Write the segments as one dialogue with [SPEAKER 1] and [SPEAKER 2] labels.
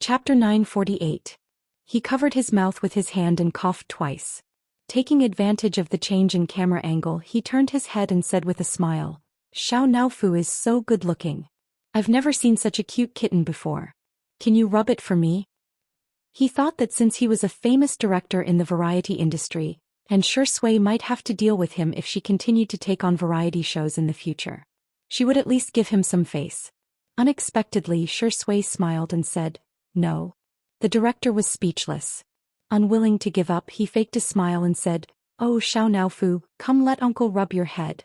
[SPEAKER 1] Chapter 948. He covered his mouth with his hand and coughed twice. Taking advantage of the change in camera angle, he turned his head and said with a smile, "Xiao Naofu is so good-looking. I've never seen such a cute kitten before. Can you rub it for me?" He thought that since he was a famous director in the variety industry, and Shui might have to deal with him if she continued to take on variety shows in the future, she would at least give him some face. Unexpectedly, Shui smiled and said, "No." The director was speechless. Unwilling to give up, he faked a smile and said, "Oh Xiao Naofu, come let uncle rub your head."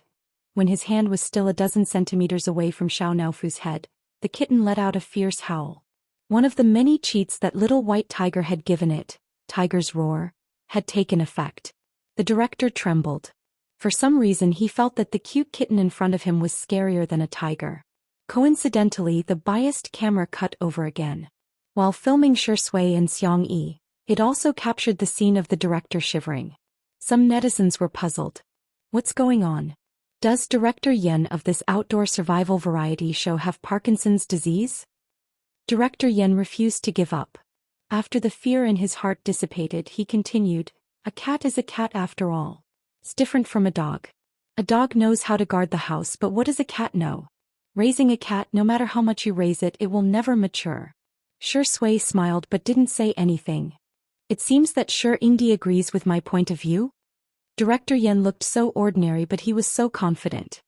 [SPEAKER 1] When his hand was still a dozen centimeters away from Xiao Naofu's head, the kitten let out a fierce howl. One of the many cheats that little white tiger had given it, Tiger's Roar, had taken effect. The director trembled. For some reason he felt that the cute kitten in front of him was scarier than a tiger. Coincidentally, the biased camera cut over again. While filming Shui and Xianxia, it also captured the scene of the director shivering. Some netizens were puzzled. What's going on? Does Director Yen of this outdoor survival variety show have Parkinson's disease? Director Yen refused to give up. After the fear in his heart dissipated, he continued, "A cat is a cat after all. It's different from a dog. A dog knows how to guard the house, but what does a cat know? Raising a cat, no matter how much you raise it, it will never mature." Shui smiled but didn't say anything. "It seems that Indi agrees with my point of view?" Director Yen looked so ordinary, but he was so confident.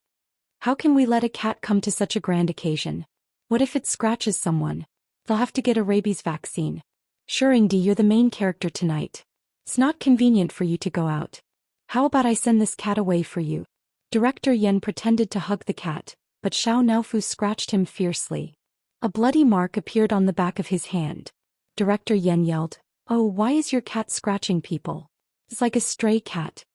[SPEAKER 1] "How can we let a cat come to such a grand occasion? What if it scratches someone? They'll have to get a rabies vaccine. Indi, you're the main character tonight. It's not convenient for you to go out. How about I send this cat away for you?" Director Yen pretended to hug the cat, but Xiao Naofu scratched him fiercely. A bloody mark appeared on the back of his hand. Director Yen yelled, "Oh, why is your cat scratching people? It's like a stray cat.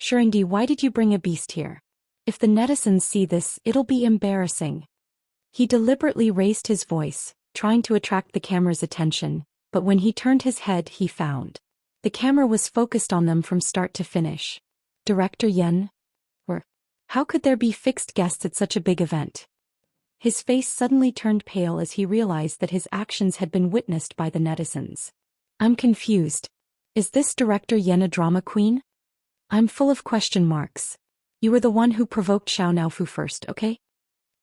[SPEAKER 1] Indi, why did you bring a beast here? If the netizens see this, it'll be embarrassing." He deliberately raised his voice, trying to attract the camera's attention, but when he turned his head he found the camera was focused on them from start to finish. Director Yen? How could there be fixed guests at such a big event? His face suddenly turned pale as he realized that his actions had been witnessed by the netizens. "I'm confused. Is this Director Yen a drama queen? I'm full of question marks. You were the one who provoked Xiao Naofu first, okay?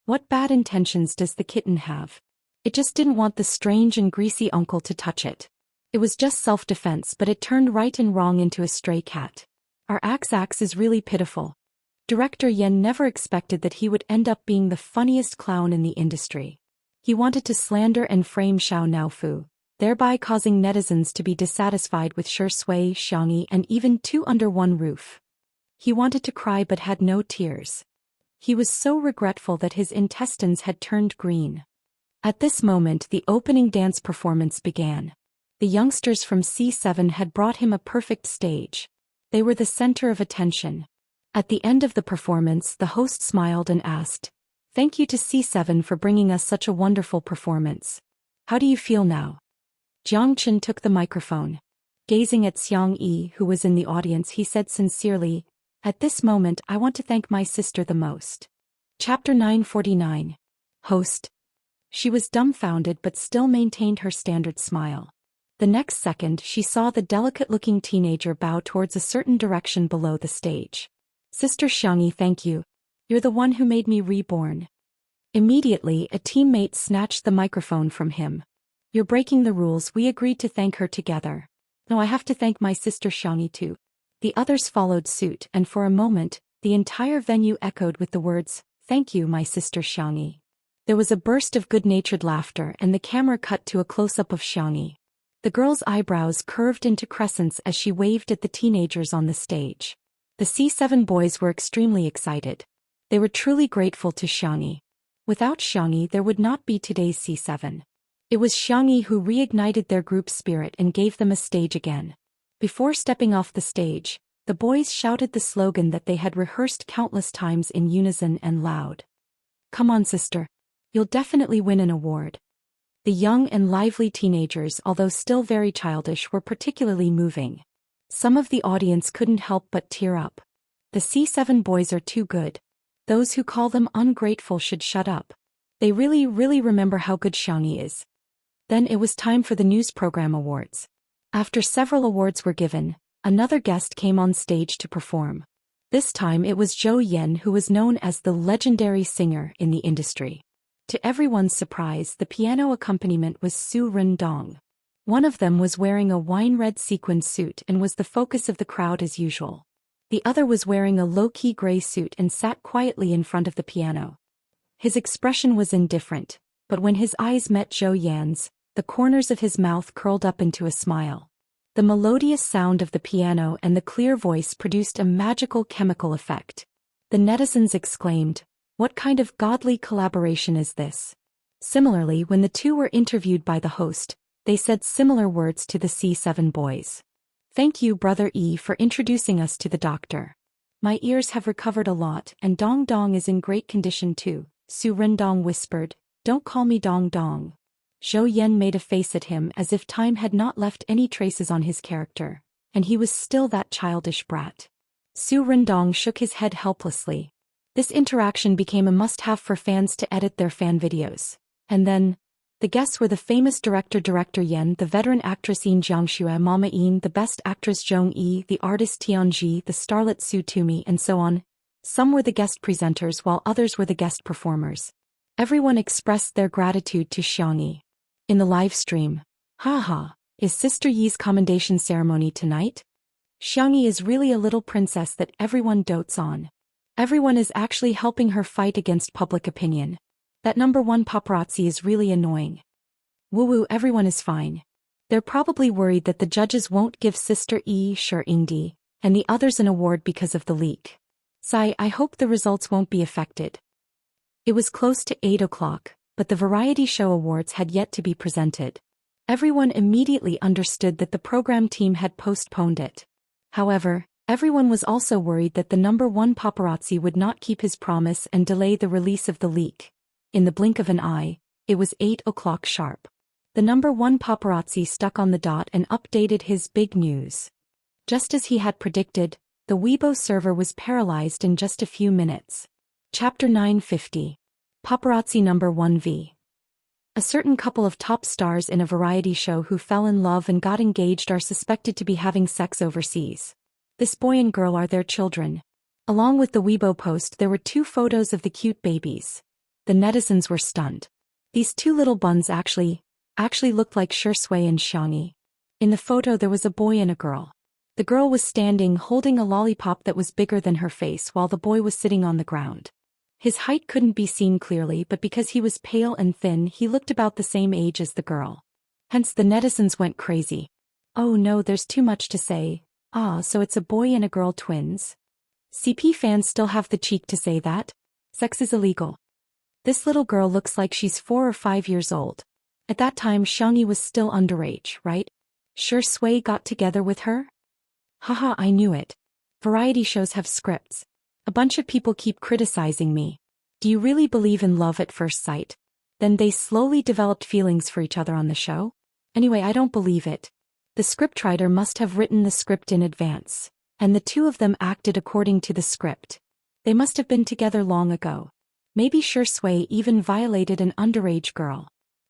[SPEAKER 1] What bad intentions does the kitten have? It just didn't want the strange and greasy uncle to touch it. It was just self-defense, but it turned right and wrong into a stray cat. Our axe is really pitiful." Director Yen never expected that he would end up being the funniest clown in the industry. He wanted to slander and frame Xiao Naofu, thereby causing netizens to be dissatisfied with Shui, Xianxia, and even two under one roof. He wanted to cry but had no tears. He was so regretful that his intestines had turned green. At this moment the opening dance performance began. The youngsters from C7 had brought him a perfect stage. They were the center of attention. At the end of the performance, the host smiled and asked, "Thank you to C7 for bringing us such a wonderful performance. How do you feel now?" Jiangchen took the microphone. Gazing at Xianxia, who was in the audience, he said sincerely, "At this moment I want to thank my sister the most." Chapter 949. Host. She was dumbfounded but still maintained her standard smile. The next second she saw the delicate-looking teenager bow towards a certain direction below the stage. "Sister Xianxia, thank you. You're the one who made me reborn." Immediately a teammate snatched the microphone from him. "You're breaking the rules, we agreed to thank her together." "No, I have to thank my sister Xianxia too." The others followed suit, and for a moment, the entire venue echoed with the words, "Thank you, my sister Xianxia." There was a burst of good-natured laughter and the camera cut to a close-up of Xianxia. The girl's eyebrows curved into crescents as she waved at the teenagers on the stage. The C7 boys were extremely excited. They were truly grateful to Xianxia. Without Xianxia there would not be today's C7. It was Xianxia who reignited their group spirit and gave them a stage again. Before stepping off the stage, the boys shouted the slogan that they had rehearsed countless times in unison and loud. "Come on, sister. You'll definitely win an award." The young and lively teenagers, although still very childish, were particularly moving. Some of the audience couldn't help but tear up. The C7 boys are too good. Those who call them ungrateful should shut up. They really remember how good Xianxia is. Then it was time for the news program awards. After several awards were given, another guest came on stage to perform. This time it was Zhou Xian, who was known as the legendary singer in the industry. To everyone's surprise, the piano accompaniment was Su Rendong. One of them was wearing a wine-red sequined suit and was the focus of the crowd as usual. The other was wearing a low-key gray suit and sat quietly in front of the piano. His expression was indifferent, but when his eyes met Zhou Yan's, the corners of his mouth curled up into a smile. The melodious sound of the piano and the clear voice produced a magical chemical effect. The netizens exclaimed, "What kind of godly collaboration is this?" Similarly, when the two were interviewed by the host, they said similar words to the C7 boys. "Thank you, Brother E, for introducing us to the doctor. My ears have recovered a lot and Dong Dong is in great condition too," Su Rendong whispered. "Don't call me Dong Dong." Zhou Yan made a face at him as if time had not left any traces on his character, and he was still that childish brat. Su Rendong shook his head helplessly. This interaction became a must-have for fans to edit their fan videos. And then, the guests were the famous director Yan, the veteran actress Xianxia, Mama Yin, the best actress Zhong Yi, the artist Tianji, the starlet Su Tumi, and so on. Some were the guest presenters while others were the guest performers. Everyone expressed their gratitude to Xianxia. In the live stream, "Haha, is Sister Yi's commendation ceremony tonight? Xianxia is really a little princess that everyone dotes on. Everyone is actually helping her fight against public opinion. That #1 paparazzi is really annoying. Woo-woo, everyone is fine. They're probably worried that the judges won't give Sister Yi Shi Ingdi and the others an award because of the leak. Sigh, I hope the results won't be affected." It was close to 8 o'clock, but the variety show awards had yet to be presented. Everyone immediately understood that the program team had postponed it. However, everyone was also worried that the #1 paparazzi would not keep his promise and delay the release of the leak. In the blink of an eye, it was 8 o'clock sharp. The #1 paparazzi stuck on the dot and updated his big news. Just as he had predicted, the Weibo server was paralyzed in just a few minutes. Chapter 950. Paparazzi #1v. A certain couple of top stars in a variety show who fell in love and got engaged are suspected to be having sex overseas. This boy and girl are their children. Along with the Weibo post there were 2 photos of the cute babies. The netizens were stunned. These 2 little buns actually looked like Shui and Xianxia. In the photo there was a boy and a girl. The girl was standing holding a lollipop that was bigger than her face while the boy was sitting on the ground. His height couldn't be seen clearly, but because he was pale and thin he looked about the same age as the girl. Hence the netizens went crazy. "Oh no, there's too much to say. So it's a boy and a girl twins? CP fans still have the cheek to say that? Sex is illegal. This little girl looks like she's 4 or 5 years old. At that time Xianxia was still underage, right? Sure Sui got together with her? Haha, I knew it. Variety shows have scripts. A bunch of people keep criticizing me. Do you really believe in love at first sight? Then they slowly developed feelings for each other on the show? Anyway, I don't believe it. The scriptwriter must have written the script in advance, and the 2 of them acted according to the script. They must have been together long ago. Maybe Shui even violated an underage girl.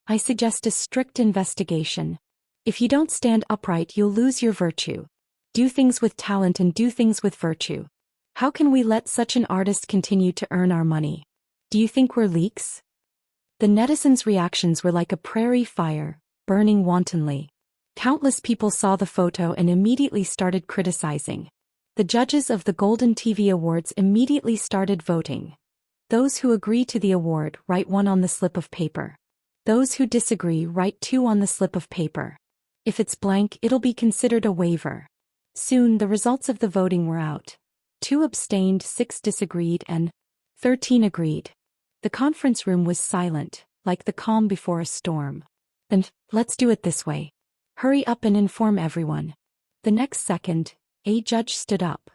[SPEAKER 1] I suggest a strict investigation. If you don't stand upright you'll lose your virtue. Do things with talent and do things with virtue. How can we let such an artist continue to earn our money? Do you think we're leaks?" The netizens' reactions were like a prairie fire, burning wantonly. Countless people saw the photo and immediately started criticizing. The judges of the Golden TV Awards immediately started voting. Those who agree to the award write 1 on the slip of paper. Those who disagree write 2 on the slip of paper. If it's blank, it'll be considered a waiver. Soon the results of the voting were out. 2 abstained, 6 disagreed, and 13 agreed. The conference room was silent, like the calm before a storm. "Then, let's do it this way. Hurry up and inform everyone." The next second, a judge stood up.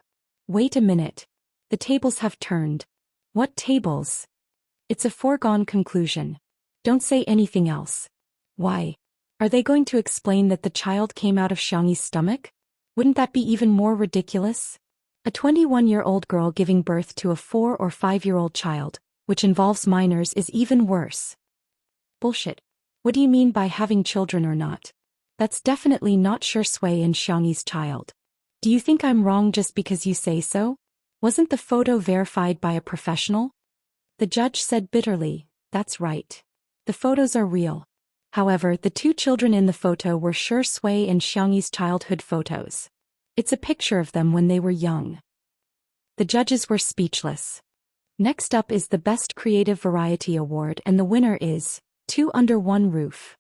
[SPEAKER 1] "Wait a minute. The tables have turned." "What tables?" "It's a foregone conclusion. Don't say anything else." "Why? Are they going to explain that the child came out of Xianxi's stomach? Wouldn't that be even more ridiculous? A 21-year-old girl giving birth to a 4 or 5-year-old child, which involves minors, is even worse." "Bullshit. What do you mean by having children or not? That's definitely not Shui and Xiangyi's child. Do you think I'm wrong just because you say so? Wasn't the photo verified by a professional? The judge said bitterly, that's right. The photos are real. However, the two children in the photo were Shui and Xiangyi's childhood photos. It's a picture of them when they were young. The judges were speechless. Next up is the Best Creative Variety Award, and the winner is Two Under One Roof.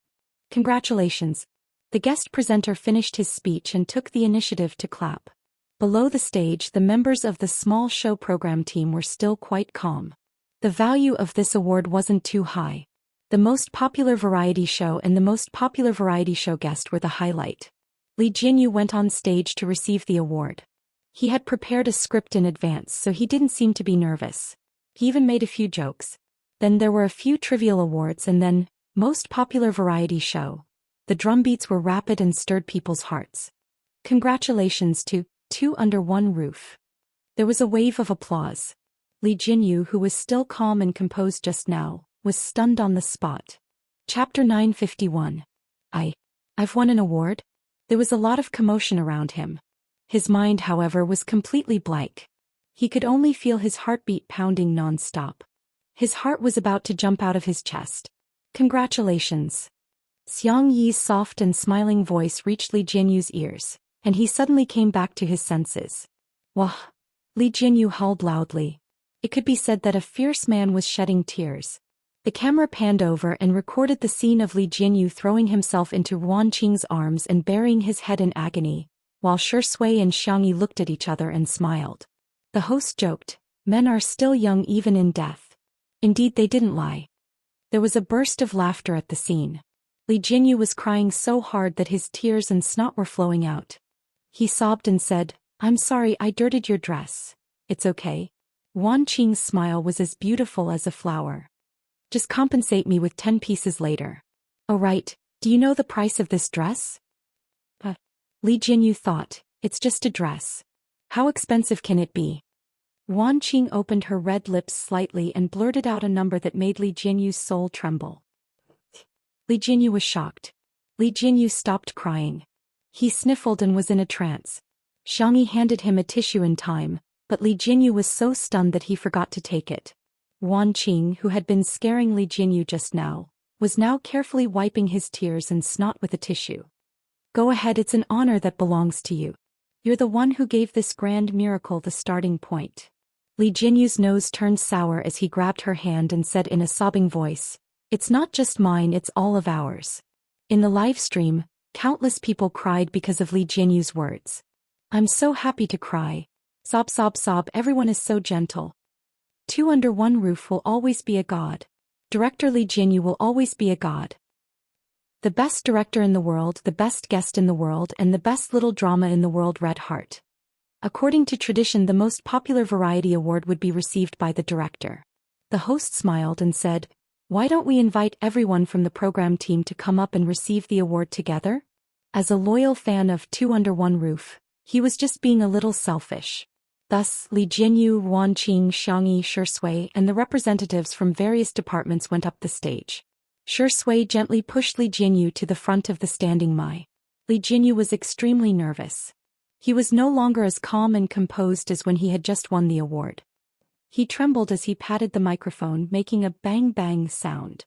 [SPEAKER 1] Congratulations. The guest presenter finished his speech and took the initiative to clap. Below the stage, the members of the small show program team were still quite calm. The value of this award wasn't too high. The most popular variety show and the most popular variety show guest were the highlight. Li Jinyu went on stage to receive the award. He had prepared a script in advance, so he didn't seem to be nervous. He even made a few jokes. Then there were a few trivial awards, and then, most popular variety show. The drumbeats were rapid and stirred people's hearts. Congratulations to Two Under One Roof. There was a wave of applause. Li Jinyu, who was still calm and composed just now, was stunned on the spot. Chapter 951. I've won an award? There was a lot of commotion around him. His mind, however, was completely blank. He could only feel his heartbeat pounding non-stop. His heart was about to jump out of his chest. Congratulations. Xiangyi's soft and smiling voice reached Li Jinyu's ears, and he suddenly came back to his senses. Wah! Li Jinyu howled loudly. It could be said that a fierce man was shedding tears. The camera panned over and recorded the scene of Li Jinyu throwing himself into Wan Qing's arms and burying his head in agony, while Shui and Xiangyi looked at each other and smiled. The host joked, men are still young even in death. Indeed, they didn't lie. There was a burst of laughter at the scene. Li Jinyu was crying so hard that his tears and snot were flowing out. He sobbed and said, I'm sorry I dirtied your dress. It's okay. Wan Qing's smile was as beautiful as a flower. Just compensate me with 10 pieces later. Oh right, do you know the price of this dress? Li Jinyu thought, it's just a dress. How expensive can it be? Wan Qing opened her red lips slightly and blurted out a number that made Li Jinyu's soul tremble. Li Jinyu was shocked. Li Jinyu stopped crying. He sniffled and was in a trance. Xiangyi handed him a tissue in time, but Li Jinyu was so stunned that he forgot to take it. Wan Qing, who had been scaring Li Jinyu just now, was now carefully wiping his tears and snot with a tissue. Go ahead, it's an honor that belongs to you. You're the one who gave this grand miracle the starting point. Li Jinyu's nose turned sour as he grabbed her hand and said in a sobbing voice, it's not just mine, it's all of ours. In the live stream, countless people cried because of Li Jinyu's words. I'm so happy to cry. Sob, sob, sob, everyone is so gentle. Two Under One Roof will always be a god. Director Li Jinyu will always be a god. The best director in the world, the best guest in the world, and the best little drama in the world, Red Heart. According to tradition, the most popular variety award would be received by the director. The host smiled and said, why don't we invite everyone from the program team to come up and receive the award together? As a loyal fan of Two Under One Roof, he was just being a little selfish. Thus, Li Jinyu, Wan Qing, Xiangyi, Shui, and the representatives from various departments went up the stage. Shui gently pushed Li Jinyu to the front of the standing Mai. Li Jinyu was extremely nervous. He was no longer as calm and composed as when he had just won the award. He trembled as he patted the microphone, making a bang-bang sound.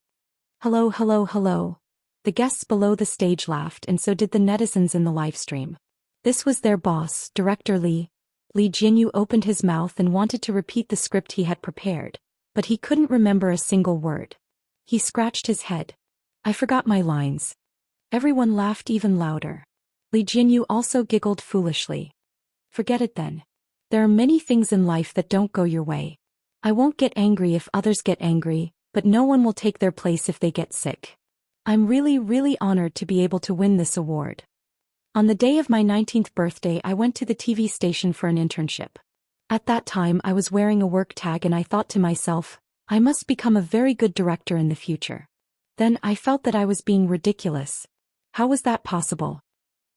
[SPEAKER 1] Hello, hello, hello. The guests below the stage laughed, and so did the netizens in the livestream. This was their boss, Director Li. Li Jinyu opened his mouth and wanted to repeat the script he had prepared, but he couldn't remember a single word. He scratched his head. I forgot my lines. Everyone laughed even louder. Li Jinyu also giggled foolishly. Forget it then. There are many things in life that don't go your way. I won't get angry if others get angry, but no one will take their place if they get sick. I'm really, really honored to be able to win this award. On the day of my 19th birthday, I went to the TV station for an internship. At that time, I was wearing a work tag and I thought to myself, I must become a very good director in the future. Then I felt that I was being ridiculous. How was that possible?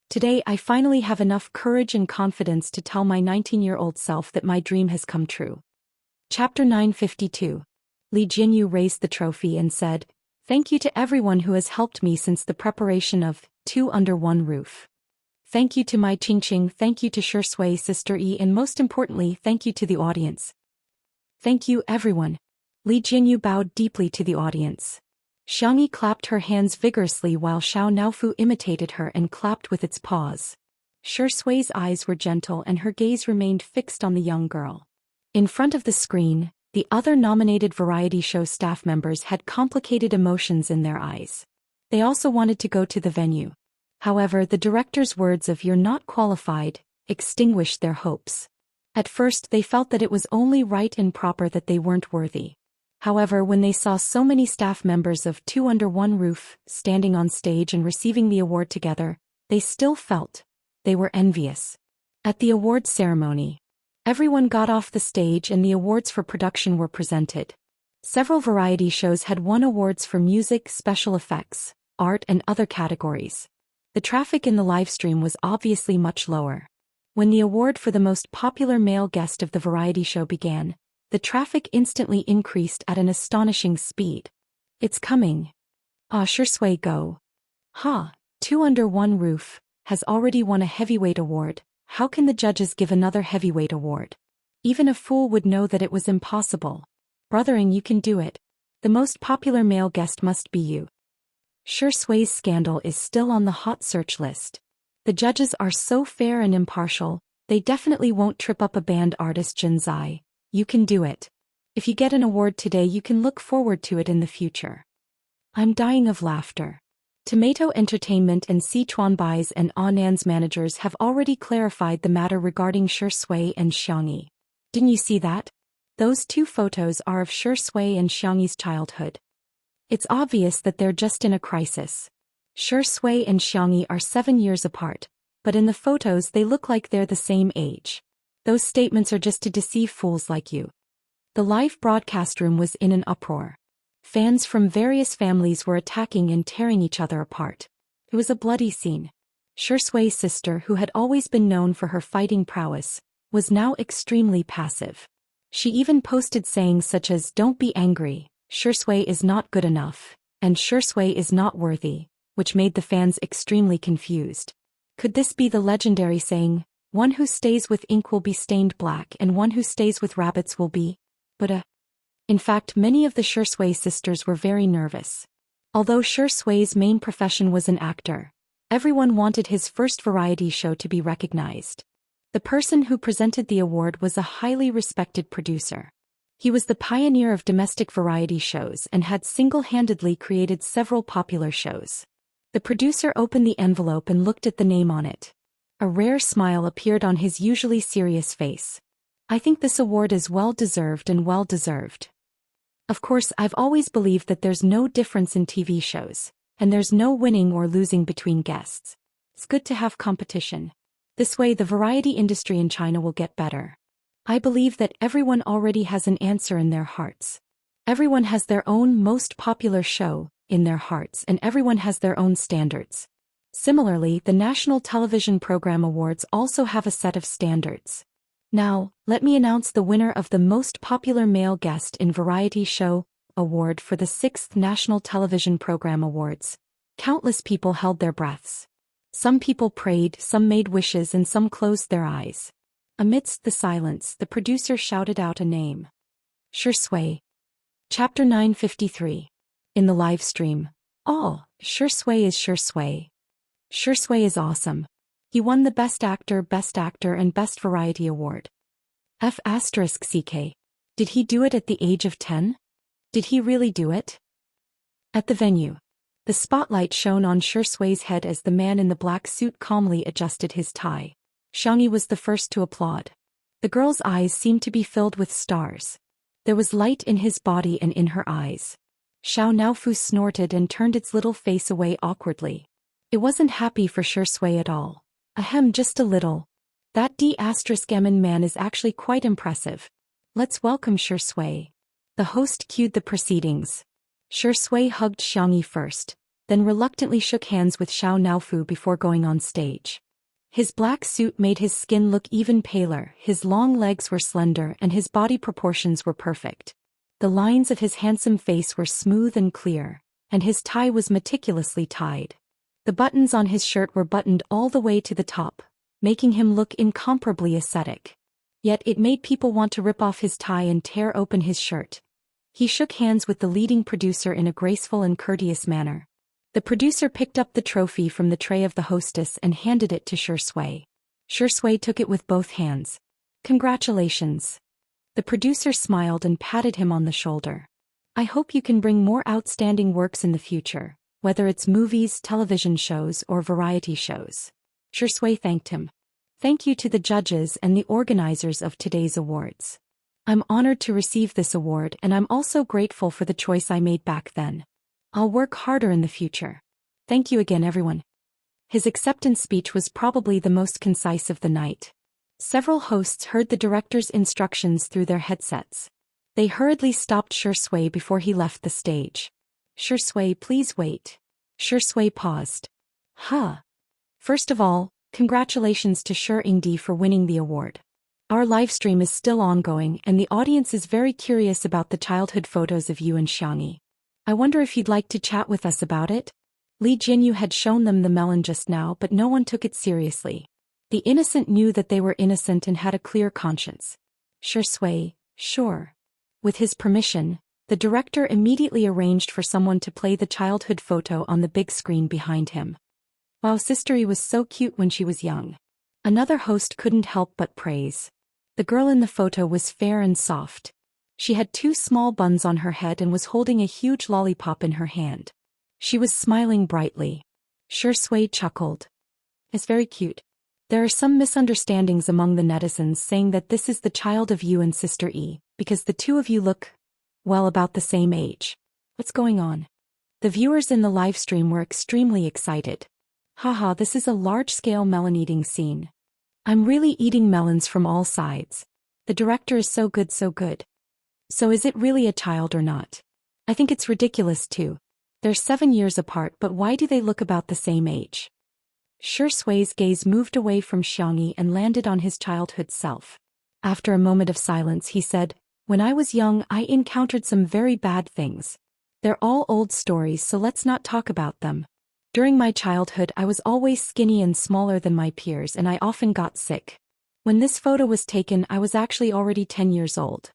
[SPEAKER 1] Today I finally have enough courage and confidence to tell my 19-year-old self that my dream has come true. Chapter 952. Li Jinyu raised the trophy and said, Thank you to everyone who has helped me since the preparation of Two Under One Roof. Thank you to my Qingqing, thank you to Shui Sister E, and most importantly, thank you to the audience. Thank you, everyone. Li Jinyu bowed deeply to the audience. Xiangyi clapped her hands vigorously while Xiao Naofu imitated her and clapped with its paws. Shui's eyes were gentle and her gaze remained fixed on the young girl. In front of the screen, the other nominated variety show staff members had complicated emotions in their eyes. They also wanted to go to the venue. However, the director's words of "you're not qualified" extinguished their hopes. At first they felt that it was only right and proper that they weren't worthy. However, when they saw so many staff members of Two Under One Roof standing on stage and receiving the award together, they still felt they were envious. At the awards ceremony, everyone got off the stage and the awards for production were presented. Several variety shows had won awards for music, special effects, art, and other categories. The traffic in the livestream was obviously much lower. When the award for the most popular male guest of the variety show began, the traffic instantly increased at an astonishing speed. It's coming. Ah, Shui go. Ha, Two Under One Roof has already won a heavyweight award. How can the judges give another heavyweight award? Even a fool would know that it was impossible. Brothering, you can do it. The most popular male guest must be you. Shui's scandal is still on the hot search list. The judges are so fair and impartial, they definitely won't trip up a band artist. Jinzai, you can do it. If you get an award today, you can look forward to it in the future. I'm dying of laughter. Tomato Entertainment and Sichuan Bai's and Anan's managers have already clarified the matter regarding Shui and Xiangyi. Didn't you see that? Those two photos are of Shui and Xiangyi's childhood. It's obvious that they're just in a crisis. Shui and Xiangyi are 7 years apart, but in the photos they look like they're the same age. Those statements are just to deceive fools like you. The live broadcast room was in an uproar. Fans from various families were attacking and tearing each other apart. It was a bloody scene. Shui's sister, who had always been known for her fighting prowess, was now extremely passive. She even posted sayings such as "Don't be angry, Shui is not good enough," and "Shui is not worthy," which made the fans extremely confused. Could this be the legendary saying, "One who stays with ink will be stained black and one who stays with rabbits will be"? In fact, many of the Shui sisters were very nervous. Although Shui's main profession was an actor, everyone wanted his first variety show to be recognized. The person who presented the award was a highly respected producer. He was the pioneer of domestic variety shows and had single-handedly created several popular shows. The producer opened the envelope and looked at the name on it. A rare smile appeared on his usually serious face. I think this award is well-deserved and well-deserved. Of course, I've always believed that there's no difference in TV shows, and there's no winning or losing between guests. It's good to have competition. This way the variety industry in China will get better. I believe that everyone already has an answer in their hearts. Everyone has their own most popular show in their hearts, and everyone has their own standards. Similarly, the National Television Program Awards also have a set of standards. Now, let me announce the winner of the Most Popular Male Guest in Variety Show award for the 6th National Television Program Awards. Countless people held their breaths. Some people prayed, some made wishes, and some closed their eyes. Amidst the silence, the producer shouted out a name. Shui. Chapter 953. In the live stream. Oh, Shui is Shui. Shui is awesome. He won the Best Actor, and Best Variety Award. F***CK. Did he do it at the age of 10? Did he really do it? At the venue. The spotlight shone on Shui's head as the man in the black suit calmly adjusted his tie. Xiangyi was the first to applaud. The girl's eyes seemed to be filled with stars. There was light in his body and in her eyes. Xiao Naofu snorted and turned its little face away awkwardly. It wasn't happy for Shui at all. Ahem, just a little. That D***M man is actually quite impressive. Let's welcome Shui. The host cued the proceedings. Shui hugged Xiangyi first, then reluctantly shook hands with Xiao Naofu before going on stage. His black suit made his skin look even paler, his long legs were slender and his body proportions were perfect. The lines of his handsome face were smooth and clear, and his tie was meticulously tied. The buttons on his shirt were buttoned all the way to the top, making him look incomparably ascetic. Yet it made people want to rip off his tie and tear open his shirt. He shook hands with the leading producer in a graceful and courteous manner. The producer picked up the trophy from the tray of the hostess and handed it to Xianxia. Xianxia took it with both hands. "Congratulations." The producer smiled and patted him on the shoulder. "I hope you can bring more outstanding works in the future, whether it's movies, television shows, or variety shows." Xianxia thanked him. "Thank you to the judges and the organizers of today's awards. I'm honored to receive this award, and I'm also grateful for the choice I made back then. I'll work harder in the future. Thank you again, everyone." His acceptance speech was probably the most concise of the night. Several hosts heard the director's instructions through their headsets. They hurriedly stopped Xianxia before he left the stage. "Xianxia, please wait." Xianxia paused. First of all, congratulations to Shi for winning the award. Our livestream is still ongoing and the audience is very curious about the childhood photos of you and Xianxia. I wonder if you'd like to chat with us about it? Li Jinyu had shown them the melon just now, but no one took it seriously. The innocent knew that they were innocent and had a clear conscience. Xianxia, sure. With his permission, the director immediately arranged for someone to play the childhood photo on the big screen behind him. Wow, Sister E was so cute when she was young. Another host couldn't help but praise. The girl in the photo was fair and soft. She had 2 small buns on her head and was holding a huge lollipop in her hand. She was smiling brightly. Xianxia chuckled. "It's very cute." There are some misunderstandings among the netizens saying that this is the child of you and Sister E, because the two of you look, well, about the same age. What's going on? The viewers in the livestream were extremely excited. Haha, this is a large-scale melon eating scene. I'm really eating melons from all sides. The director is so good, so good. So is it really a child or not? I think it's ridiculous too. They're 7 years apart, but why do they look about the same age? Xianxia's gaze moved away from Xianxia and landed on his childhood self. After a moment of silence he said, "When I was young I encountered some very bad things. They're all old stories, so let's not talk about them. During my childhood I was always skinny and smaller than my peers and I often got sick. When this photo was taken I was actually already 10 years old."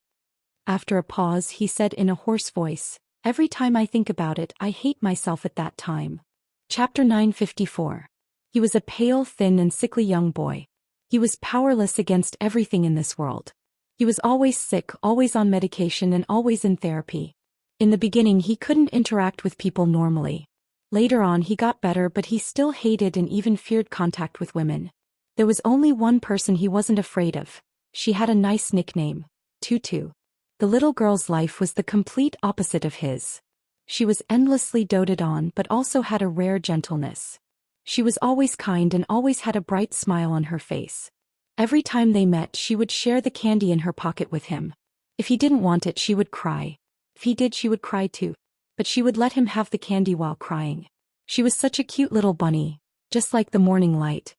[SPEAKER 1] After a pause he said in a hoarse voice, "Every time I think about it I hate myself at that time." Chapter 954. He was a pale, thin and sickly young boy. He was powerless against everything in this world. He was always sick, always on medication and always in therapy. In the beginning he couldn't interact with people normally. Later on he got better, but he still hated and even feared contact with women. There was only one person he wasn't afraid of. She had a nice nickname, Tutu. The little girl's life was the complete opposite of his. She was endlessly doted on but also had a rare gentleness. She was always kind and always had a bright smile on her face. Every time they met she would share the candy in her pocket with him. If he didn't want it she would cry. If he did she would cry too. But she would let him have the candy while crying. She was such a cute little bunny, just like the morning light.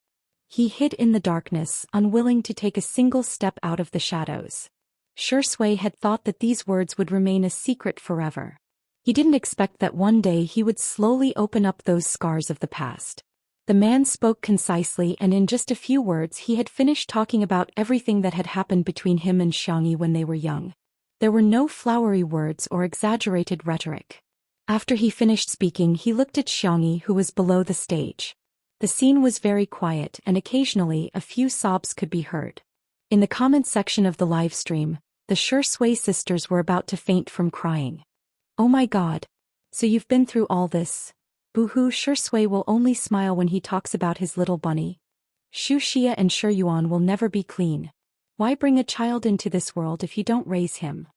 [SPEAKER 1] He hid in the darkness, unwilling to take a single step out of the shadows. Xianxia had thought that these words would remain a secret forever. He didn't expect that one day he would slowly open up those scars of the past. The man spoke concisely and in just a few words he had finished talking about everything that had happened between him and Xianxia when they were young. There were no flowery words or exaggerated rhetoric. After he finished speaking he looked at Xianxia, who was below the stage. The scene was very quiet and occasionally a few sobs could be heard. In the comments section of the live stream, the Xianxia sisters were about to faint from crying. "Oh my god. So you've been through all this? Boo-hoo." Xianxia will only smile when he talks about his little bunny. Zhou Xian and Shi Yuan will never be clean. Why bring a child into this world if you don't raise him?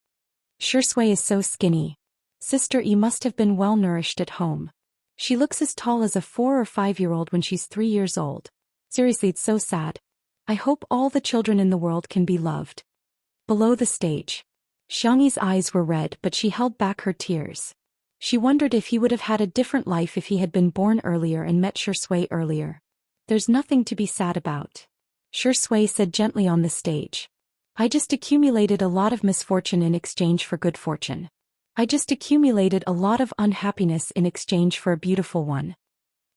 [SPEAKER 1] Xianxia is so skinny. Sister E must have been well nourished at home. She looks as tall as a 4 or 5-year-old when she's 3 years old. Seriously, it's so sad. I hope all the children in the world can be loved. Below the stage. Xiangyi's eyes were red, but she held back her tears. She wondered if he would have had a different life if he had been born earlier and met Xianxia earlier. There's nothing to be sad about. Xianxia said gently on the stage. I just accumulated a lot of misfortune in exchange for good fortune. I just accumulated a lot of unhappiness in exchange for a beautiful one.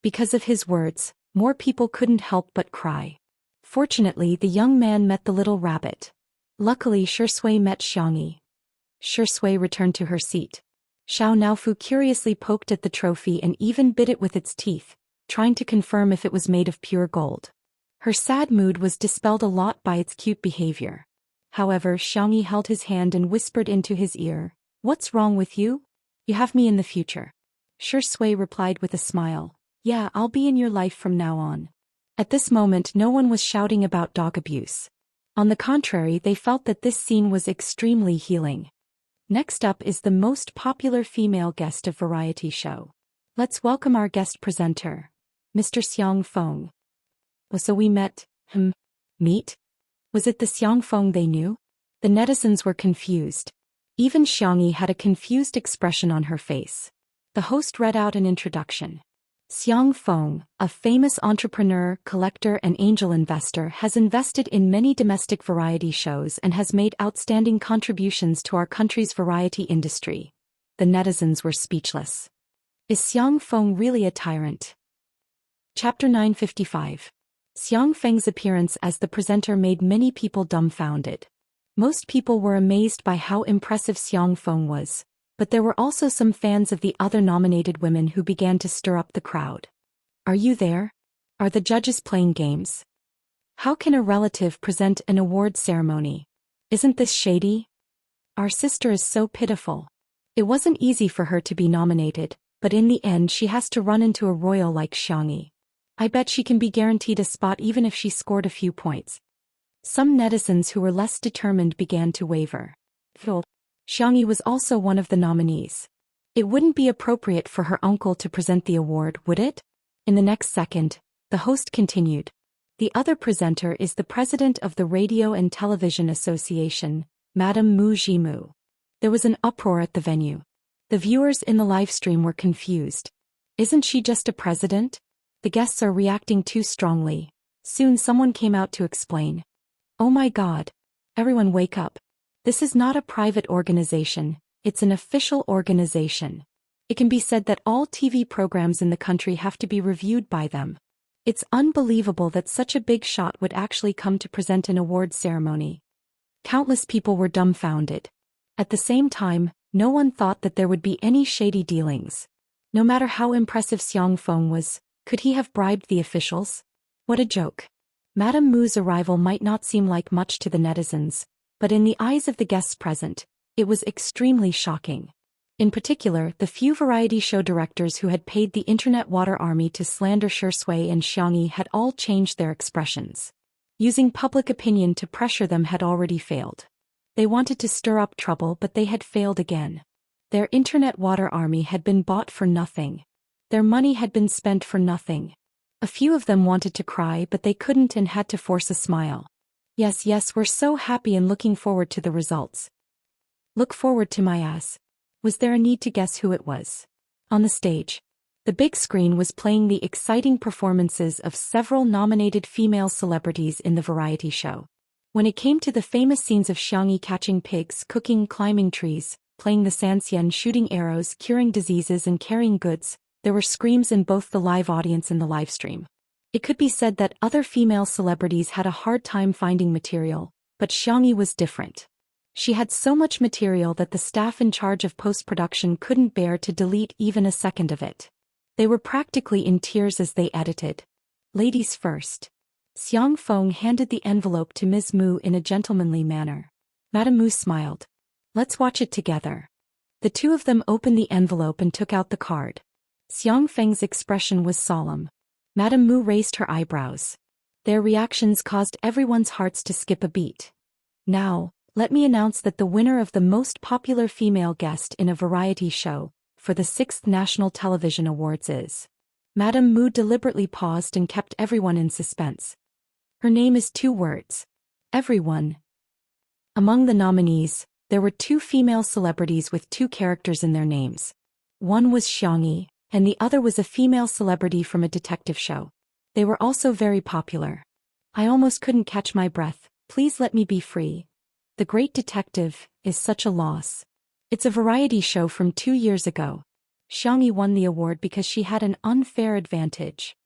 [SPEAKER 1] Because of his words, more people couldn't help but cry. Fortunately, the young man met the little rabbit. Luckily, Shui met Xianxia. Shui returned to her seat. Xiao Naofu curiously poked at the trophy and even bit it with its teeth, trying to confirm if it was made of pure gold. Her sad mood was dispelled a lot by its cute behavior. However, Xianxia held his hand and whispered into his ear, "What's wrong with you? You have me in the future." Shui replied with a smile, "Yeah, I'll be in your life from now on." At this moment, no one was shouting about dog abuse. On the contrary, they felt that this scene was extremely healing. Next up is the most popular female guest of variety show. Let's welcome our guest presenter, Mr. Xiang Feng. So we met, meet? Was it the Xiang Feng they knew? The netizens were confused. Even Xianxia had a confused expression on her face. The host read out an introduction. Xiang Feng, a famous entrepreneur, collector and angel investor, has invested in many domestic variety shows and has made outstanding contributions to our country's variety industry. The netizens were speechless. Is Xiang Feng really a tyrant? Chapter 955. Xiang Feng's appearance as the presenter made many people dumbfounded. Most people were amazed by how impressive Xiang Feng was, but there were also some fans of the other nominated women who began to stir up the crowd. Are you there? Are the judges playing games? How can a relative present an award ceremony? Isn't this shady? Our sister is so pitiful. It wasn't easy for her to be nominated, but in the end she has to run into a royal like Xianxia. I bet she can be guaranteed a spot even if she scored a few points. Some netizens who were less determined began to waver. Xianxia was also one of the nominees. It wouldn't be appropriate for her uncle to present the award, would it? In the next second, the host continued. The other presenter is the president of the Radio and Television Association, Madame Mu Jimu. There was an uproar at the venue. The viewers in the live stream were confused. Isn't she just a president? The guests are reacting too strongly. Soon someone came out to explain. Oh my God. Everyone wake up. This is not a private organization, it's an official organization. It can be said that all TV programs in the country have to be reviewed by them. It's unbelievable that such a big shot would actually come to present an award ceremony. Countless people were dumbfounded. At the same time, no one thought that there would be any shady dealings. No matter how impressive Xiang Feng was, could he have bribed the officials? What a joke. Madame Mu's arrival might not seem like much to the netizens, but in the eyes of the guests present, it was extremely shocking. In particular, the few variety show directors who had paid the internet water army to slander Shui and Xianxia had all changed their expressions. Using public opinion to pressure them had already failed. They wanted to stir up trouble, but they had failed again. Their internet water army had been bought for nothing. Their money had been spent for nothing. A few of them wanted to cry, but they couldn't and had to force a smile. Yes, we're so happy and looking forward to the results. Look forward to my ass. Was there a need to guess who it was? On the stage, the big screen was playing the exciting performances of several nominated female celebrities in the variety show. When it came to the famous scenes of Xianxia catching pigs, cooking, climbing trees, playing the Xianxian, shooting arrows, curing diseases and carrying goods, there were screams in both the live audience and the live stream. It could be said that other female celebrities had a hard time finding material, but Xianxia was different. She had so much material that the staff in charge of post-production couldn't bear to delete even a second of it. They were practically in tears as they edited. Ladies first. Xiang Feng handed the envelope to Ms. Mu in a gentlemanly manner. Madame Mu smiled. Let's watch it together. The two of them opened the envelope and took out the card. Xiang Feng's expression was solemn. Madame Mu raised her eyebrows. Their reactions caused everyone's hearts to skip a beat. Now, let me announce that the winner of the most popular female guest in a variety show for the 6th National Television Awards is. Madame Mu deliberately paused and kept everyone in suspense. Her name is 2 words. Everyone. Among the nominees, there were 2 female celebrities with 2 characters in their names. One was Xianxia, and the other was a female celebrity from a detective show. They were also very popular. I almost couldn't catch my breath. Please let me be free. The great detective is such a loss. It's a variety show from 2 years ago. Xiangyi won the award because she had an unfair advantage.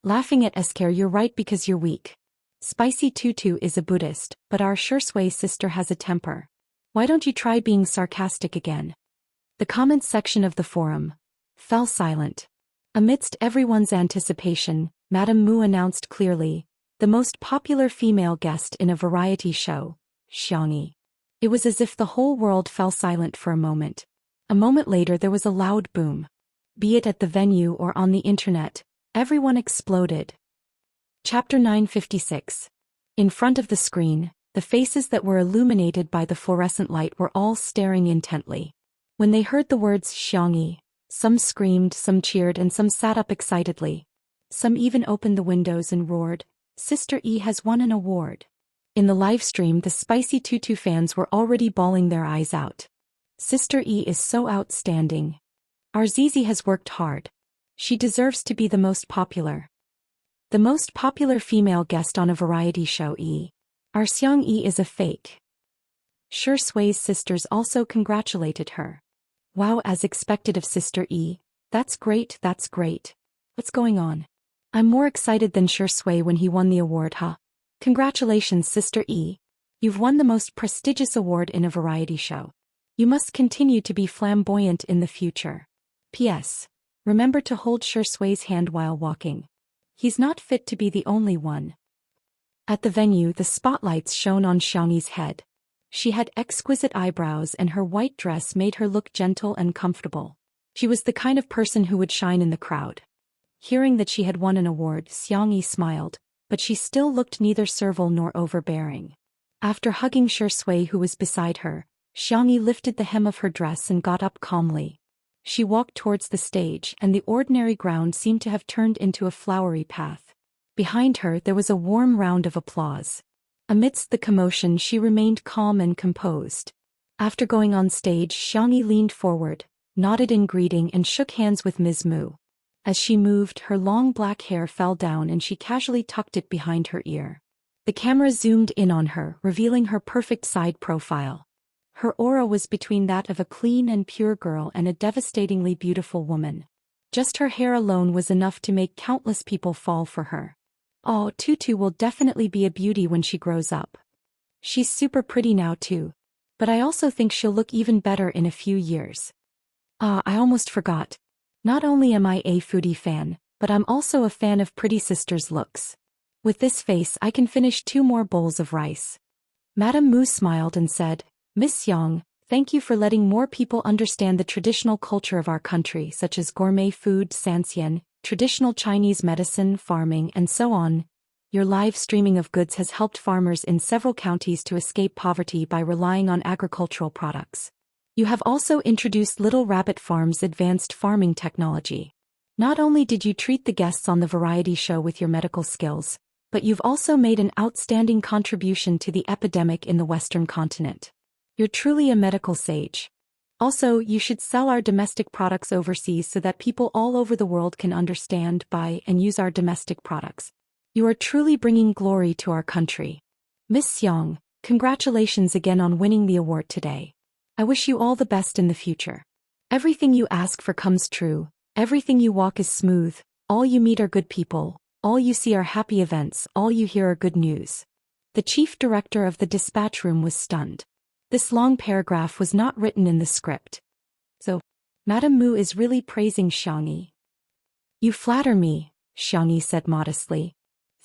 [SPEAKER 1] Laughing at Esker, you're right because you're weak. Spicy Tutu is a Buddhist, but our Shui sister has a temper. Why don't you try being sarcastic again? The comments section of the forum fell silent. Amidst everyone's anticipation, Madame Mu announced clearly, the most popular female guest in a variety show, Xiangyi. It was as if the whole world fell silent for a moment. A moment later there was a loud boom. Be it at the venue or on the internet, everyone exploded. Chapter 956. In front of the screen, the faces that were illuminated by the fluorescent light were all staring intently. When they heard the words Xiangyi, some screamed, some cheered, and some sat up excitedly. Some even opened the windows and roared, "Sister E has won an award." In the live stream, the Spicy Tutu fans were already bawling their eyes out. Sister E is so outstanding. Our Zizi has worked hard. She deserves to be the most popular. The most popular female guest on a variety show E. Our Xiangyi is a fake. Shui's sisters also congratulated her. Wow, as expected of Sister E. That's great, that's great. What's going on? I'm more excited than Shui when he won the award, huh? Congratulations, Sister E. You've won the most prestigious award in a variety show. You must continue to be flamboyant in the future. P.S. Remember to hold Shui's hand while walking. He's not fit to be the only one. At the venue, the spotlights shone on Xiangyi's head. She had exquisite eyebrows and her white dress made her look gentle and comfortable. She was the kind of person who would shine in the crowd. Hearing that she had won an award, Xiangyi smiled, but she still looked neither servile nor overbearing. After hugging Shui, who was beside her, Xiangyi lifted the hem of her dress and got up calmly. She walked towards the stage, and the ordinary ground seemed to have turned into a flowery path. Behind her there was a warm round of applause. Amidst the commotion she remained calm and composed. After going on stage, Xiangyi leaned forward, nodded in greeting and shook hands with Ms. Mu. As she moved, her long black hair fell down and she casually tucked it behind her ear. The camera zoomed in on her, revealing her perfect side profile. Her aura was between that of a clean and pure girl and a devastatingly beautiful woman. Just her hair alone was enough to make countless people fall for her. Oh, Tutu will definitely be a beauty when she grows up. She's super pretty now too. But I also think she'll look even better in a few years. I almost forgot. Not only am I a foodie fan, but I'm also a fan of pretty sister's looks. With this face I can finish 2 more bowls of rice. Madame Mu smiled and said, Miss Yang, thank you for letting more people understand the traditional culture of our country such as gourmet food, Xianxia, traditional Chinese medicine, farming, and so on. Your live streaming of goods has helped farmers in several counties to escape poverty by relying on agricultural products. You have also introduced Little Rabbit Farm's advanced farming technology. Not only did you treat the guests on the variety show with your medical skills, but you've also made an outstanding contribution to the epidemic in the Western continent. You're truly a medical sage. Also, you should sell our domestic products overseas so that people all over the world can understand, buy, and use our domestic products. You are truly bringing glory to our country. Miss Yang, congratulations again on winning the award today. I wish you all the best in the future. Everything you ask for comes true, everything you walk is smooth, all you meet are good people, all you see are happy events, all you hear are good news. The chief director of the dispatch room was stunned. This long paragraph was not written in the script. So, Madame Mu is really praising Xiangyi. You flatter me, Xiangyi said modestly.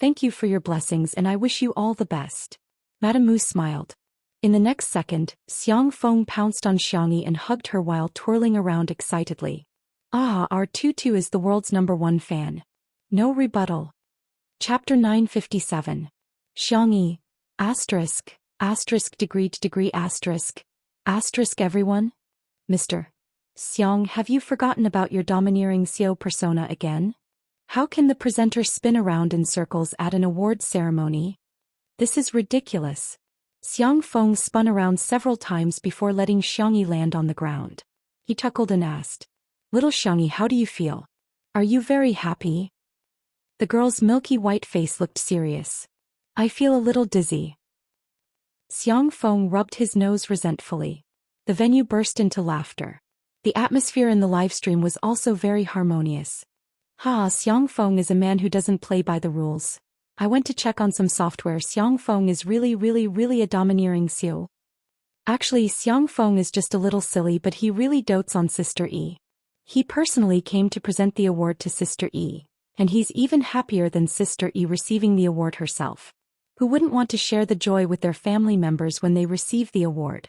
[SPEAKER 1] Thank you for your blessings and I wish you all the best. Madame Mu smiled. In the next second, Xiang Feng pounced on Xiangyi and hugged her while twirling around excitedly. Our Tutu is the world's #1 fan. No rebuttal. Chapter 957. Xiangyi, asterisk, asterisk degree asterisk, asterisk everyone? Mr. Xiang, have you forgotten about your domineering Xiao persona again? How can the presenter spin around in circles at an award ceremony? This is ridiculous. Xiang Feng spun around several times before letting Xiangyi land on the ground. He chuckled and asked, Little Xiangyi, how do you feel? Are you very happy? The girl's milky white face looked serious. I feel a little dizzy. Xiang Feng rubbed his nose resentfully. The venue burst into laughter. The atmosphere in the livestream was also very harmonious. Xiang is a man who doesn't play by the rules. I went to check on some software. Xiang is really a domineering CEO. Actually, Xiang is just a little silly, but he really dotes on Sister E. He personally came to present the award to Sister E, and he's even happier than Sister E receiving the award herself. Who wouldn't want to share the joy with their family members when they receive the award?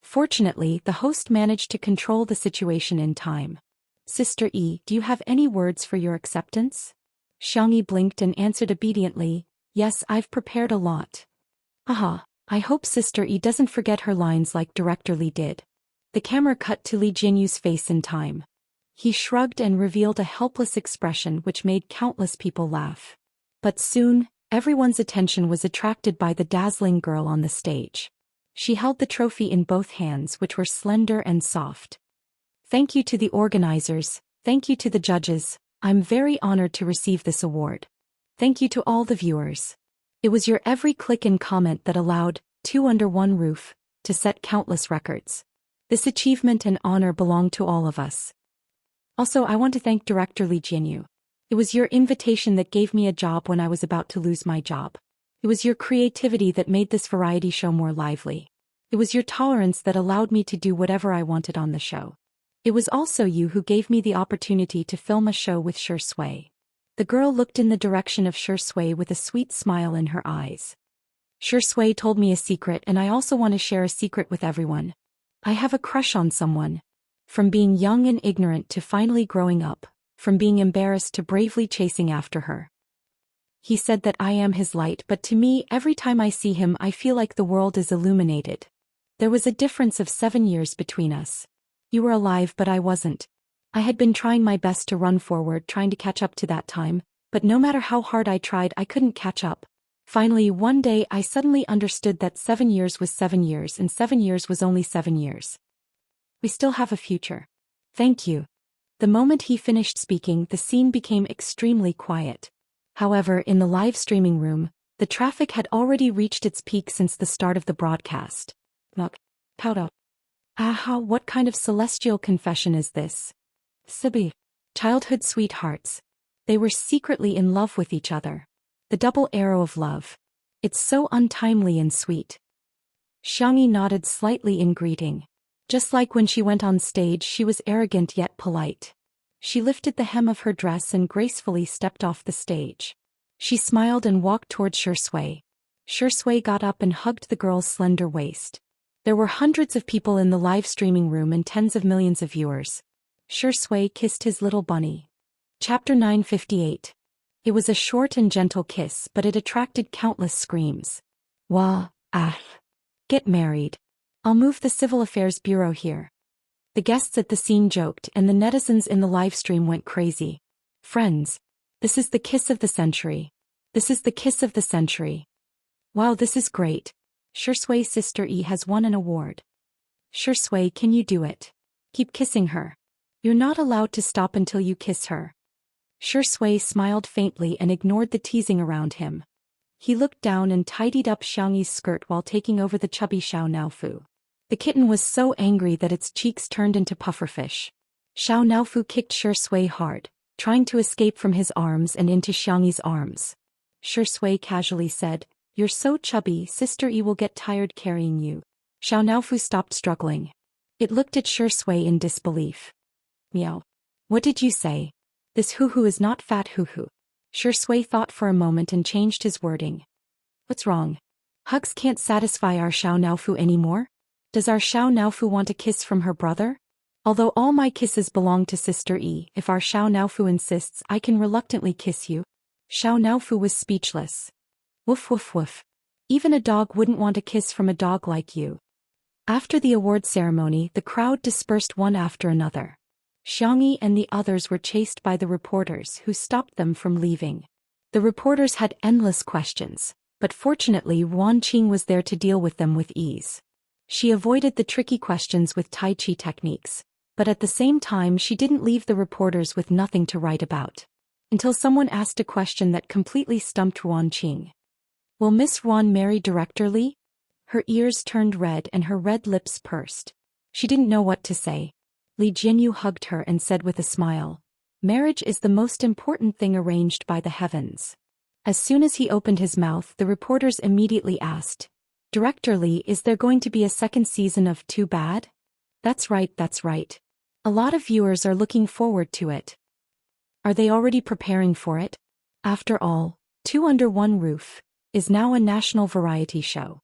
[SPEAKER 1] Fortunately, the host managed to control the situation in time. Sister E, do you have any words for your acceptance? Xianxia blinked and answered obediently, yes, I've prepared a lot. I hope Sister E doesn't forget her lines like Director Li did. The camera cut to Li Jinyu's face in time. He shrugged and revealed a helpless expression which made countless people laugh. But soon, everyone's attention was attracted by the dazzling girl on the stage. She held the trophy in both hands, which were slender and soft. Thank you to the organizers, thank you to the judges, I'm very honored to receive this award. Thank you to all the viewers. It was your every click and comment that allowed, two under one roof, to set countless records. This achievement and honor belong to all of us. Also, I want to thank Director Li Jinyu. It was your invitation that gave me a job when I was about to lose my job. It was your creativity that made this variety show more lively. It was your tolerance that allowed me to do whatever I wanted on the show. It was also you who gave me the opportunity to film a show with Shi Sui. The girl looked in the direction of Shi Sui with a sweet smile in her eyes. Shi Sui told me a secret, and I also want to share a secret with everyone. I have a crush on someone. From being young and ignorant to finally growing up, from being embarrassed to bravely chasing after her. He said that I am his light, but to me, every time I see him, I feel like the world is illuminated. There was a difference of 7 years between us. You were alive, but I wasn't. I had been trying my best to run forward, trying to catch up to that time, but no matter how hard I tried, I couldn't catch up. Finally, one day I suddenly understood that 7 years was 7 years, and 7 years was only 7 years. We still have a future. Thank you. The moment he finished speaking, the scene became extremely quiet. However, in the live streaming room, the traffic had already reached its peak since the start of the broadcast. What kind of celestial confession is this? Sibi. Childhood sweethearts. They were secretly in love with each other. The double arrow of love. It's so untimely and sweet. Xianxia nodded slightly in greeting. Just like when she went on stage, she was arrogant yet polite. She lifted the hem of her dress and gracefully stepped off the stage. She smiled and walked towards Shi Sui. Shi Sui got up and hugged the girl's slender waist. There were hundreds of people in the live streaming room and tens of millions of viewers. Shi Sui kissed his little bunny. Chapter 958. It was a short and gentle kiss, but it attracted countless screams. Get married. I'll move the Civil Affairs Bureau here. The guests at the scene joked, and the netizens in the livestream went crazy. Friends. This is the kiss of the century. This is the kiss of the century. Wow, this is great. Shi Sui's sister E has won an award. Shi Sui, can you do it? Keep kissing her. You're not allowed to stop until you kiss her. Shi Sui smiled faintly and ignored the teasing around him. He looked down and tidied up Xiangxi's skirt while taking over the chubby Xiao Naofu. The kitten was so angry that its cheeks turned into pufferfish. Xiao Naofu kicked Shi Sui hard, trying to escape from his arms and into Xiangxi's arms. Shi Sui casually said, "You're so chubby, Sister E will get tired carrying you." Xiao Naofu stopped struggling. It looked at Shi Sui in disbelief. Meow. What did you say? This hoo-hoo is not fat hoo-hoo. Shi Sui thought for a moment and changed his wording. What's wrong? Hugs can't satisfy our Xiao Naofu anymore? Does our Xiao Naofu want a kiss from her brother? Although all my kisses belong to Sister E, if our Xiao Naofu insists, I can reluctantly kiss you. Xiao Naofu was speechless. Woof woof woof. Even a dog wouldn't want a kiss from a dog like you. After the award ceremony, the crowd dispersed one after another. Xiangxia and the others were chased by the reporters who stopped them from leaving. The reporters had endless questions, but fortunately Yuan Qing was there to deal with them with ease. She avoided the tricky questions with Tai Chi techniques, but at the same time she didn't leave the reporters with nothing to write about. Until someone asked a question that completely stumped Yuan Qing. Will Miss Yuan marry Director Li? Her ears turned red and her red lips pursed. She didn't know what to say. Li Jianyu hugged her and said with a smile, "Marriage is the most important thing arranged by the heavens." As soon as he opened his mouth, the reporters immediately asked, "Director Li, is there going to be a second season of Too Bad?" That's right, that's right. A lot of viewers are looking forward to it. Are they already preparing for it? After all, Two Under One Roof is now a national variety show.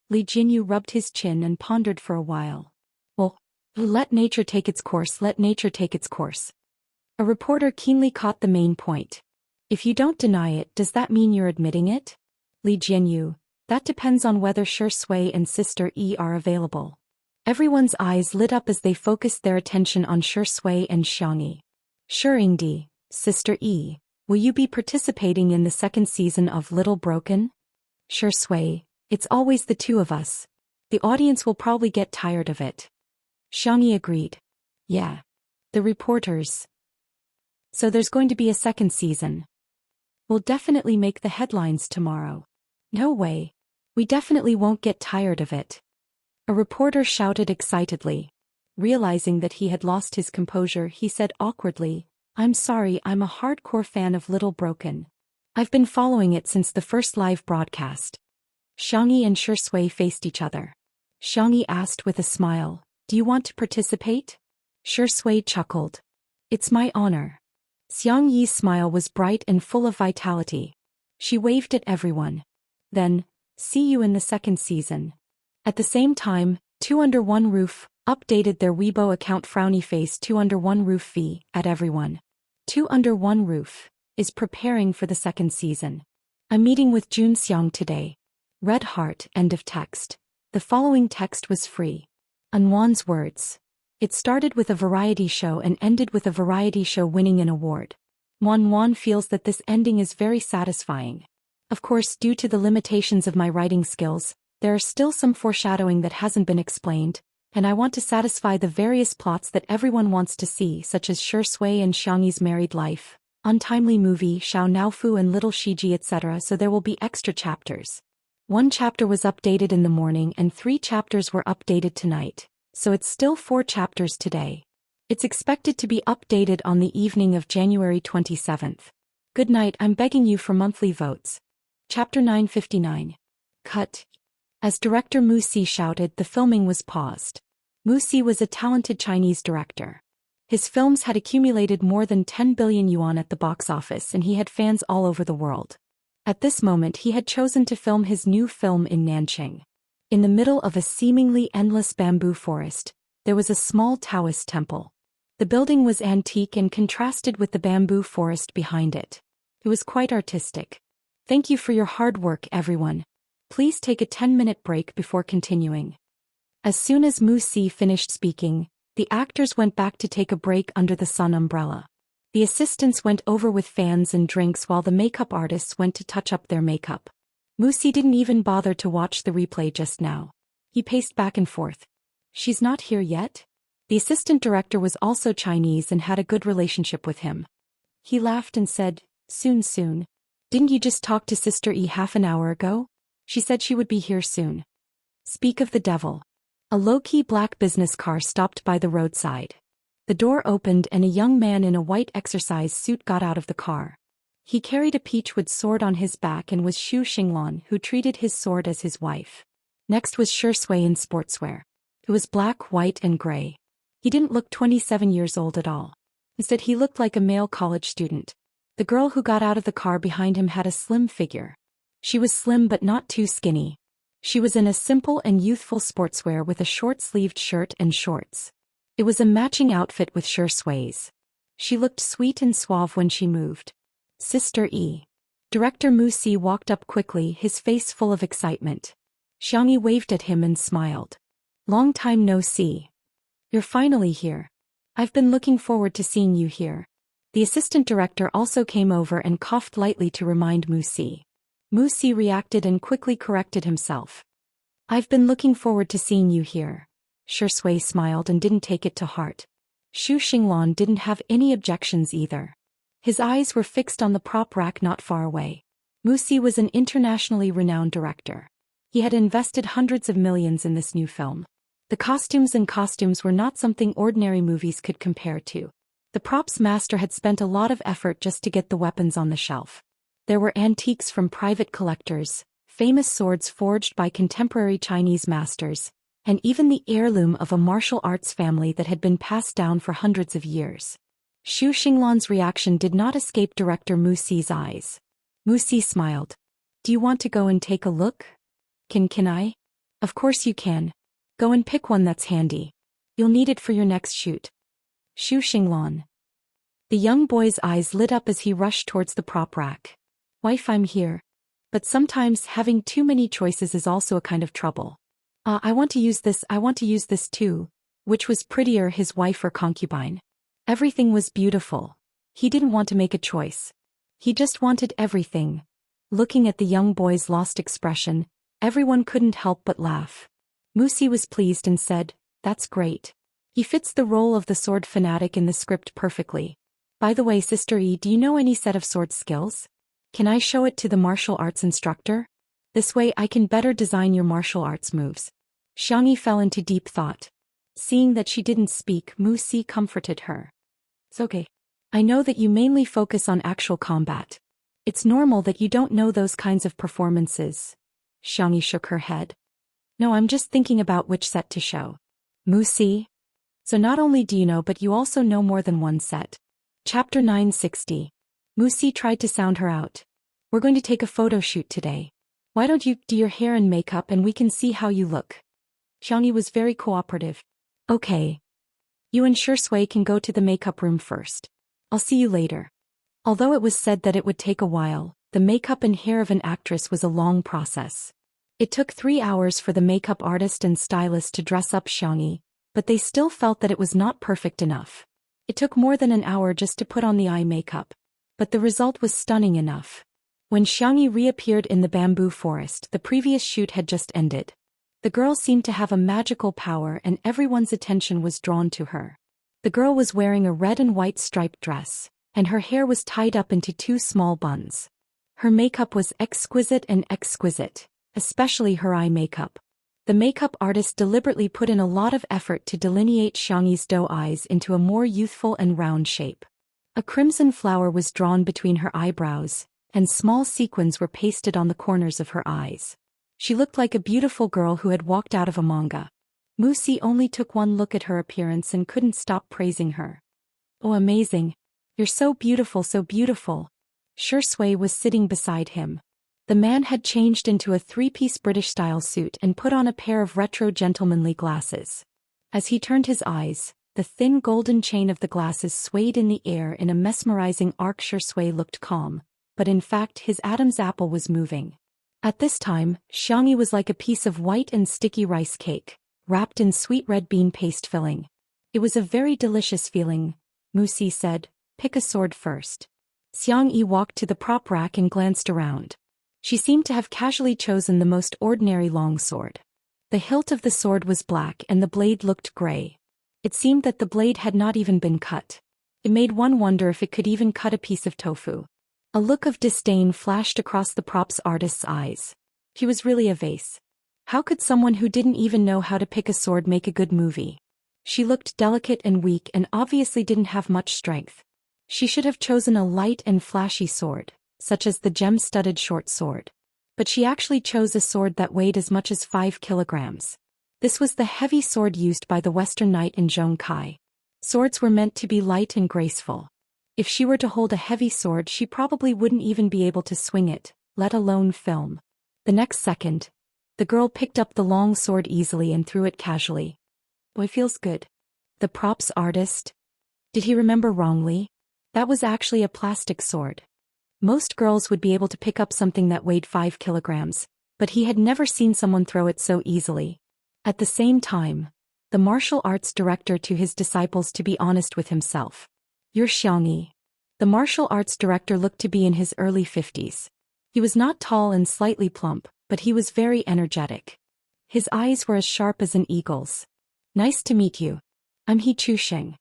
[SPEAKER 1] Li Jinyu rubbed his chin and pondered for a while. Well, let nature take its course, let nature take its course. A reporter keenly caught the main point. If you don't deny it, does that mean you're admitting it? Li Jianyu, that depends on whether Shi Sui and Sister E are available. Everyone's eyes lit up as they focused their attention on Shi Sui and Xianxia. Sure, Ingdi, Sister E, will you be participating in the second season of Little Broken? Shi Sui, it's always the two of us. The audience will probably get tired of it. Xianxia agreed. Yeah. The reporters. So there's going to be a second season. We'll definitely make the headlines tomorrow. No way. We definitely won't get tired of it. A reporter shouted excitedly. Realizing that he had lost his composure, he said awkwardly, "I'm sorry, I'm a hardcore fan of Little Broken. I've been following it since the first live broadcast." Xianxia and Shi Sui faced each other. Xianxia asked with a smile, "Do you want to participate?" Shi Sui chuckled. "It's my honor." Xiangyi's smile was bright and full of vitality. She waved at everyone. Then, "See you in the second season." At the same time, Two Under One Roof updated their Weibo account frowny face Two Under One Roof V at everyone. Two Under One Roof is preparing for the second season. I'm meeting with Zhou Xian today. Red heart, end of text. The following text was free. Anwan's words. It started with a variety show and ended with a variety show winning an award. Wan feels that this ending is very satisfying. Of course, due to the limitations of my writing skills, there are still some foreshadowing that hasn't been explained, and I want to satisfy the various plots that everyone wants to see, such as Shi Sui and Xiangyi's married life, untimely movie, Xiao Naofu and Little Shiji, etc. So there will be extra chapters. 1 chapter was updated in the morning and 3 chapters were updated tonight, so it's still 4 chapters today. It's expected to be updated on the evening of January 27th. Good night, I'm begging you for monthly votes. Chapter 959. Cut. As director Mu Si shouted, the filming was paused. Mu Si was a talented Chinese director. His films had accumulated more than 10 billion yuan at the box office and he had fans all over the world. At this moment he had chosen to film his new film in Nanqing. In the middle of a seemingly endless bamboo forest, there was a small Daoist temple. The building was antique and contrasted with the bamboo forest behind it. It was quite artistic. Thank you for your hard work, everyone. Please take a 10-minute break before continuing. As soon as Mu Si finished speaking, the actors went back to take a break under the sun umbrella. The assistants went over with fans and drinks while the makeup artists went to touch up their makeup. Mu Si didn't even bother to watch the replay just now. He paced back and forth. She's not here yet? The assistant director was also Chinese and had a good relationship with him. He laughed and said, soon. Didn't you just talk to Sister E half an hour ago? She said she would be here soon. Speak of the devil. A low-key black business car stopped by the roadside. The door opened and a young man in a white exercise suit got out of the car. He carried a peachwood sword on his back and was Zhu Xian, who treated his sword as his wife. Next was Shi Sui in sportswear. It was black, white and gray. He didn't look 27 years old at all. Instead he looked like a male college student. The girl who got out of the car behind him had a slim figure. She was slim but not too skinny. She was in a simple and youthful sportswear with a short-sleeved shirt and shorts. It was a matching outfit with Shi Sui's. She looked sweet and suave when she moved. Sister E. Director Mu Si walked up quickly, his face full of excitement. Xiangyi waved at him and smiled. Long time no see. You're finally here. I've been looking forward to seeing you here. The assistant director also came over and coughed lightly to remind Mu Si. Mu Si reacted and quickly corrected himself. I've been looking forward to seeing you here. Shi Sui smiled and didn't take it to heart. Zhu Xian didn't have any objections either. His eyes were fixed on the prop rack not far away. Mu Si was an internationally renowned director. He had invested hundreds of millions in this new film. The costumes were not something ordinary movies could compare to. The props master had spent a lot of effort just to get the weapons on the shelf. There were antiques from private collectors, famous swords forged by contemporary Chinese masters, and even the heirloom of a martial arts family that had been passed down for hundreds of years. Zhou Xian's reaction did not escape director Wuxia's eyes. Wuxia smiled. Do you want to go and take a look? Can I? Of course you can. Go and pick one that's handy. You'll need it for your next shoot. Zhou Xian. The young boy's eyes lit up as he rushed towards the prop rack. Wife, I'm here. But sometimes having too many choices is also a kind of trouble. I want to use this too. Which was prettier, his wife or concubine? Everything was beautiful. He didn't want to make a choice. He just wanted everything. Looking at the young boy's lost expression, everyone couldn't help but laugh. Wuxia was pleased and said, That's great. He fits the role of the sword fanatic in the script perfectly. By the way, Sister E, do you know any set of sword skills? Can I show it to the martial arts instructor? This way I can better design your martial arts moves. Xianxia fell into deep thought. Seeing that she didn't speak, Wuxia comforted her. It's okay. I know that you mainly focus on actual combat. It's normal that you don't know those kinds of performances. Xianxia shook her head. No, I'm just thinking about which set to show. Wuxia? So not only do you know but you also know more than one set. Chapter 960. Wuxia tried to sound her out. We're going to take a photo shoot today. Why don't you do your hair and makeup and we can see how you look? Xianxia was very cooperative. Okay. You and Shui can go to the makeup room first. I'll see you later. Although it was said that it would take a while, the makeup and hair of an actress was a long process. It took 3 hours for the makeup artist and stylist to dress up Xianxia, but they still felt that it was not perfect enough. It took more than an hour just to put on the eye makeup. But the result was stunning enough. When Xianxia reappeared in the bamboo forest, the previous shoot had just ended. The girl seemed to have a magical power and everyone's attention was drawn to her. The girl was wearing a red and white striped dress, and her hair was tied up into 2 small buns. Her makeup was exquisite, especially her eye makeup. The makeup artist deliberately put in a lot of effort to delineate Xianxia's doe eyes into a more youthful and round shape. A crimson flower was drawn between her eyebrows, and small sequins were pasted on the corners of her eyes. She looked like a beautiful girl who had walked out of a manga. Wuxia only took one look at her appearance and couldn't stop praising her. Oh, amazing. You're so beautiful, so beautiful. Shui was sitting beside him. The man had changed into a 3-piece British-style suit and put on a pair of retro gentlemanly glasses. As he turned his eyes, the thin golden chain of the glasses swayed in the air in a mesmerizing arc. Shui looked calm, but in fact his Adam's apple was moving. At this time, Xianxia was like a piece of white and sticky rice cake, wrapped in sweet red bean paste filling. It was a very delicious feeling. Wuxia said, Pick a sword first. Xianxia walked to the prop rack and glanced around. She seemed to have casually chosen the most ordinary long sword. The hilt of the sword was black and the blade looked gray. It seemed that the blade had not even been cut. It made one wonder if it could even cut a piece of tofu. A look of disdain flashed across the props artist's eyes. He was really a vase. How could someone who didn't even know how to pick a sword make a good movie? She looked delicate and weak and obviously didn't have much strength. She should have chosen a light and flashy sword, such as the gem-studded short sword. But she actually chose a sword that weighed as much as 5 kilograms. This was the heavy sword used by the Western knight in Zhongkai. Swords were meant to be light and graceful. If she were to hold a heavy sword, she probably wouldn't even be able to swing it, let alone film. The next second, the girl picked up the long sword easily and threw it casually. Boy, feels good. The props artist? Did he remember wrongly? That was actually a plastic sword. Most girls would be able to pick up something that weighed 5 kilograms, but he had never seen someone throw it so easily. At the same time, the martial arts director to his disciples to be honest with himself. You're Xianxia. The martial arts director looked to be in his early 50s. He was not tall and slightly plump, but he was very energetic. His eyes were as sharp as an eagle's. Nice to meet you. I'm He Chusheng.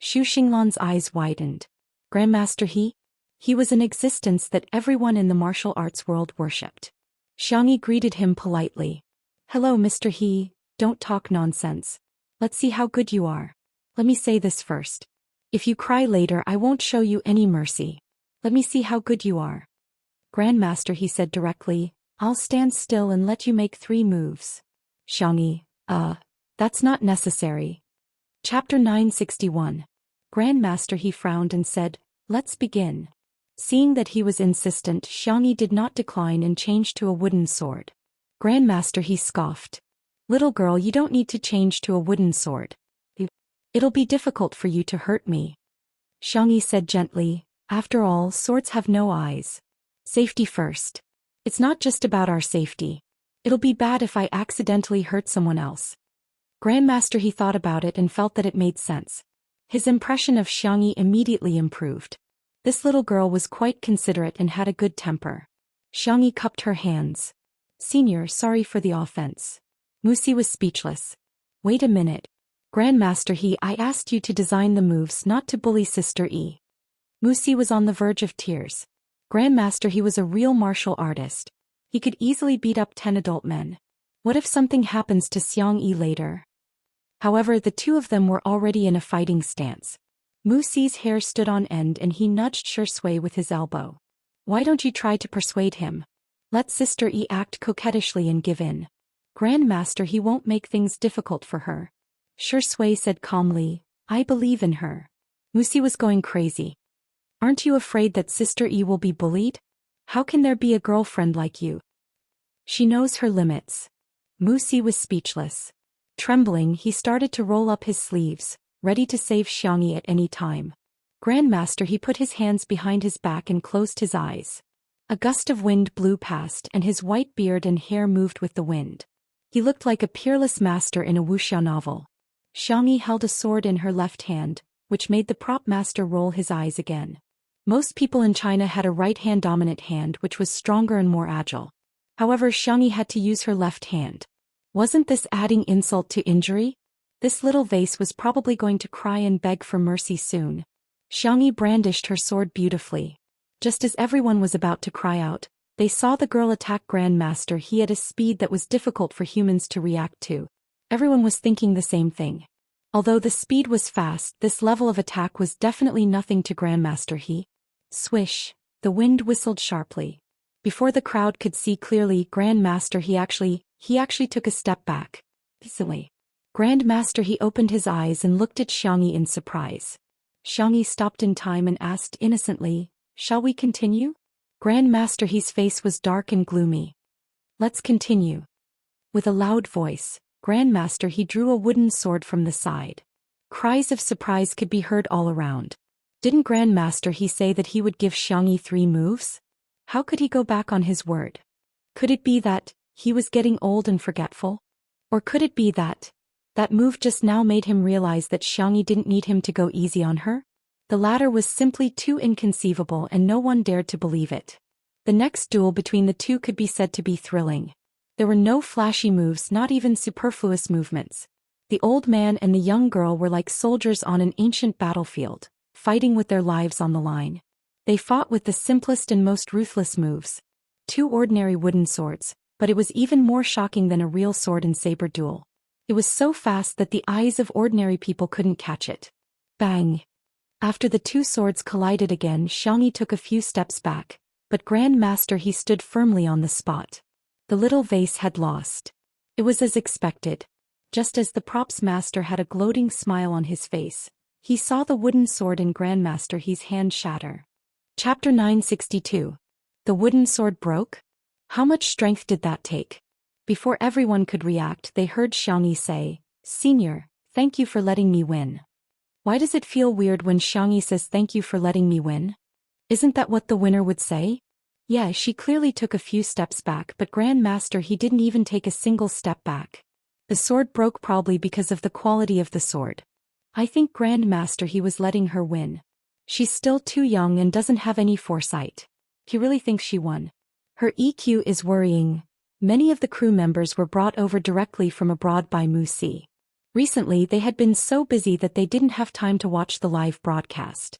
[SPEAKER 1] Zhou Xian's eyes widened. Grandmaster He? He was an existence that everyone in the martial arts world worshipped. Xianxia greeted him politely. Hello Mr. He, don't talk nonsense. Let's see how good you are. Let me say this first. If you cry later I won't show you any mercy. Let me see how good you are. Grandmaster, he said directly, I'll stand still and let you make 3 moves. Xianxia, that's not necessary. Chapter 961. Grandmaster, he frowned and said, let's begin. Seeing that he was insistent, Xianxia did not decline and changed to a wooden sword. Grandmaster, he scoffed. Little girl, you don't need to change to a wooden sword. It'll be difficult for you to hurt me. Xianxia said gently, after all, swords have no eyes. Safety first. It's not just about our safety. It'll be bad if I accidentally hurt someone else. Grandmaster, he thought about it and felt that it made sense. His impression of Xianxia immediately improved. This little girl was quite considerate and had a good temper. Xianxia cupped her hands. Senior, sorry for the offense. Wuxia was speechless. Wait a minute. Grandmaster, I asked you to design the moves, not to bully Sister E. Wuxia was on the verge of tears. Grandmaster, he was a real martial artist. He could easily beat up 10 adult men. What if something happens to Xianxia later? However, the 2 of them were already in a fighting stance. Wuxia's hair stood on end and he nudged Shui with his elbow. Why don't you try to persuade him? Let Sister E act coquettishly and give in. Grandmaster, he won't make things difficult for her. Shui said calmly, I believe in her. Wuxia was going crazy. Aren't you afraid that Sister E will be bullied? How can there be a girlfriend like you? She knows her limits. Wuxia was speechless. Trembling, he started to roll up his sleeves, ready to save Xianxia at any time. Grandmaster, he put his hands behind his back and closed his eyes. A gust of wind blew past and his white beard and hair moved with the wind. He looked like a peerless master in a Wuxia novel. Xianxia held a sword in her left hand, which made the prop master roll his eyes again. Most people in China had a right-hand dominant hand which was stronger and more agile. However, Xianxia had to use her left hand. Wasn't this adding insult to injury? This little vase was probably going to cry and beg for mercy soon. Xianxia brandished her sword beautifully. Just as everyone was about to cry out, they saw the girl attack Grandmaster he at a speed that was difficult for humans to react to. Everyone was thinking the same thing. Although the speed was fast, this level of attack was definitely nothing to Grandmaster he. Swish, the wind whistled sharply. Before the crowd could see clearly, Grandmaster he actually took a step back. Easily. Grandmaster he opened his eyes and looked at Xianxia in surprise. Xianxia stopped in time and asked innocently, shall we continue? Grandmaster he's face was dark and gloomy. Let's continue. With a loud voice, Grandmaster he drew a wooden sword from the side. Cries of surprise could be heard all around. Didn't Grandmaster he say that he would give Xianxia 3 moves? How could he go back on his word? Could it be that he was getting old and forgetful? Or could it be that move just now made him realize that Xianxia didn't need him to go easy on her? The latter was simply too inconceivable and no one dared to believe it. The next duel between the 2 could be said to be thrilling. There were no flashy moves, not even superfluous movements. The old man and the young girl were like soldiers on an ancient battlefield, fighting with their lives on the line. They fought with the simplest and most ruthless moves. 2 ordinary wooden swords, but it was even more shocking than a real sword and saber duel. It was so fast that the eyes of ordinary people couldn't catch it. Bang! After the 2 swords collided again, Xianxia took a few steps back, but Grandmaster he stood firmly on the spot. The little vase had lost. It was as expected. Just as the props master had a gloating smile on his face, he saw the wooden sword in Grandmaster he's hand shatter. Chapter 962. The wooden sword broke? How much strength did that take? Before everyone could react, they heard Xianxia say, Senior, thank you for letting me win. Why does it feel weird when Xianxia says thank you for letting me win? Isn't that what the winner would say? Yeah, she clearly took a few steps back, but Grandmaster he didn't even take a single step back. The sword broke probably because of the quality of the sword. I think Grandmaster he was letting her win. She's still too young and doesn't have any foresight. He really thinks she won. Her EQ is worrying. Many of the crew members were brought over directly from abroad by Wuxia. Recently they had been so busy that they didn't have time to watch the live broadcast.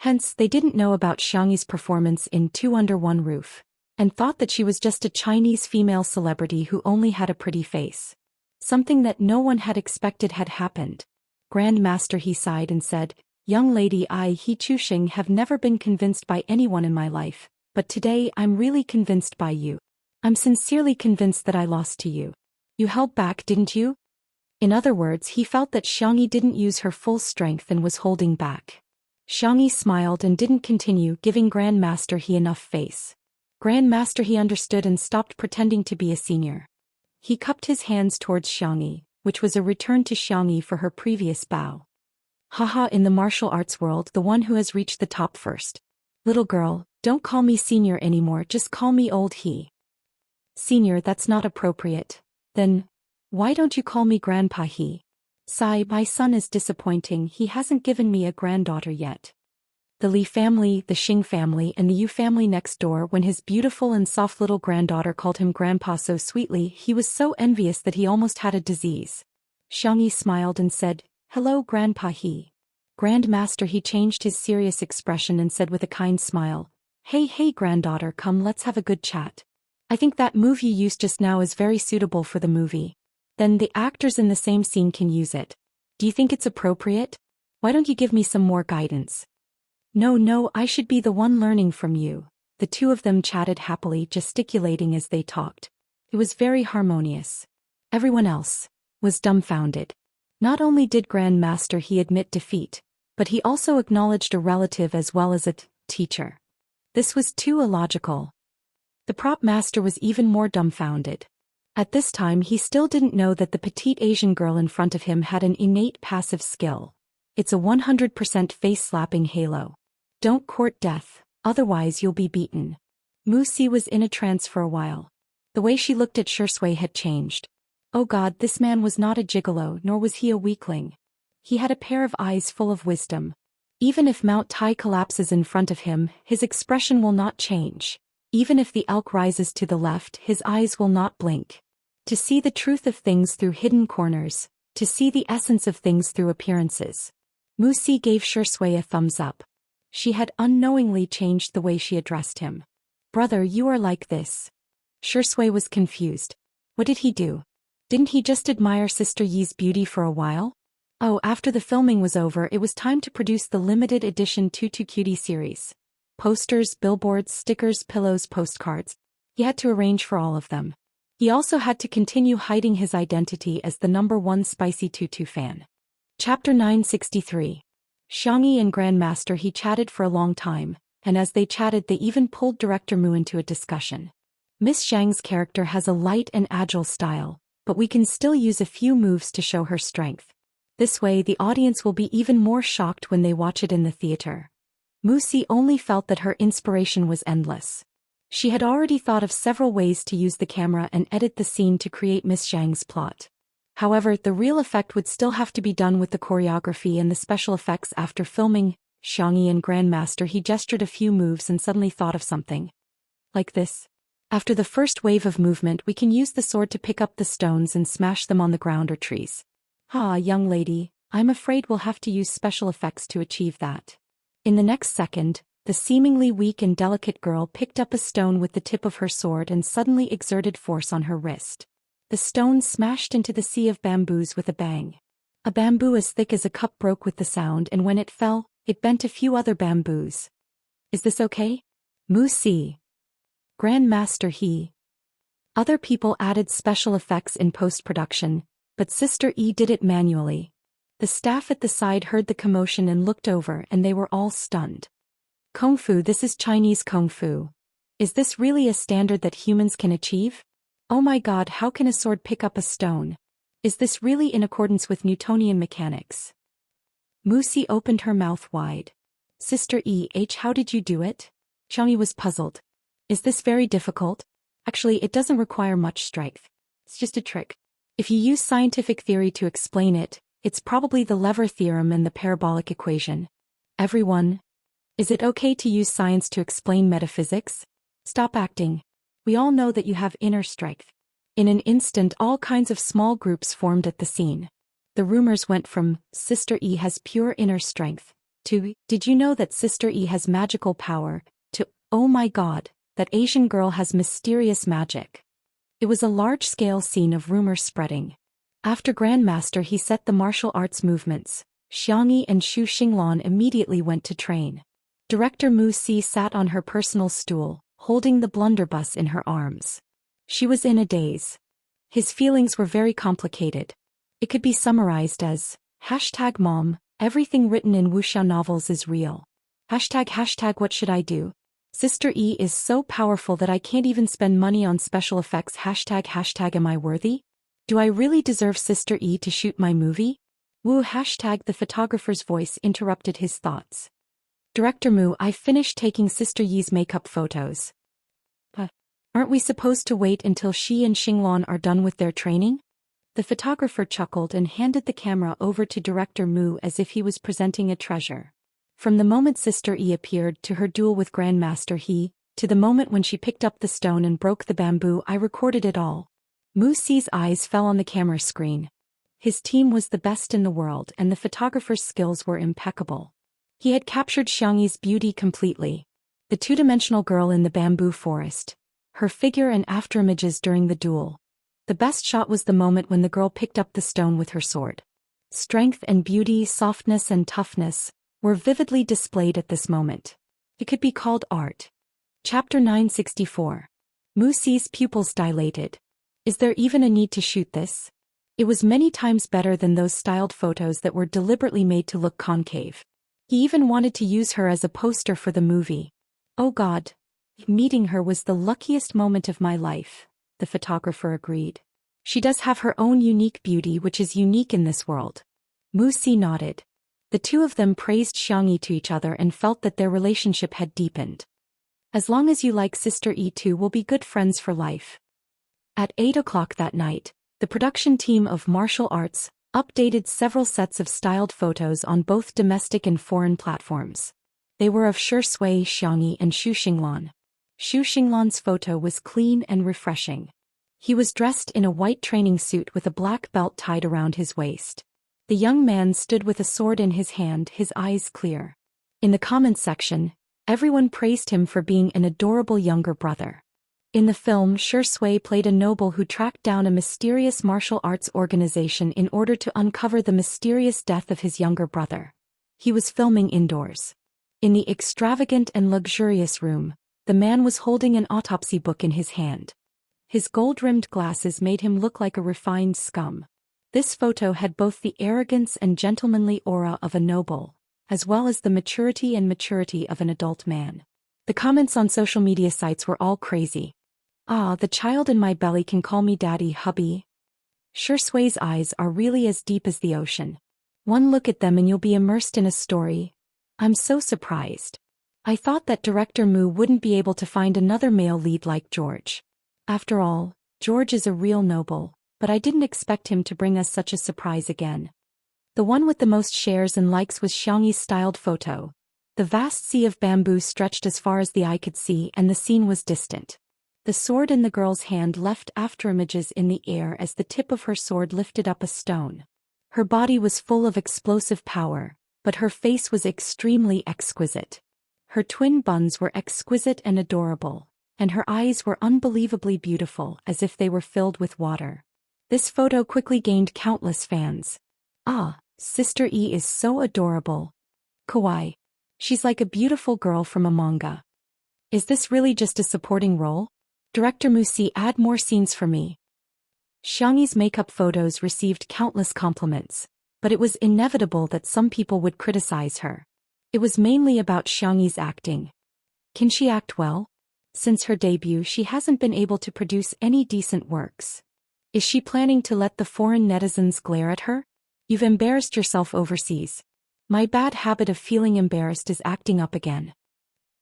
[SPEAKER 1] Hence, they didn't know about Xianxia's performance in 2 Under One Roof. and thought that she was just a Chinese female celebrity who only had a pretty face. Something that no one had expected had happened. Grand Master, he sighed and said, "Young lady, I, Zhou Xian, have never been convinced by anyone in my life, but today I'm really convinced by you. I'm sincerely convinced that I lost to you. You held back, didn't you?" In other words, he felt that Xianxia didn't use her full strength and was holding back. Xianxia smiled and didn't continue giving Grand Master He enough face. Grand Master He understood and stopped pretending to be a senior. He cupped his hands towards Xianxia, which was a return to Xianxia for her previous bow. "Haha, in the martial arts world, the one who has reached the top first. Little girl, don't call me senior anymore, just call me old he." "Senior, that's not appropriate. Then, why don't you call me grandpa he?" "Sigh, my son is disappointing, he hasn't given me a granddaughter yet." The Li family, the Xing family and the Yu family next door, when his beautiful and soft little granddaughter called him grandpa so sweetly, he was so envious that he almost had a disease. Xianxia smiled and said, "Hello grandpa he." Grand Master He changed his serious expression and said with a kind smile, Hey granddaughter, come let's have a good chat. I think that move you used just now is very suitable for the movie. Then the actors in the same scene can use it. Do you think it's appropriate? Why don't you give me some more guidance?" No, I should be the one learning from you." The two of them chatted happily, gesticulating as they talked. It was very harmonious. Everyone else was dumbfounded. Not only did Grand Master He admit defeat, but he also acknowledged a relative as well as a teacher. This was too illogical. The prop master was even more dumbfounded. At this time he still didn't know that the petite Asian girl in front of him had an innate passive skill. It's a 100% face-slapping halo. Don't court death, otherwise you'll be beaten. Wuxia was in a trance for a while. The way she looked at Xianxia had changed. Oh God, this man was not a gigolo, nor was he a weakling. He had a pair of eyes full of wisdom. Even if Mount Tai collapses in front of him, his expression will not change. Even if the elk rises to the left, his eyes will not blink. To see the truth of things through hidden corners, to see the essence of things through appearances. Wuxia gave Xianxia a thumbs up. She had unknowingly changed the way she addressed him. "Brother, you are like this." Xianxia was confused. What did he do? Didn't he just admire Sister Yi's beauty for a while? Oh, after the filming was over, it was time to produce the limited edition Tutu Cutie series. Posters, billboards, stickers, pillows, postcards. He had to arrange for all of them. He also had to continue hiding his identity as the #1 spicy tutu fan. Chapter 963. Xianxia and Grandmaster He chatted for a long time, and as they chatted they even pulled Director Mu into a discussion. Miss Zhang's character has a light and agile style, but we can still use a few moves to show her strength. This way the audience will be even more shocked when they watch it in the theater. Wuxia only felt that her inspiration was endless. She had already thought of several ways to use the camera and edit the scene to create Miss Zhang's plot. However, the real effect would still have to be done with the choreography and the special effects after filming. Xianxia and Grandmaster He gestured a few moves and suddenly thought of something. Like this. After the first wave of movement we can use the sword to pick up the stones and smash them on the ground or trees. Young lady, I'm afraid we'll have to use special effects to achieve that. In the next second, the seemingly weak and delicate girl picked up a stone with the tip of her sword and suddenly exerted force on her wrist. The stone smashed into the sea of bamboos with a bang. A bamboo as thick as a cup broke with the sound, and when it fell, it bent a few other bamboos. Is this okay? Wuxia. Grandmaster He. Other people added special effects in post-production, but Sister Yi did it manually. The staff at the side heard the commotion and looked over, and they were all stunned. Kung Fu, this is Chinese Kung Fu. Is this really a standard that humans can achieve? Oh my God, how can a sword pick up a stone? Is this really in accordance with Newtonian mechanics? Wuxia opened her mouth wide. Sister how did you do it? Xianxia was puzzled. Is this very difficult? Actually, it doesn't require much strength. It's just a trick. If you use scientific theory to explain it, it's probably the lever theorem and the parabolic equation. Everyone. Is it okay to use science to explain metaphysics? Stop acting. We all know that you have inner strength. In an instant all kinds of small groups formed at the scene. The rumors went from, Sister Yi has pure inner strength, to, did you know that Sister Yi has magical power, to, oh my God, that Asian girl has mysterious magic. It was a large-scale scene of rumor spreading. After Grandmaster he set the martial arts movements, Xianxia and Zhou Xian immediately went to train. Director Mu Si sat on her personal stool, holding the blunderbuss in her arms. She was in a daze. His feelings were very complicated. It could be summarized as, #Mom, everything written in Wuxia novels is real. ##what should I do? Sister E is so powerful that I can't even spend money on special effects. ## am I worthy? Do I really deserve Sister E to shoot my movie? Woo #. The photographer's voice interrupted his thoughts. Director Mu, I finished taking Sister Yi's makeup photos. But aren't we supposed to wait until she and Xinglan are done with their training? The photographer chuckled and handed the camera over to Director Mu as if he was presenting a treasure. From the moment Sister E appeared to her duel with Grandmaster He, to the moment when she picked up the stone and broke the bamboo, I recorded it all. Mu Si's eyes fell on the camera screen. His team was the best in the world and the photographer's skills were impeccable. He had captured Xiangyi's beauty completely. The two-dimensional girl in the bamboo forest, her figure and afterimages during the duel. The best shot was the moment when the girl picked up the stone with her sword. Strength and beauty, softness and toughness were vividly displayed at this moment. It could be called art. Chapter 964. Mu Si's pupils dilated. Is there even a need to shoot this? It was many times better than those styled photos that were deliberately made to look concave. He even wanted to use her as a poster for the movie. Oh God. Meeting her was the luckiest moment of my life, the photographer agreed. She does have her own unique beauty which is unique in this world. Mu Si nodded. The two of them praised Xiangyi to each other and felt that their relationship had deepened. As long as you like Sister E, two will be good friends for life. At 8 o'clock that night, the production team of martial arts updated several sets of styled photos on both domestic and foreign platforms. They were of Shi Sui, Xiangyi and Zhou Xian. Zhou Xian's photo was clean and refreshing. He was dressed in a white training suit with a black belt tied around his waist. The young man stood with a sword in his hand, his eyes clear. In the comments section, everyone praised him for being an adorable younger brother. In the film, Shi Sui played a noble who tracked down a mysterious martial arts organization in order to uncover the mysterious death of his younger brother. He was filming indoors. In the extravagant and luxurious room, the man was holding an autopsy book in his hand. His gold-rimmed glasses made him look like a refined scum. This photo had both the arrogance and gentlemanly aura of a noble, as well as the maturity of an adult man. The comments on social media sites were all crazy. Ah, the child in my belly can call me daddy, hubby. Shi Sui's eyes are really as deep as the ocean. One look at them and you'll be immersed in a story. I'm so surprised. I thought that Director Mu wouldn't be able to find another male lead like George. After all, George is a real noble, but I didn't expect him to bring us such a surprise again. The one with the most shares and likes was Xiangyi's styled photo. The vast sea of bamboo stretched as far as the eye could see and the scene was distant. The sword in the girl's hand left afterimages in the air as the tip of her sword lifted up a stone. Her body was full of explosive power, but her face was extremely exquisite. Her twin buns were exquisite and adorable, and her eyes were unbelievably beautiful as if they were filled with water. This photo quickly gained countless fans. Ah, Sister E is so adorable. Kawaii. She's like a beautiful girl from a manga. Is this really just a supporting role? Director Mu Si, add more scenes for me. Xiangyi's makeup photos received countless compliments, but it was inevitable that some people would criticize her. It was mainly about Xiangyi's acting. Can she act well? Since her debut, she hasn't been able to produce any decent works. Is she planning to let the foreign netizens glare at her? You've embarrassed yourself overseas. My bad habit of feeling embarrassed is acting up again.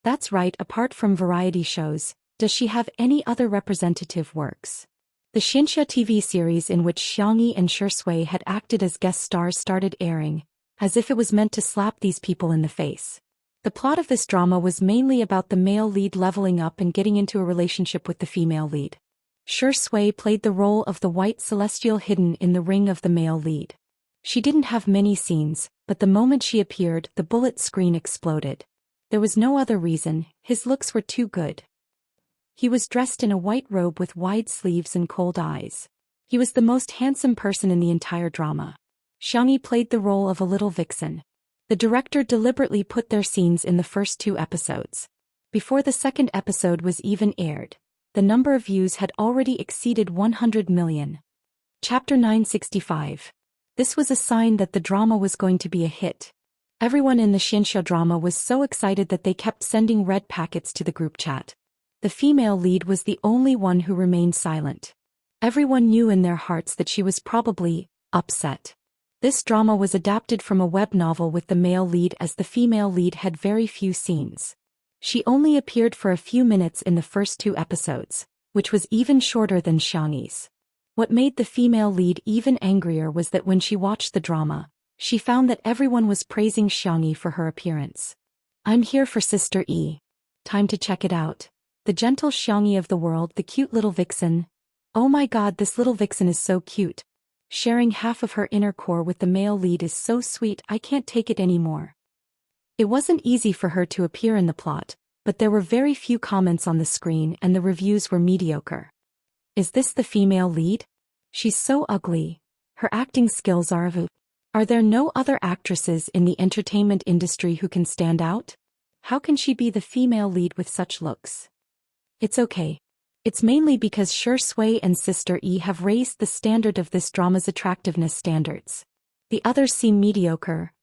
[SPEAKER 1] That's right, apart from variety shows, does she have any other representative works? The Xianxia TV series in which Xiangyi and Shi Sui had acted as guest stars started airing, as if it was meant to slap these people in the face. The plot of this drama was mainly about the male lead leveling up and getting into a relationship with the female lead. Shi Sui played the role of the white celestial hidden in the ring of the male lead. She didn't have many scenes, but the moment she appeared, the bullet screen exploded. There was no other reason, his looks were too good. He was dressed in a white robe with wide sleeves and cold eyes. He was the most handsome person in the entire drama. Xianxia played the role of a little vixen. The director deliberately put their scenes in the first 2 episodes. Before the second episode was even aired, the number of views had already exceeded 100 million. Chapter 965. This was a sign that the drama was going to be a hit. Everyone in the Xianxia drama was so excited that they kept sending red packets to the group chat. The female lead was the only one who remained silent. Everyone knew in their hearts that she was probably upset. This drama was adapted from a web novel with the male lead, as the female lead had very few scenes. She only appeared for a few minutes in the first 2 episodes, which was even shorter than Xianxi's. What made the female lead even angrier was that when she watched the drama, she found that everyone was praising Xianxia for her appearance. "I'm here for Sister E. Time to check it out. The gentle Xianxia of the world, the cute little vixen. Oh my god, this little vixen is so cute. Sharing half of her inner core with the male lead is so sweet, I can't take it anymore." It wasn't easy for her to appear in the plot, but there were very few comments on the screen and the reviews were mediocre. Is this the female lead? She's so ugly. Her acting skills are of. Are there no other actresses in the entertainment industry who can stand out? How can she be the female lead with such looks? It's okay. It's mainly because Zhou Xian and Sister E have raised the standard of this drama's attractiveness standards. The others seem mediocre.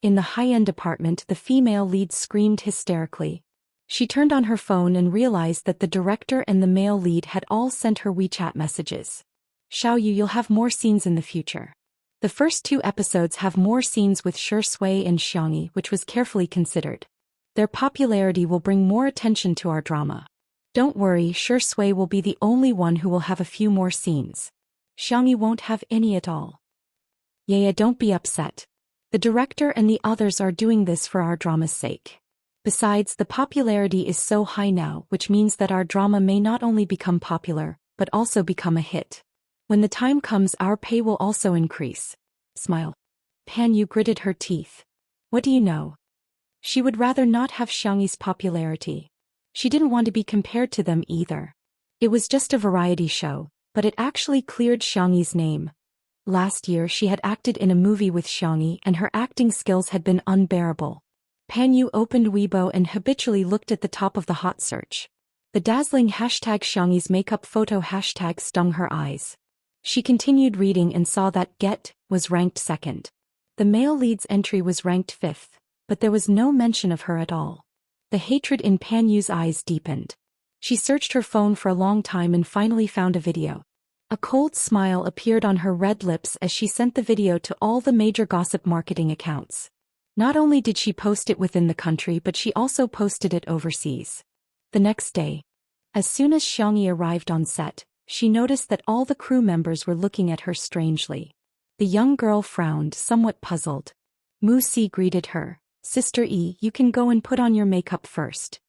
[SPEAKER 1] In the high-end department, the female lead screamed hysterically. She turned on her phone and realized that the director and the male lead had all sent her WeChat messages. "Xiaoyu, you'll have more scenes in the future." The first 2 episodes have more scenes with Zhou Xian and Xianxia, which was carefully considered. Their popularity will bring more attention to our drama. Don't worry, Zhou Xian will be the only one who will have a few more scenes. Xianxia won't have any at all. Yeah, don't be upset. The director and the others are doing this for our drama's sake. Besides, the popularity is so high now, which means that our drama may not only become popular, but also become a hit. When the time comes, our pay will also increase. Smile. Pan Yu gritted her teeth. What do you know? She would rather not have Xianxi's popularity. She didn't want to be compared to them either. It was just a variety show, but it actually cleared Xianxi's name. Last year she had acted in a movie with Xianxia and her acting skills had been unbearable. Pan Yu opened Weibo and habitually looked at the top of the hot search. The dazzling #Xianxi's makeup photo hashtag stung her eyes. She continued reading and saw that Get was ranked 2nd. The male lead's entry was ranked 5th, but there was no mention of her at all. The hatred in Pan Yu's eyes deepened. She searched her phone for a long time and finally found a video. A cold smile appeared on her red lips as she sent the video to all the major gossip marketing accounts. Not only did she post it within the country, but she also posted it overseas. The next day, as soon as Xianxia arrived on set, she noticed that all the crew members were looking at her strangely. The young girl frowned, somewhat puzzled. Mu Si greeted her. "Sister E, you can go and put on your makeup first."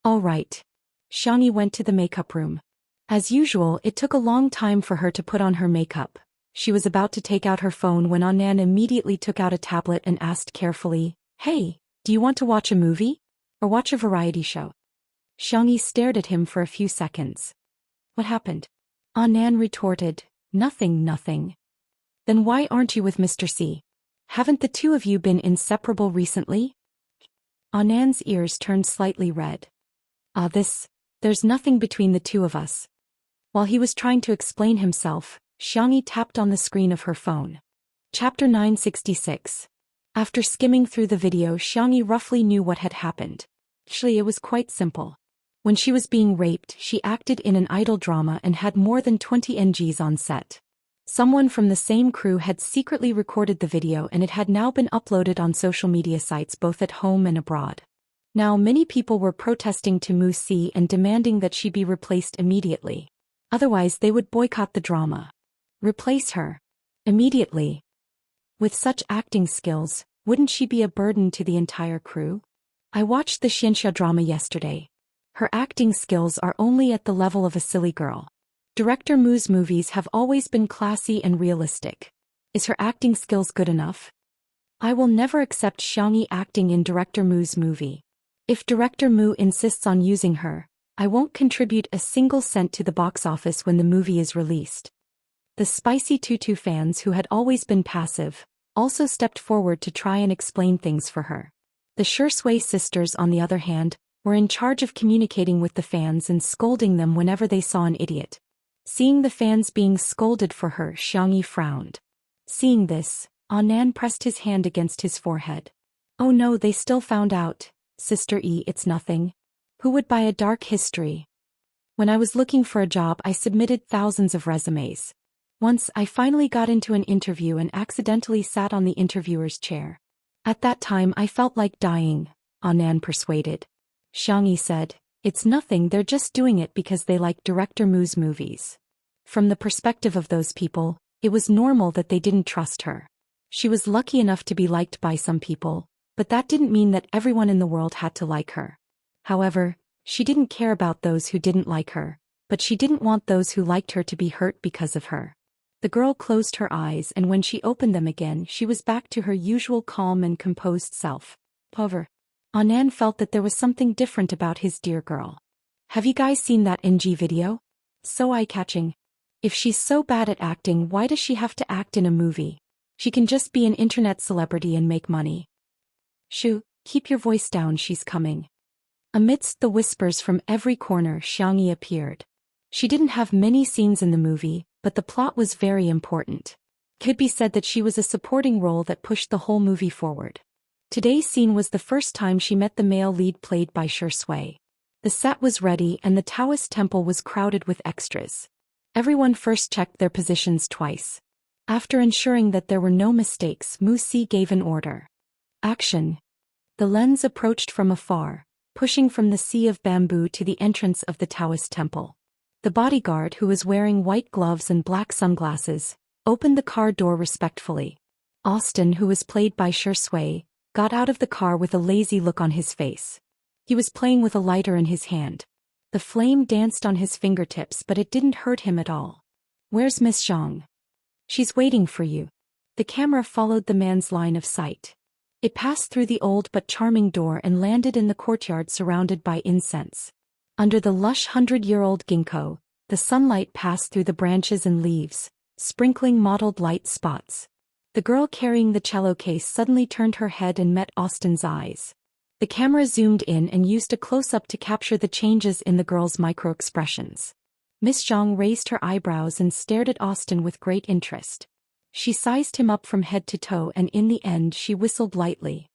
[SPEAKER 1] "All right." Xianxia went to the makeup room. As usual, it took a long time for her to put on her makeup. She was about to take out her phone when Annan immediately took out a tablet and asked carefully, "Hey, do you want to watch a movie? Or watch a variety show?" Xianxia stared at him for a few seconds. "What happened?" Annan retorted, Nothing. "Then why aren't you with Mr. C? Haven't the two of you been inseparable recently?" Annan's ears turned slightly red. There's nothing between the two of us." While he was trying to explain himself, Xianxia tapped on the screen of her phone. Chapter 966. After skimming through the video, Xianxia roughly knew what had happened. Actually, it was quite simple. When she was being raped, she acted in an idol drama and had more than 20 NGs on set. Someone from the same crew had secretly recorded the video and it had now been uploaded on social media sites both at home and abroad. Now many people were protesting to Mu Si and demanding that she be replaced immediately. Otherwise they would boycott the drama. Replace her. Immediately. With such acting skills, wouldn't she be a burden to the entire crew? I watched the Xianxia drama yesterday. Her acting skills are only at the level of a silly girl. Director Mu's movies have always been classy and realistic. Is her acting skills good enough? I will never accept Xianxia acting in Director Mu's movie. If Director Mu insists on using her, I won't contribute a single cent to the box office when the movie is released. The Spicy Tutu fans, who had always been passive, also stepped forward to try and explain things for her. The Xianxia sisters, on the other hand, were in charge of communicating with the fans and scolding them whenever they saw an idiot. Seeing the fans being scolded for her, Xianxia frowned. Seeing this, Anan pressed his hand against his forehead. Oh no, they still found out. Sister E, it's nothing. Who would buy a dark history? When I was looking for a job, I submitted thousands of resumes. Once, I finally got into an interview and accidentally sat on the interviewer's chair. At that time, I felt like dying, Anan persuaded. Xianxia said, it's nothing, they're just doing it because they like Director Mu's movies. From the perspective of those people, it was normal that they didn't trust her. She was lucky enough to be liked by some people, but that didn't mean that everyone in the world had to like her. However, she didn't care about those who didn't like her, but she didn't want those who liked her to be hurt because of her. The girl closed her eyes, and when she opened them again, she was back to her usual calm and composed self. However, Anan felt that there was something different about his dear girl. Have you guys seen that NG video? So eye-catching. If she's so bad at acting, why does she have to act in a movie? She can just be an internet celebrity and make money. Shoo, keep your voice down, she's coming. Amidst the whispers from every corner, Xianxia appeared. She didn't have many scenes in the movie, but the plot was very important. Could be said that she was a supporting role that pushed the whole movie forward. Today's scene was the first time she met the male lead played by Xianxia. The set was ready and the Daoist temple was crowded with extras. Everyone first checked their positions twice. After ensuring that there were no mistakes, Wuxia gave an order. Action. The lens approached from afar, pushing from the sea of bamboo to the entrance of the Daoist temple. The bodyguard, who was wearing white gloves and black sunglasses, opened the car door respectfully. Austin, who was played by Xianxia, got out of the car with a lazy look on his face. He was playing with a lighter in his hand. The flame danced on his fingertips, but it didn't hurt him at all. Where's Miss Zhang? She's waiting for you. The camera followed the man's line of sight. It passed through the old but charming door and landed in the courtyard surrounded by incense. Under the lush 100-year-old ginkgo, the sunlight passed through the branches and leaves, sprinkling mottled light spots. The girl carrying the cello case suddenly turned her head and met Austin's eyes. The camera zoomed in and used a close-up to capture the changes in the girl's micro-expressions. Miss Zhang raised her eyebrows and stared at Austin with great interest. She sized him up from head to toe, and in the end she whistled lightly.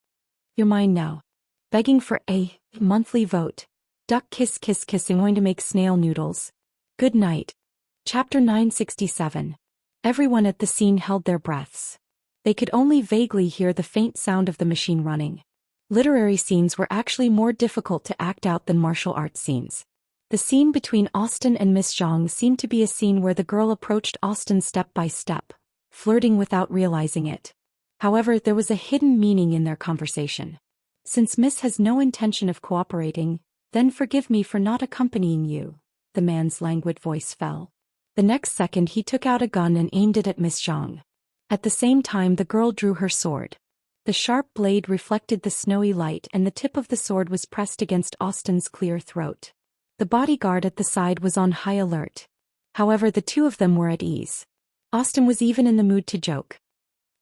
[SPEAKER 1] You're mine now. Begging for a monthly vote. Duck kiss kiss kissing, going to make snail noodles. Good night. Chapter 967. Everyone at the scene held their breaths. They could only vaguely hear the faint sound of the machine running. Literary scenes were actually more difficult to act out than martial arts scenes. The scene between Austin and Miss Zhang seemed to be a scene where the girl approached Austin step by step, flirting without realizing it. However, there was a hidden meaning in their conversation. Since Miss has no intention of cooperating, then forgive me for not accompanying you. The man's languid voice fell. The next second he took out a gun and aimed it at Miss Zhang. At the same time the girl drew her sword. The sharp blade reflected the snowy light and the tip of the sword was pressed against Austin's clear throat. The bodyguard at the side was on high alert. However, the two of them were at ease. Austin was even in the mood to joke.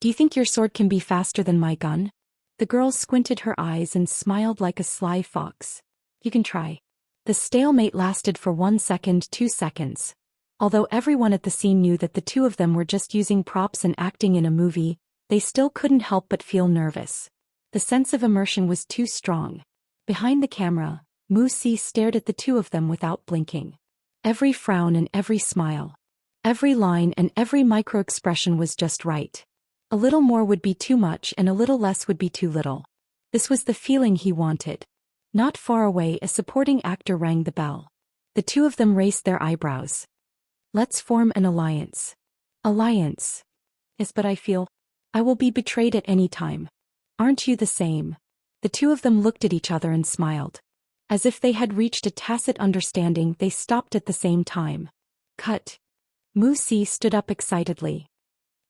[SPEAKER 1] Do you think your sword can be faster than my gun? The girl squinted her eyes and smiled like a sly fox. You can try. The stalemate lasted for 1 second, 2 seconds. Although everyone at the scene knew that the two of them were just using props and acting in a movie, they still couldn't help but feel nervous. The sense of immersion was too strong. Behind the camera, Wuxia stared at the two of them without blinking. Every frown and every smile, every line and every micro-expression was just right. A little more would be too much and a little less would be too little. This was the feeling he wanted. Not far away, a supporting actor rang the bell. The two of them raised their eyebrows. Let's form an alliance. Alliance? Yes, but I feel I will be betrayed at any time. Aren't you the same? The two of them looked at each other and smiled. As if they had reached a tacit understanding, they stopped at the same time. Cut. Wuxia stood up excitedly.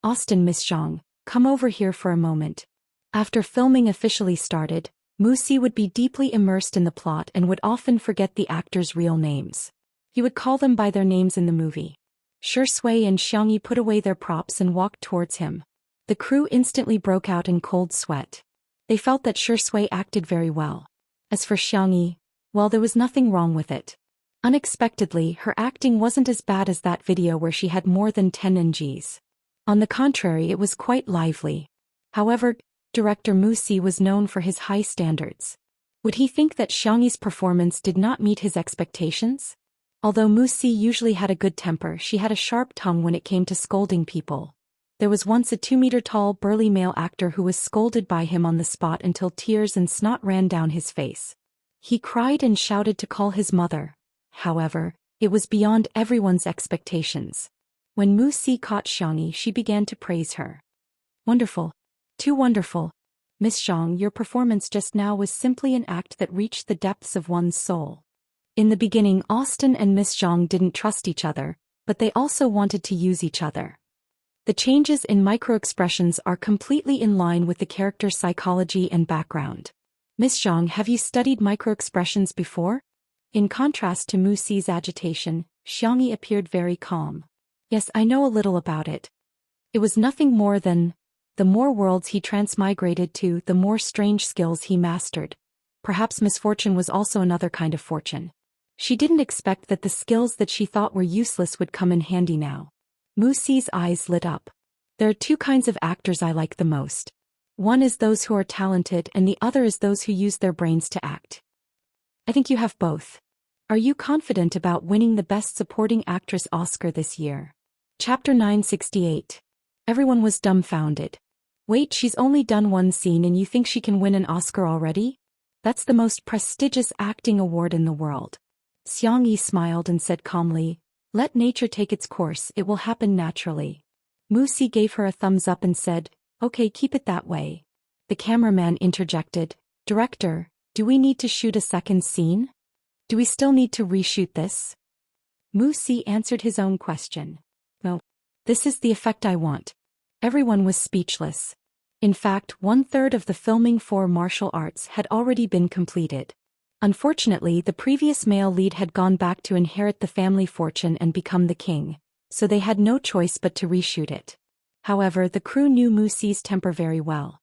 [SPEAKER 1] Austin, Miss Zhang, come over here for a moment. After filming officially started, Wuxia would be deeply immersed in the plot and would often forget the actors' real names. He would call them by their names in the movie. Zhou Xian and Xianxia put away their props and walked towards him. The crew instantly broke out in cold sweat. They felt that Zhou Xian acted very well. As for Xianxia, well, there was nothing wrong with it. Unexpectedly, her acting wasn't as bad as that video where she had more than 10 NGs. On the contrary, it was quite lively. However, director Wuxia was known for his high standards. Would he think that Xianxia's performance did not meet his expectations? Although Wuxia usually had a good temper, she had a sharp tongue when it came to scolding people. There was once a 2-meter-tall burly male actor who was scolded by him on the spot until tears and snot ran down his face. He cried and shouted to call his mother. However, it was beyond everyone's expectations. When Wuxia caught Xianxia, she began to praise her. Wonderful. Too wonderful. Miss Zhang, your performance just now was simply an act that reached the depths of one's soul. In the beginning, Austin and Miss Zhang didn't trust each other, but they also wanted to use each other. The changes in microexpressions are completely in line with the character's psychology and background. Miss Zhang, have you studied microexpressions before? In contrast to Wuxia's agitation, Xianxia appeared very calm. Yes, I know a little about it. It was nothing more than, the more worlds he transmigrated to, the more strange skills he mastered. Perhaps misfortune was also another kind of fortune. She didn't expect that the skills that she thought were useless would come in handy now. Wuxia's eyes lit up. There are two kinds of actors I like the most. One is those who are talented and the other is those who use their brains to act. I think you have both. Are you confident about winning the Best Supporting Actress Oscar this year? Chapter 968. Everyone was dumbfounded. Wait, she's only done one scene and you think she can win an Oscar already? That's the most prestigious acting award in the world. Xianxia smiled and said calmly, "Let nature take its course, it will happen naturally." Wuxia gave her a thumbs up and said, "Okay, keep it that way." The cameraman interjected, "Director, do we need to shoot a second scene? Do we still need to reshoot this?" Wuxia answered his own question. "No. This is the effect I want." Everyone was speechless. In fact, 1/3 of the filming for martial arts had already been completed. Unfortunately, the previous male lead had gone back to inherit the family fortune and become the king, so they had no choice but to reshoot it. However, the crew knew Wuxia's temper very well.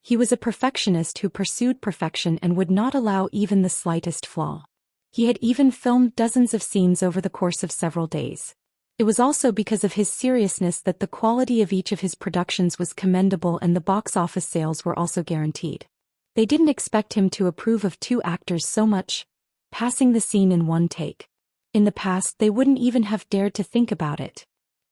[SPEAKER 1] He was a perfectionist who pursued perfection and would not allow even the slightest flaw. He had even filmed dozens of scenes over the course of several days. It was also because of his seriousness that the quality of each of his productions was commendable and the box office sales were also guaranteed. They didn't expect him to approve of 2 actors so much, passing the scene in one take. In the past, they wouldn't even have dared to think about it.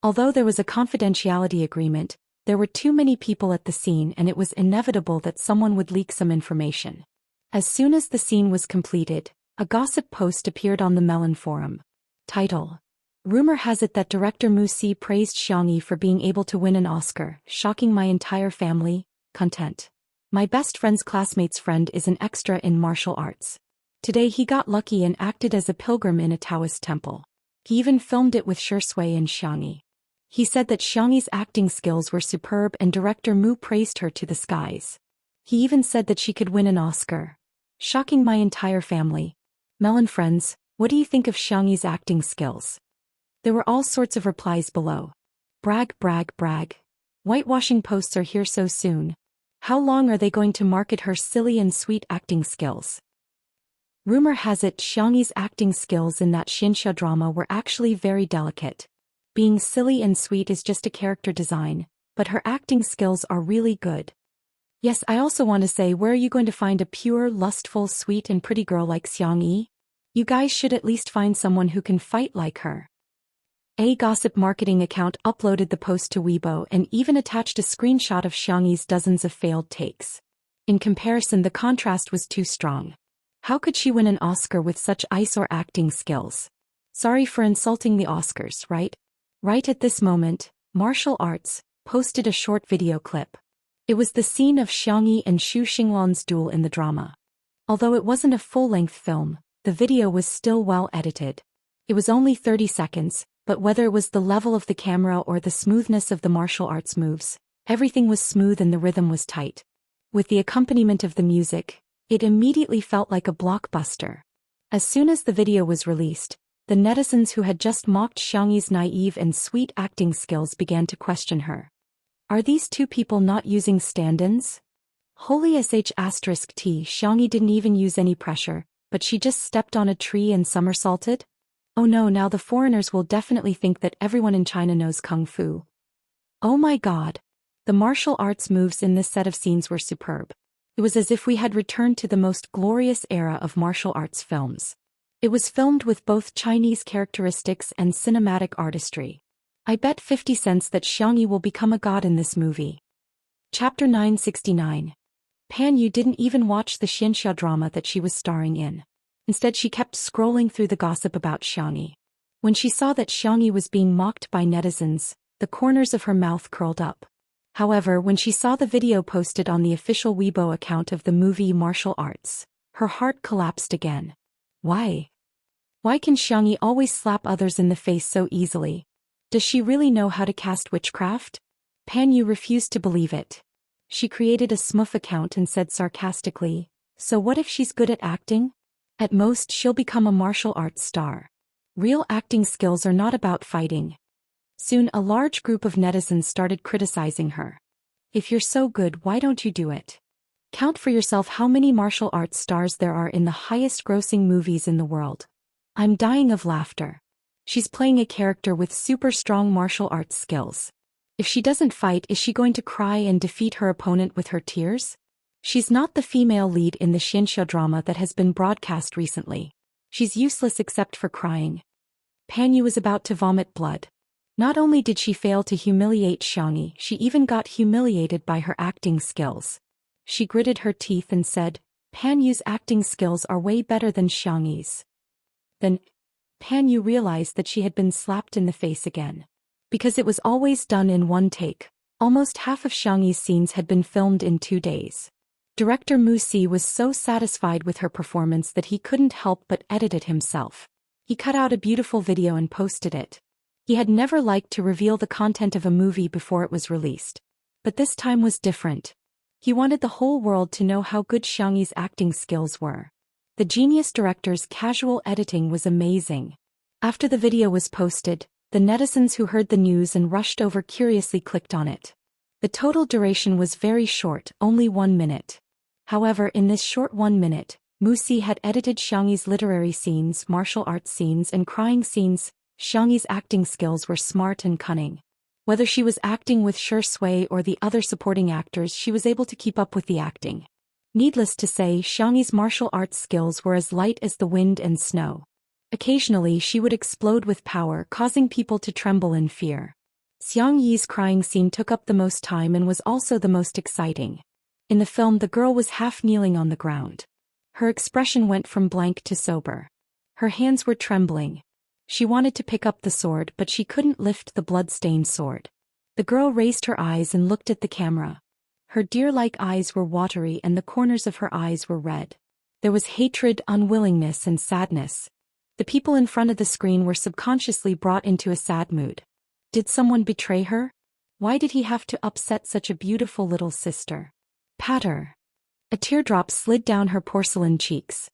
[SPEAKER 1] Although there was a confidentiality agreement, there were too many people at the scene and it was inevitable that someone would leak some information. As soon as the scene was completed, a gossip post appeared on the Melon forum. Title: Rumor has it that director Wuxia praised Xianxia for being able to win an Oscar, shocking my entire family. Content. My best friend's classmate's friend is an extra in martial arts. Today he got lucky and acted as a pilgrim in a Taoist temple. He even filmed it with Zhou Xian and Xianxia. He said that Xianxia's acting skills were superb and director Mu praised her to the skies. He even said that she could win an Oscar. Shocking my entire family. Melon friends, what do you think of Xianxia's acting skills? There were all sorts of replies below. Brag, brag, brag. Whitewashing posts are here so soon. How long are they going to market her silly and sweet acting skills? Rumor has it Xianxia's acting skills in that Xianxia drama were actually very delicate. Being silly and sweet is just a character design, but her acting skills are really good. Yes, I also want to say, where are you going to find a pure, lustful, sweet and pretty girl like Xianxia? You guys should at least find someone who can fight like her. A gossip marketing account uploaded the post to Weibo and even attached a screenshot of Xianxia's dozens of failed takes. In comparison, the contrast was too strong. How could she win an Oscar with such eyesore acting skills? Sorry for insulting the Oscars, right? Right at this moment, Martial Arts posted a short video clip. It was the scene of Xianxia and Xu Xinglan's duel in the drama. Although it wasn't a full-length film, the video was still well edited. It was only 30 seconds, but whether it was the level of the camera or the smoothness of the martial arts moves, everything was smooth and the rhythm was tight. With the accompaniment of the music, It immediately felt like a blockbuster. As soon as the video was released, the netizens who had just mocked Xianxi's naive and sweet acting skills began to question her. Are these two people not using stand-ins? Holy sh*t, Xianxi didn't even use any pressure, but she just stepped on a tree and somersaulted? Oh no, now the foreigners will definitely think that everyone in China knows Kung Fu. Oh my god. The martial arts moves in this set of scenes were superb. It was as if we had returned to the most glorious era of martial arts films. It was filmed with both Chinese characteristics and cinematic artistry. I bet 50 cents that Xianxi will become a god in this movie. Chapter 969. Pan Yu didn't even watch the Xianxia drama that she was starring in. Instead she kept scrolling through the gossip about Xianxi. When she saw that Xianxi was being mocked by netizens, the corners of her mouth curled up. However, when she saw the video posted on the official Weibo account of the movie Martial Arts, her heart collapsed again. Why? Why can Xianxi always slap others in the face so easily? Does she really know how to cast witchcraft? Pan Yu refused to believe it. She created a smoof account and said sarcastically, so what if she's good at acting? At most she'll become a martial arts star. Real acting skills are not about fighting. Soon a large group of netizens started criticizing her. If you're so good, why don't you do it? Count for yourself how many martial arts stars there are in the highest grossing movies in the world. I'm dying of laughter. She's playing a character with super strong martial arts skills. If she doesn't fight, is she going to cry and defeat her opponent with her tears? She's not the female lead in the Xianxia drama that has been broadcast recently. She's useless except for crying. Pan Yu was about to vomit blood. Not only did she fail to humiliate Xianxi, she even got humiliated by her acting skills. She gritted her teeth and said, Pan Yu's acting skills are way better than Xianxi's. Then, Pan Yu realized that she had been slapped in the face again. Because it was always done in one take, almost half of Xianxi's scenes had been filmed in 2 days. Director Wuxia was so satisfied with her performance that he couldn't help but edit it himself. He cut out a beautiful video and posted it. He had never liked to reveal the content of a movie before it was released. But this time was different. He wanted the whole world to know how good Xianxi's acting skills were. The genius director's casual editing was amazing. After the video was posted, the netizens who heard the news and rushed over curiously clicked on it. The total duration was very short, only 1 minute. However, in this short 1 minute, Wuxia had edited Xianxi's literary scenes, martial arts scenes and crying scenes. Xianxi's acting skills were smart and cunning. Whether she was acting with Shi Sui or the other supporting actors, she was able to keep up with the acting. Needless to say, Xianxi's martial arts skills were as light as the wind and snow. Occasionally she would explode with power, causing people to tremble in fear. Xianxi's crying scene took up the most time and was also the most exciting. In the film, the girl was half kneeling on the ground. Her expression went from blank to sober. Her hands were trembling. She wanted to pick up the sword, but she couldn't lift the blood-stained sword. The girl raised her eyes and looked at the camera. Her deer-like eyes were watery and the corners of her eyes were red. There was hatred, unwillingness, and sadness. The people in front of the screen were subconsciously brought into a sad mood. Did someone betray her? Why did he have to upset such a beautiful little sister? Patter. A teardrop slid down her porcelain cheeks.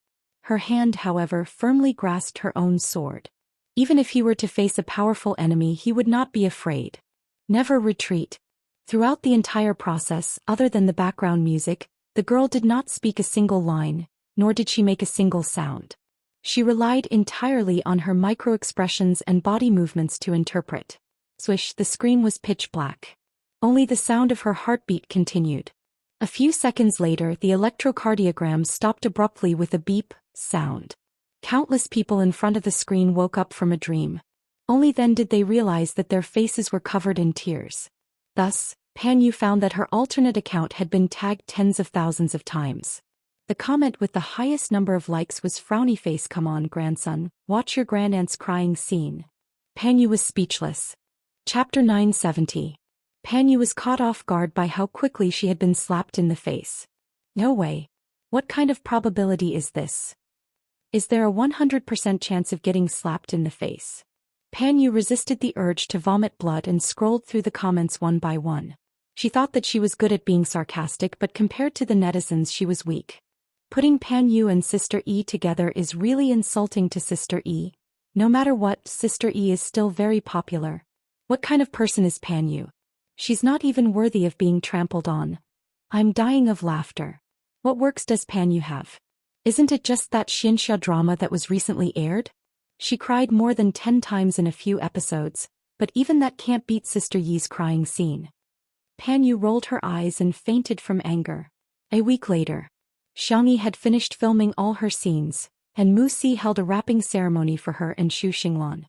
[SPEAKER 1] Her hand, however, firmly grasped her own sword. Even if he were to face a powerful enemy, he would not be afraid. Never retreat. Throughout the entire process, other than the background music, the girl did not speak a single line, nor did she make a single sound. She relied entirely on her micro-expressions and body movements to interpret. Swish, the screen was pitch black. Only the sound of her heartbeat continued. A few seconds later, the electrocardiogram stopped abruptly with a beep sound. Countless people in front of the screen woke up from a dream. Only then did they realize that their faces were covered in tears. Thus, Pan Yu found that her alternate account had been tagged tens of thousands of times. The comment with the highest number of likes was "Frowny face, come on grandson, watch your grandaunt's crying scene." Pan Yu was speechless. Chapter 970. Pan Yu was caught off guard by how quickly she had been slapped in the face. No way. What kind of probability is this? Is there a 100% chance of getting slapped in the face? Pan Yu resisted the urge to vomit blood and scrolled through the comments one by one. She thought that she was good at being sarcastic, but compared to the netizens she was weak. Putting Pan Yu and Sister E together is really insulting to Sister E. No matter what, Sister E is still very popular. What kind of person is Pan Yu? She's not even worthy of being trampled on. I'm dying of laughter. What works does Pan Yu have? Isn't it just that Xianxia drama that was recently aired? She cried more than 10 times in a few episodes, but even that can't beat Sister Yi's crying scene. Pan Yu rolled her eyes and fainted from anger. A week later, Xianxia had finished filming all her scenes, and Wuxia held a wrapping ceremony for her and Zhou Xian.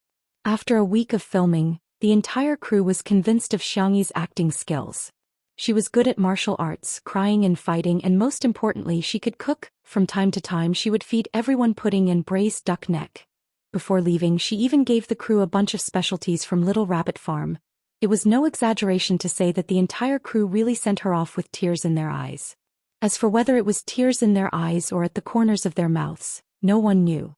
[SPEAKER 1] After a week of filming, the entire crew was convinced of Xianxia's acting skills. She was good at martial arts, crying and fighting, and most importantly, she could cook. From time to time she would feed everyone pudding and braised duck neck. Before leaving, she even gave the crew a bunch of specialties from Little Rabbit Farm. It was no exaggeration to say that the entire crew really sent her off with tears in their eyes. As for whether it was tears in their eyes or at the corners of their mouths, no one knew.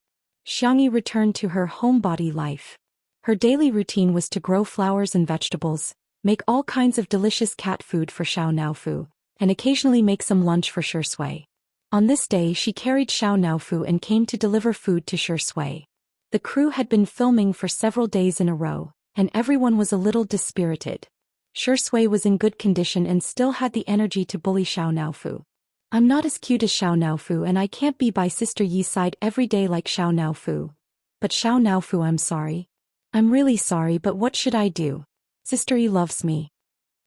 [SPEAKER 1] Xianxia returned to her homebody life. Her daily routine was to grow flowers and vegetables, make all kinds of delicious cat food for Xiao Naofu, and occasionally make some lunch for Shui. On this day she carried Xiao Naofu and came to deliver food to Shui. The crew had been filming for several days in a row, and everyone was a little dispirited. Shui was in good condition and still had the energy to bully Xiao Naofu. I'm not as cute as Xiao Naofu, and I can't be by Sister Yi's side every day like Xiao Naofu. But Xiao Naofu, I'm sorry. I'm really sorry, but what should I do? Sister Yi loves me.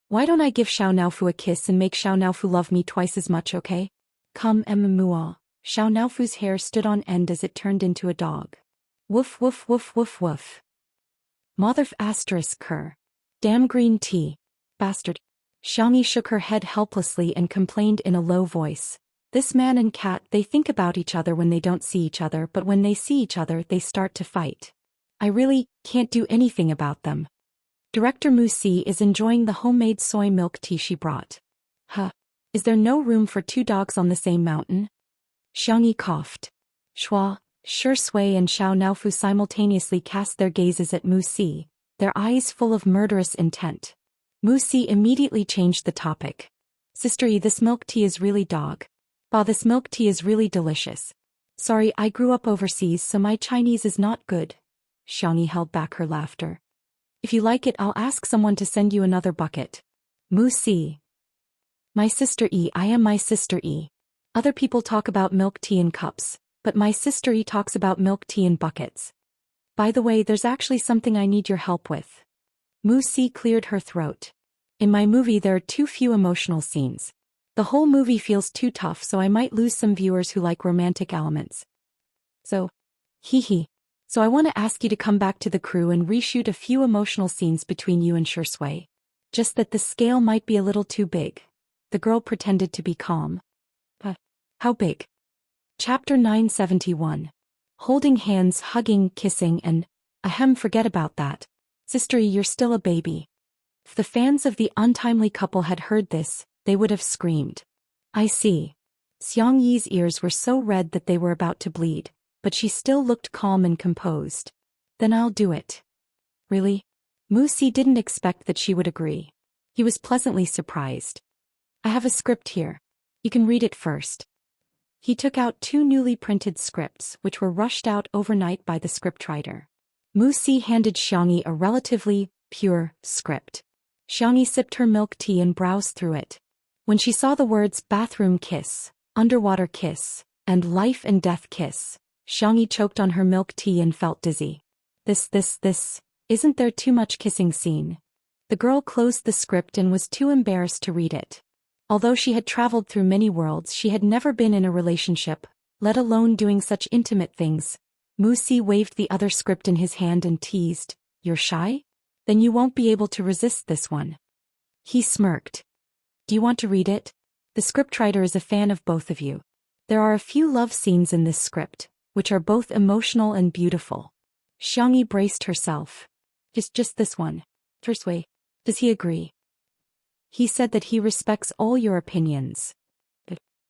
[SPEAKER 1] Why don't I give Xiao Naofu a kiss and make Xiao Naofu love me twice as much, okay? Come, Mua. Xiao Naofu's hair stood on end as it turned into a dog. Woof woof woof woof woof. Motherf asterisk cur. Damn green tea. Bastard. Xianxia shook her head helplessly and complained in a low voice. This man and cat, they think about each other when they don't see each other, but when they see each other they start to fight. I really can't do anything about them. Director Wuxia is enjoying the homemade soy milk tea she brought. Huh. Is there no room for two dogs on the same mountain? Xianxia coughed. Shui and Xiao Naofu simultaneously cast their gazes at Wuxia, their eyes full of murderous intent. Wuxia immediately changed the topic. Sister Yi, this milk tea is really dog. Bah, this milk tea is really delicious. Sorry, I grew up overseas so my Chinese is not good. Xianxia held back her laughter. If you like it, I'll ask someone to send you another bucket. Wuxia. My Sister E, I am my Sister E. Other people talk about milk tea in cups, but my Sister E talks about milk tea in buckets. By the way, there's actually something I need your help with. Wuxia cleared her throat. In my movie there are too few emotional scenes. The whole movie feels too tough, so I might lose some viewers who like romantic elements. So I want to ask you to come back to the crew and reshoot a few emotional scenes between you and Shui. Just that the scale might be a little too big. The girl pretended to be calm. How big? Chapter 971. Holding hands, hugging, kissing, and, forget about that. Sister Yi, you're still a baby. If the fans of the untimely couple had heard this, they would have screamed. I see. Xianxi's ears were so red that they were about to bleed, but she still looked calm and composed. Then I'll do it. Really? Wuxia didn't expect that she would agree. He was pleasantly surprised. I have a script here. You can read it first. He took out 2 newly printed scripts, which were rushed out overnight by the scriptwriter. Wuxia handed Xianxia a relatively pure script. Xianxia sipped her milk tea and browsed through it. When she saw the words bathroom kiss, underwater kiss, and life and death kiss, Xianxia choked on her milk tea and felt dizzy. This, isn't there too much kissing scene? The girl closed the script and was too embarrassed to read it. Although she had traveled through many worlds, she had never been in a relationship, let alone doing such intimate things. Wuxia waved the other script in his hand and teased, "You're shy? Then you won't be able to resist this one." He smirked. Do you want to read it? The scriptwriter is a fan of both of you. There are a few love scenes in this script, which are both emotional and beautiful. Xianxia braced herself. Just this one. First way. Does he agree? He said that he respects all your opinions.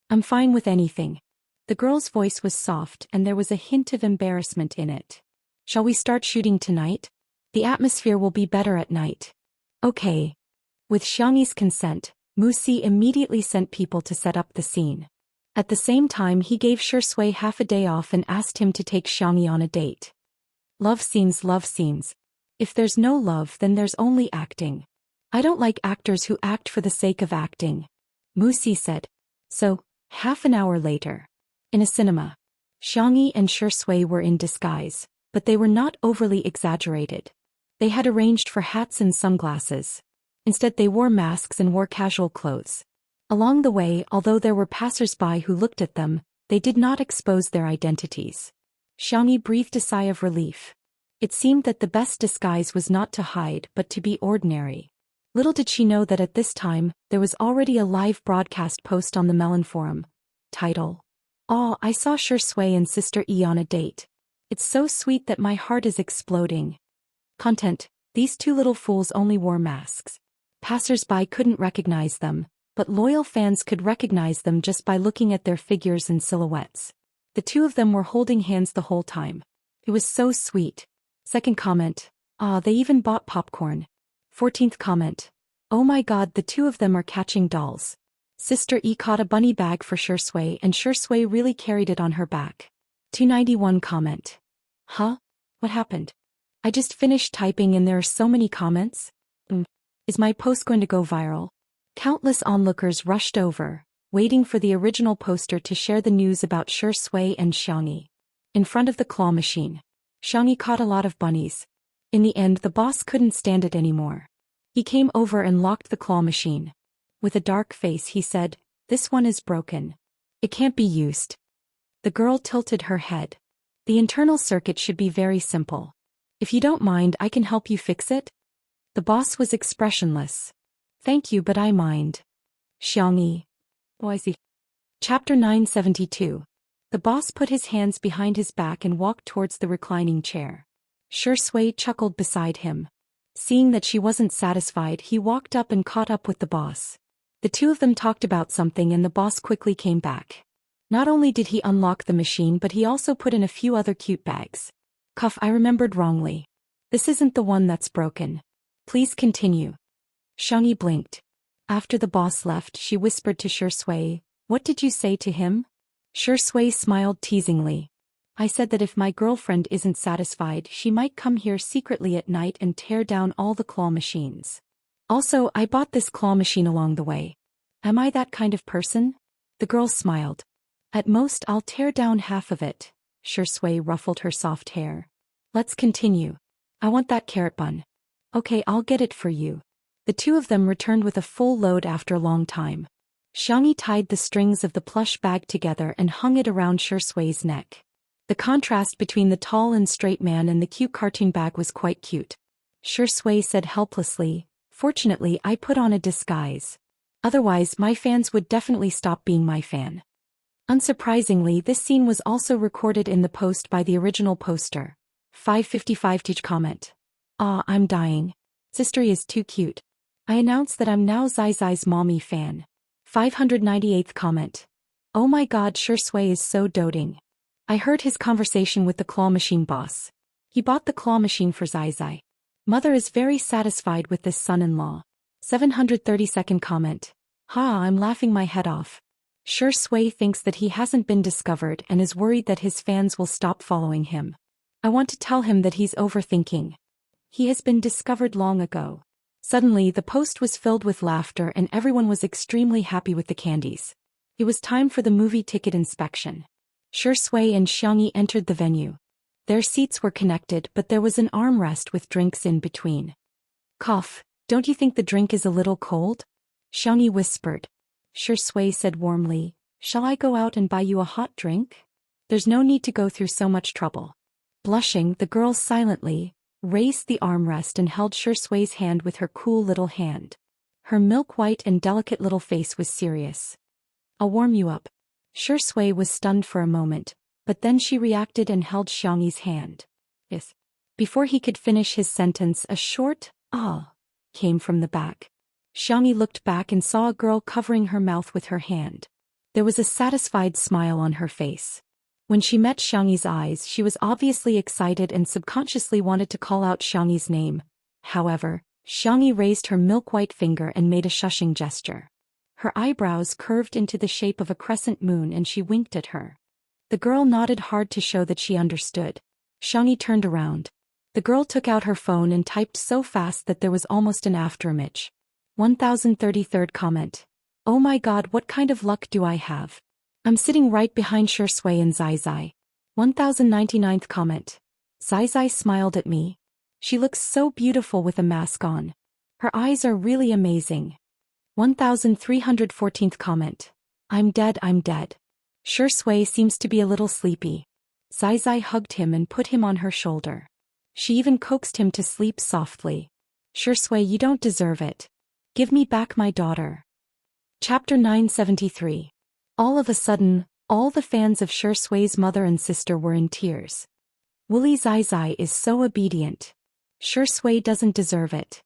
[SPEAKER 1] I'm fine with anything. The girl's voice was soft and there was a hint of embarrassment in it. Shall we start shooting tonight? The atmosphere will be better at night. Okay. With Xianxi's consent, Wuxia immediately sent people to set up the scene. At the same time he gave Shui half a day off and asked him to take Xianxia on a date. Love scenes, love scenes. If there's no love then there's only acting. I don't like actors who act for the sake of acting, Wuxia said. So, half an hour later. In a cinema. Xianxia and Shui were in disguise, but they were not overly exaggerated. They had arranged for hats and sunglasses. Instead they wore masks and wore casual clothes. Along the way, although there were passers-by who looked at them, they did not expose their identities. Xianxia breathed a sigh of relief. It seemed that the best disguise was not to hide but to be ordinary. Little did she know that at this time, there was already a live broadcast post on the Melon Forum. Title: "Oh, I saw Shui and Sister E on a date. It's so sweet that my heart is exploding." Content: these two little fools only wore masks. Passers-by couldn't recognize them, but loyal fans could recognize them just by looking at their figures and silhouettes. The two of them were holding hands the whole time. It was so sweet. Second comment: "Ah, they even bought popcorn." 14th comment: "Oh my god, the two of them are catching dolls." Sister E caught a bunny bag for Shui and Shui really carried it on her back. 291 comment: "Huh? What happened? I just finished typing and there are so many comments. Is my post going to go viral?" Countless onlookers rushed over, waiting for the original poster to share the news about Shui and Xianxia. In front of the claw machine, Xianxia caught a lot of bunnies. In the end the boss couldn't stand it anymore. He came over and locked the claw machine. With a dark face he said, "This one is broken. It can't be used." The girl tilted her head. "The internal circuit should be very simple. If you don't mind, I can help you fix it." The boss was expressionless. "Thank you, but I mind." Xianxia. Oh, I see. Chapter 972. The boss put his hands behind his back and walked towards the reclining chair. Shui chuckled beside him. Seeing that she wasn't satisfied, he walked up and caught up with the boss. The two of them talked about something and the boss quickly came back. Not only did he unlock the machine but he also put in a few other cute bags. Cuff, I remembered wrongly. This isn't the one that's broken. Please continue. Xianxia blinked. After the boss left, she whispered to Shui, "What did you say to him?" Shui smiled teasingly. "I said that if my girlfriend isn't satisfied, she might come here secretly at night and tear down all the claw machines. Also, I bought this claw machine along the way. Am I that kind of person?" The girl smiled. "At most I'll tear down half of it." Shui ruffled her soft hair. "Let's continue. I want that carrot bun." "Okay, I'll get it for you." The two of them returned with a full load after a long time. Xianxia tied the strings of the plush bag together and hung it around Shui's neck. The contrast between the tall and straight man and the cute cartoon bag was quite cute. Shui said helplessly, "Fortunately, I put on a disguise. Otherwise, my fans would definitely stop being my fan." Unsurprisingly, this scene was also recorded in the post by the original poster. 555 Teach comment: "Ah, I'm dying. Sister is too cute. I announce that I'm now Zai's mommy fan." 598th comment: "Oh my god, Shui is so doting. I heard his conversation with the claw machine boss. He bought the claw machine for Zai. Mother is very satisfied with this son-in-law." 732nd comment: "Ha, I'm laughing my head off. Shui thinks that he hasn't been discovered and is worried that his fans will stop following him. I want to tell him that he's overthinking. He has been discovered long ago." Suddenly the post was filled with laughter and everyone was extremely happy with the candies. It was time for the movie ticket inspection. Shui and Xianxia entered the venue. Their seats were connected but there was an armrest with drinks in between. "Cough, don't you think the drink is a little cold?" Xianxia whispered. Shui said warmly, "Shall I go out and buy you a hot drink? There's no need to go through so much trouble." Blushing, the girl silently raised the armrest and held Shui's hand with her cool little hand. Her milk-white and delicate little face was serious. "I'll warm you up." Shui was stunned for a moment, but then she reacted and held Xianxi's hand. "Yes." Before he could finish his sentence, a short "ah" came from the back. Xianxia looked back and saw a girl covering her mouth with her hand. There was a satisfied smile on her face. When she met Xianxi's eyes, she was obviously excited and subconsciously wanted to call out Xianxi's name. However, Xianxia raised her milk-white finger and made a shushing gesture. Her eyebrows curved into the shape of a crescent moon and she winked at her. The girl nodded hard to show that she understood. Xianxia turned around. The girl took out her phone and typed so fast that there was almost an afterimage. 1033rd comment. Oh my god, what kind of luck do I have? I'm sitting right behind Shui and Zai. 1099th comment. Zai smiled at me. She looks so beautiful with a mask on. Her eyes are really amazing. 1314th comment. I'm dead. Shui seems to be a little sleepy. Zai hugged him and put him on her shoulder. She even coaxed him to sleep softly. Shui, you don't deserve it. Give me back my daughter. Chapter 973. All of a sudden, all the fans of Shui's mother and sister were in tears. Woolly Zai is so obedient. Shui doesn't deserve it.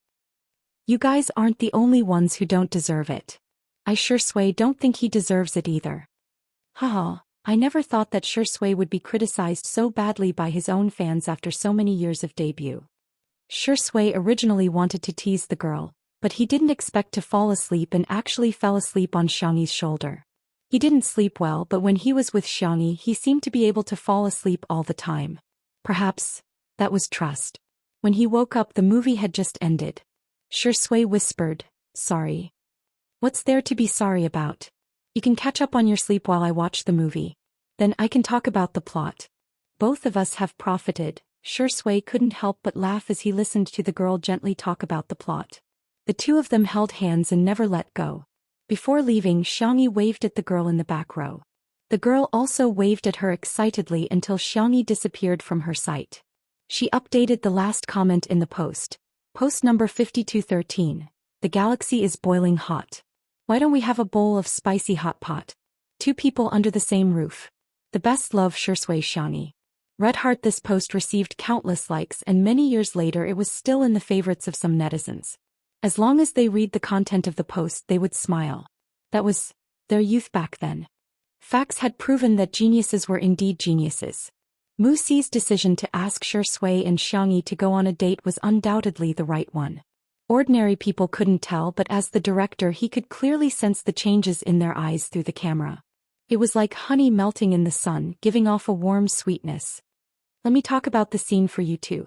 [SPEAKER 1] You guys aren't the only ones who don't deserve it. I Shui don't think he deserves it either. Haha, I never thought that Shui would be criticized so badly by his own fans after so many years of debut. Shui originally wanted to tease the girl, but he didn't expect to fall asleep and actually fell asleep on Xianxi's shoulder. He didn't sleep well, but when he was with Xianxia he seemed to be able to fall asleep all the time. Perhaps that was trust. When he woke up the movie had just ended. Shui whispered, sorry. What's there to be sorry about? You can catch up on your sleep while I watch the movie. Then I can talk about the plot. Both of us have profited. Shui couldn't help but laugh as he listened to the girl gently talk about the plot. The two of them held hands and never let go. Before leaving, Xianxia waved at the girl in the back row. The girl also waved at her excitedly until Xianxia disappeared from her sight. She updated the last comment in the post. Post number 5213. The galaxy is boiling hot. Why don't we have a bowl of spicy hot pot? Two people under the same roof. The best love, Shui Xianxia. Red heart. This post received countless likes and many years later it was still in the favorites of some netizens. As long as they read the content of the post they would smile. That was their youth back then. Facts had proven that geniuses were indeed geniuses. Wuxia's decision to ask Shui and Xianxia to go on a date was undoubtedly the right one. Ordinary people couldn't tell, but as the director he could clearly sense the changes in their eyes through the camera. It was like honey melting in the sun, giving off a warm sweetness. Let me talk about the scene for you two.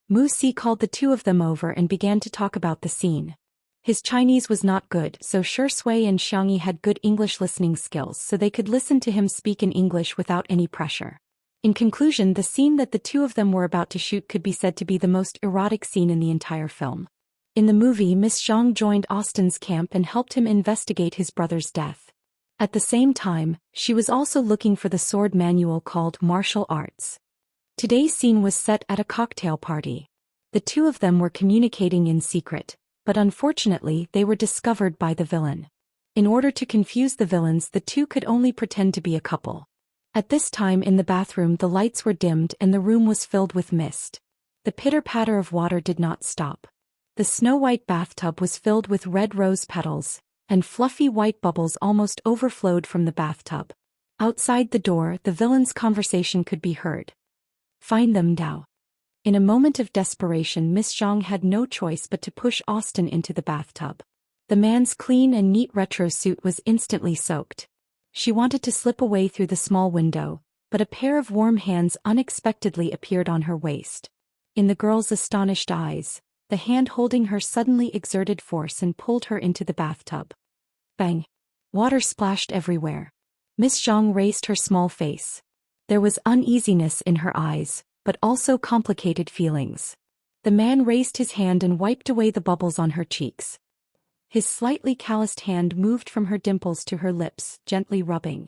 [SPEAKER 1] Wuxia called the two of them over and began to talk about the scene. His Chinese was not good, so Shui and Xianxia had good English listening skills so they could listen to him speak in English without any pressure. In conclusion, the scene that the two of them were about to shoot could be said to be the most erotic scene in the entire film. In the movie, Miss Zhang joined Austin's camp and helped him investigate his brother's death. At the same time, she was also looking for the sword manual called Martial Arts. Today's scene was set at a cocktail party. The two of them were communicating in secret, but unfortunately they were discovered by the villain. In order to confuse the villains, the two could only pretend to be a couple. At this time in the bathroom the lights were dimmed and the room was filled with mist. The pitter-patter of water did not stop. The snow-white bathtub was filled with red rose petals, and fluffy white bubbles almost overflowed from the bathtub. Outside the door, the villains' conversation could be heard. Find them, Dao. In a moment of desperation, Miss Zhang had no choice but to push Austin into the bathtub. The man's clean and neat retro suit was instantly soaked. She wanted to slip away through the small window, but a pair of warm hands unexpectedly appeared on her waist. In the girl's astonished eyes, the hand holding her suddenly exerted force and pulled her into the bathtub. Bang! Water splashed everywhere. Miss Zhang raised her small face. There was uneasiness in her eyes, but also complicated feelings. The man raised his hand and wiped away the bubbles on her cheeks. His slightly calloused hand moved from her dimples to her lips, gently rubbing.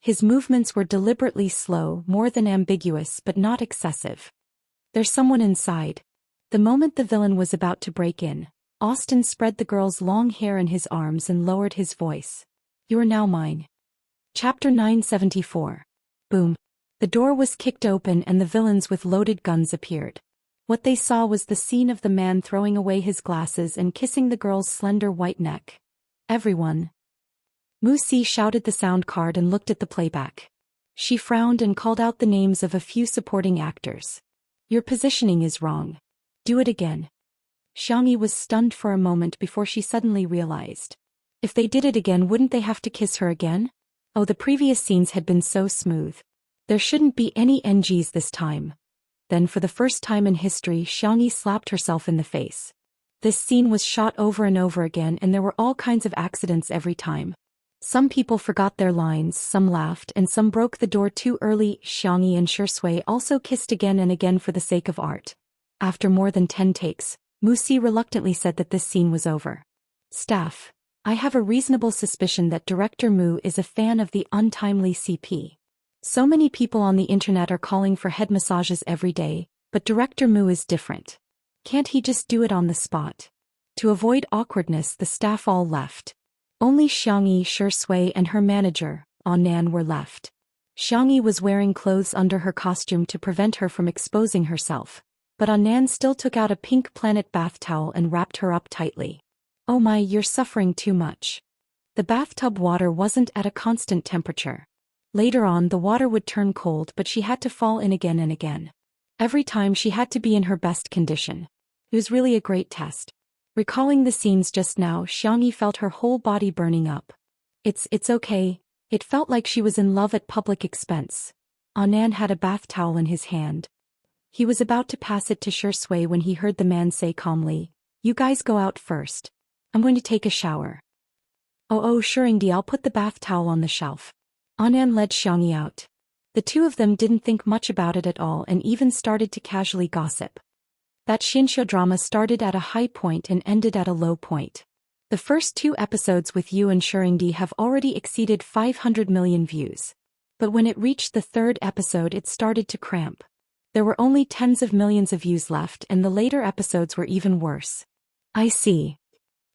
[SPEAKER 1] His movements were deliberately slow, more than ambiguous but not excessive. There's someone inside. The moment the villain was about to break in, Austin spread the girl's long hair in his arms and lowered his voice. You are now mine. Chapter 974. Boom. The door was kicked open and the villains with loaded guns appeared. What they saw was the scene of the man throwing away his glasses and kissing the girl's slender white neck. Everyone. Wuxia shouted the sound card and looked at the playback. She frowned and called out the names of a few supporting actors. Your positioning is wrong. Do it again. Xianxia was stunned for a moment before she suddenly realized. If they did it again, wouldn't they have to kiss her again? Oh, the previous scenes had been so smooth. There shouldn't be any NGs this time. Then for the first time in history, Xianxia slapped herself in the face. This scene was shot over and over again, and there were all kinds of accidents every time. Some people forgot their lines, some laughed, and some broke the door too early. Xianxia and Shui also kissed again and again for the sake of art. After more than 10 takes, Wuxia reluctantly said that this scene was over. Staff, I have a reasonable suspicion that Director Mu is a fan of the untimely CP. So many people on the internet are calling for head massages every day, but Director Mu is different. Can't he just do it on the spot? To avoid awkwardness, the staff all left. Only Xianxia, Shui, and her manager, Nan, were left. Xianxia was wearing clothes under her costume to prevent her from exposing herself, but Nan still took out a pink planet bath towel and wrapped her up tightly. Oh my, you're suffering too much. The bathtub water wasn't at a constant temperature. Later on, the water would turn cold, but she had to fall in again and again. Every time she had to be in her best condition. It was really a great test. Recalling the scenes just now, Xianxia felt her whole body burning up. It's okay. It felt like she was in love at public expense. Nan had a bath towel in his hand. He was about to pass it to Shui when he heard the man say calmly, "You guys go out first. I'm going to take a shower." Oh, Shuringdi, I'll put the bath towel on the shelf. Nan led Xianxia out. The two of them didn't think much about it at all and even started to casually gossip. That Xianxia drama started at a high point and ended at a low point. The first 2 episodes with Yu and Shuringdi have already exceeded 500 million views. But when it reached the 3rd episode, it started to cramp. There were only tens of millions of views left, and the later episodes were even worse. I see.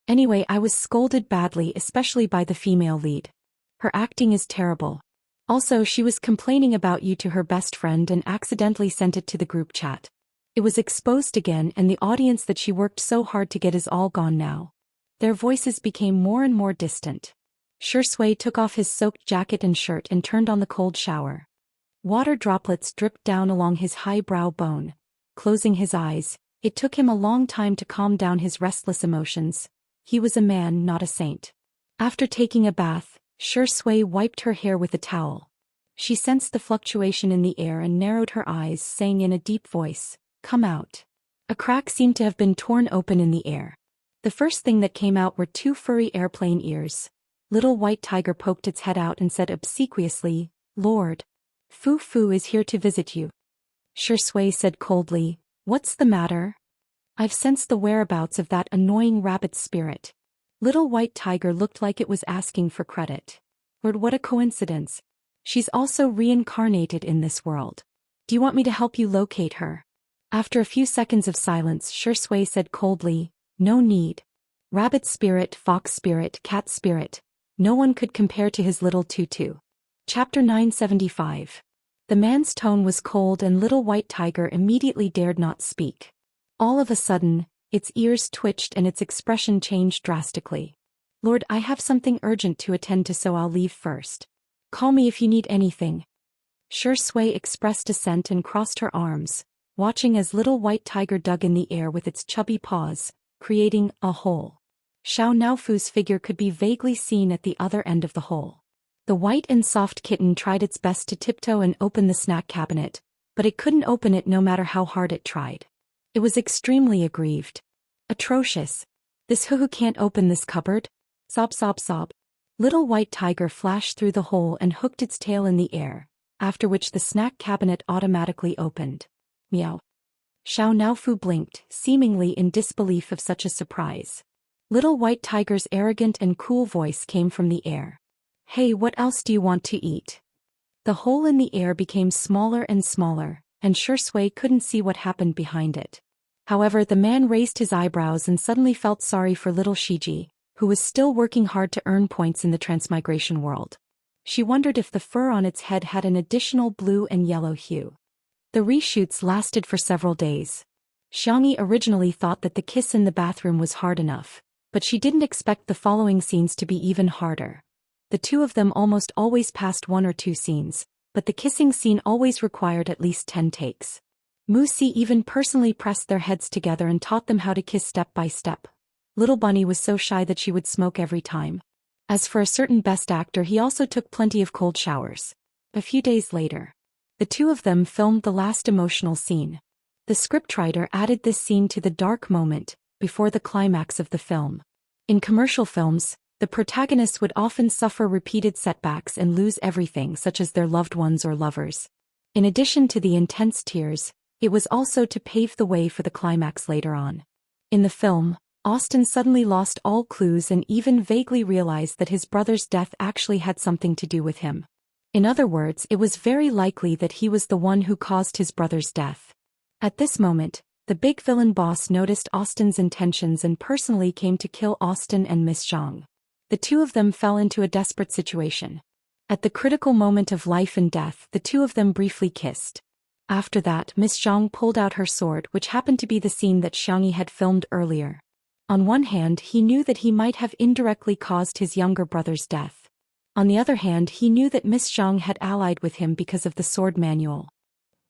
[SPEAKER 1] Anyway, I was scolded badly, especially by the female lead. Her acting is terrible. Also, she was complaining about you to her best friend and accidentally sent it to the group chat. It was exposed again, and the audience that she worked so hard to get is all gone now. Their voices became more and more distant. Shui took off his soaked jacket and shirt and turned on the cold shower. Water droplets dripped down along his high brow bone. Closing his eyes, it took him a long time to calm down his restless emotions. He was a man, not a saint. After taking a bath, Shui wiped her hair with a towel. She sensed the fluctuation in the air and narrowed her eyes, saying in a deep voice, "Come out." A crack seemed to have been torn open in the air. The first thing that came out were 2 furry airplane ears. Little White Tiger poked its head out and said obsequiously, "Lord, Fu is here to visit you." Shui said coldly, "What's the matter?" "I've sensed the whereabouts of that annoying rabbit spirit." Little White Tiger looked like it was asking for credit. Lord, what a coincidence. She's also reincarnated in this world. Do you want me to help you locate her? After a few seconds of silence, Shui said coldly, "No need. Rabbit spirit, fox spirit, cat spirit. No one could compare to his little tutu." Chapter 975. The man's tone was cold and Little White Tiger immediately dared not speak. All of a sudden, its ears twitched and its expression changed drastically. "Lord, I have something urgent to attend to, so I'll leave first. Call me if you need anything." Shui expressed assent and crossed her arms, watching as Little White Tiger dug in the air with its chubby paws, creating a hole. Xiao Naofu's figure could be vaguely seen at the other end of the hole. The white and soft kitten tried its best to tiptoe and open the snack cabinet, but it couldn't open it no matter how hard it tried. It was extremely aggrieved. Atrocious. This hoo can't open this cupboard? Sob sob sob. Little White Tiger flashed through the hole and hooked its tail in the air, after which the snack cabinet automatically opened. Meow. Xiao Naofu blinked, seemingly in disbelief of such a surprise. Little White Tiger's arrogant and cool voice came from the air. "Hey, what else do you want to eat?" The hole in the air became smaller and smaller, and Shui couldn't see what happened behind it. However, the man raised his eyebrows and suddenly felt sorry for little Shiji, who was still working hard to earn points in the transmigration world. She wondered if the fur on its head had an additional blue and yellow hue. The reshoots lasted for several days. Xianxia originally thought that the kiss in the bathroom was hard enough, but she didn't expect the following scenes to be even harder. The two of them almost always passed 1 or 2 scenes, but the kissing scene always required at least 10 takes. Wuxia even personally pressed their heads together and taught them how to kiss step by step. Little Bunny was so shy that she would smoke every time. As for a certain best actor, he also took plenty of cold showers. A few days later, the two of them filmed the last emotional scene. The scriptwriter added this scene to the dark moment, before the climax of the film. In commercial films, the protagonists would often suffer repeated setbacks and lose everything, such as their loved ones or lovers. In addition to the intense tears, it was also to pave the way for the climax later on. In the film, Austin suddenly lost all clues and even vaguely realized that his brother's death actually had something to do with him. In other words, it was very likely that he was the one who caused his brother's death. At this moment, the big villain boss noticed Austin's intentions and personally came to kill Austin and Miss Zhang. The two of them fell into a desperate situation. At the critical moment of life and death, the two of them briefly kissed. After that, Miss Zhang pulled out her sword, which happened to be the scene that Xianxia had filmed earlier. On one hand, he knew that he might have indirectly caused his younger brother's death. On the other hand, he knew that Miss Zhang had allied with him because of the sword manual.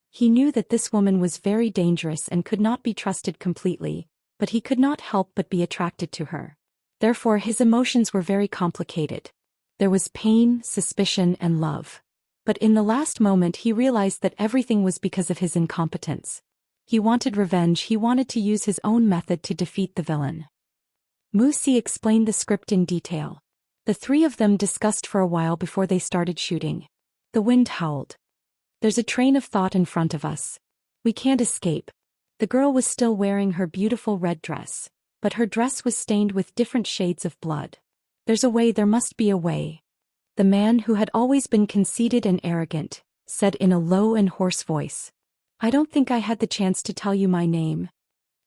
[SPEAKER 1] He knew that this woman was very dangerous and could not be trusted completely, but he could not help but be attracted to her. Therefore, his emotions were very complicated. There was pain, suspicion, and love. But in the last moment he realized that everything was because of his incompetence. He wanted revenge. He wanted to use his own method to defeat the villain. Wuxia explained the script in detail. The three of them discussed for a while before they started shooting. The wind howled. There's a train of thought in front of us. We can't escape. The girl was still wearing her beautiful red dress, but her dress was stained with different shades of blood. There's a way, there must be a way. The man, who had always been conceited and arrogant, said in a low and hoarse voice. I don't think I had the chance to tell you my name.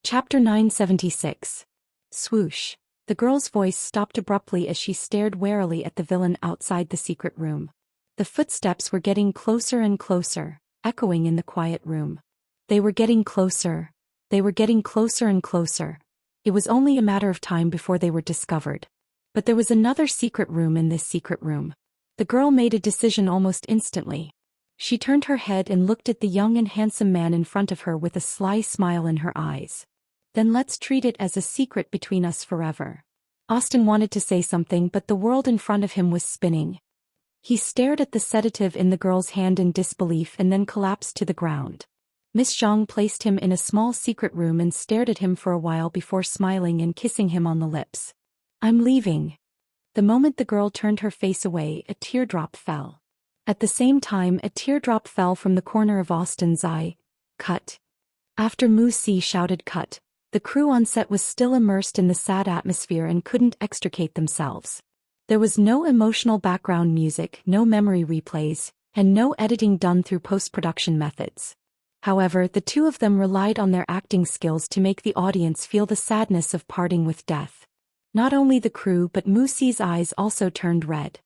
[SPEAKER 1] Chapter 976. Swoosh. The girl's voice stopped abruptly as she stared warily at the villain outside the secret room. The footsteps were getting closer and closer, echoing in the quiet room. They were getting closer. They were getting closer and closer. It was only a matter of time before they were discovered. But there was another secret room in this secret room. The girl made a decision almost instantly. She turned her head and looked at the young and handsome man in front of her with a sly smile in her eyes. Then let's treat it as a secret between us forever. Austin wanted to say something, but the world in front of him was spinning. He stared at the sedative in the girl's hand in disbelief and then collapsed to the ground. Miss Zhang placed him in a small secret room and stared at him for a while before smiling and kissing him on the lips. I'm leaving. The moment the girl turned her face away, a teardrop fell. At the same time, a teardrop fell from the corner of Austin's eye. Cut. After Wuxia shouted cut, the crew on set was still immersed in the sad atmosphere and couldn't extricate themselves. There was no emotional background music, no memory replays, and no editing done through post-production methods. However, the two of them relied on their acting skills to make the audience feel the sadness of parting with death. Not only the crew but Wuxia's eyes also turned red.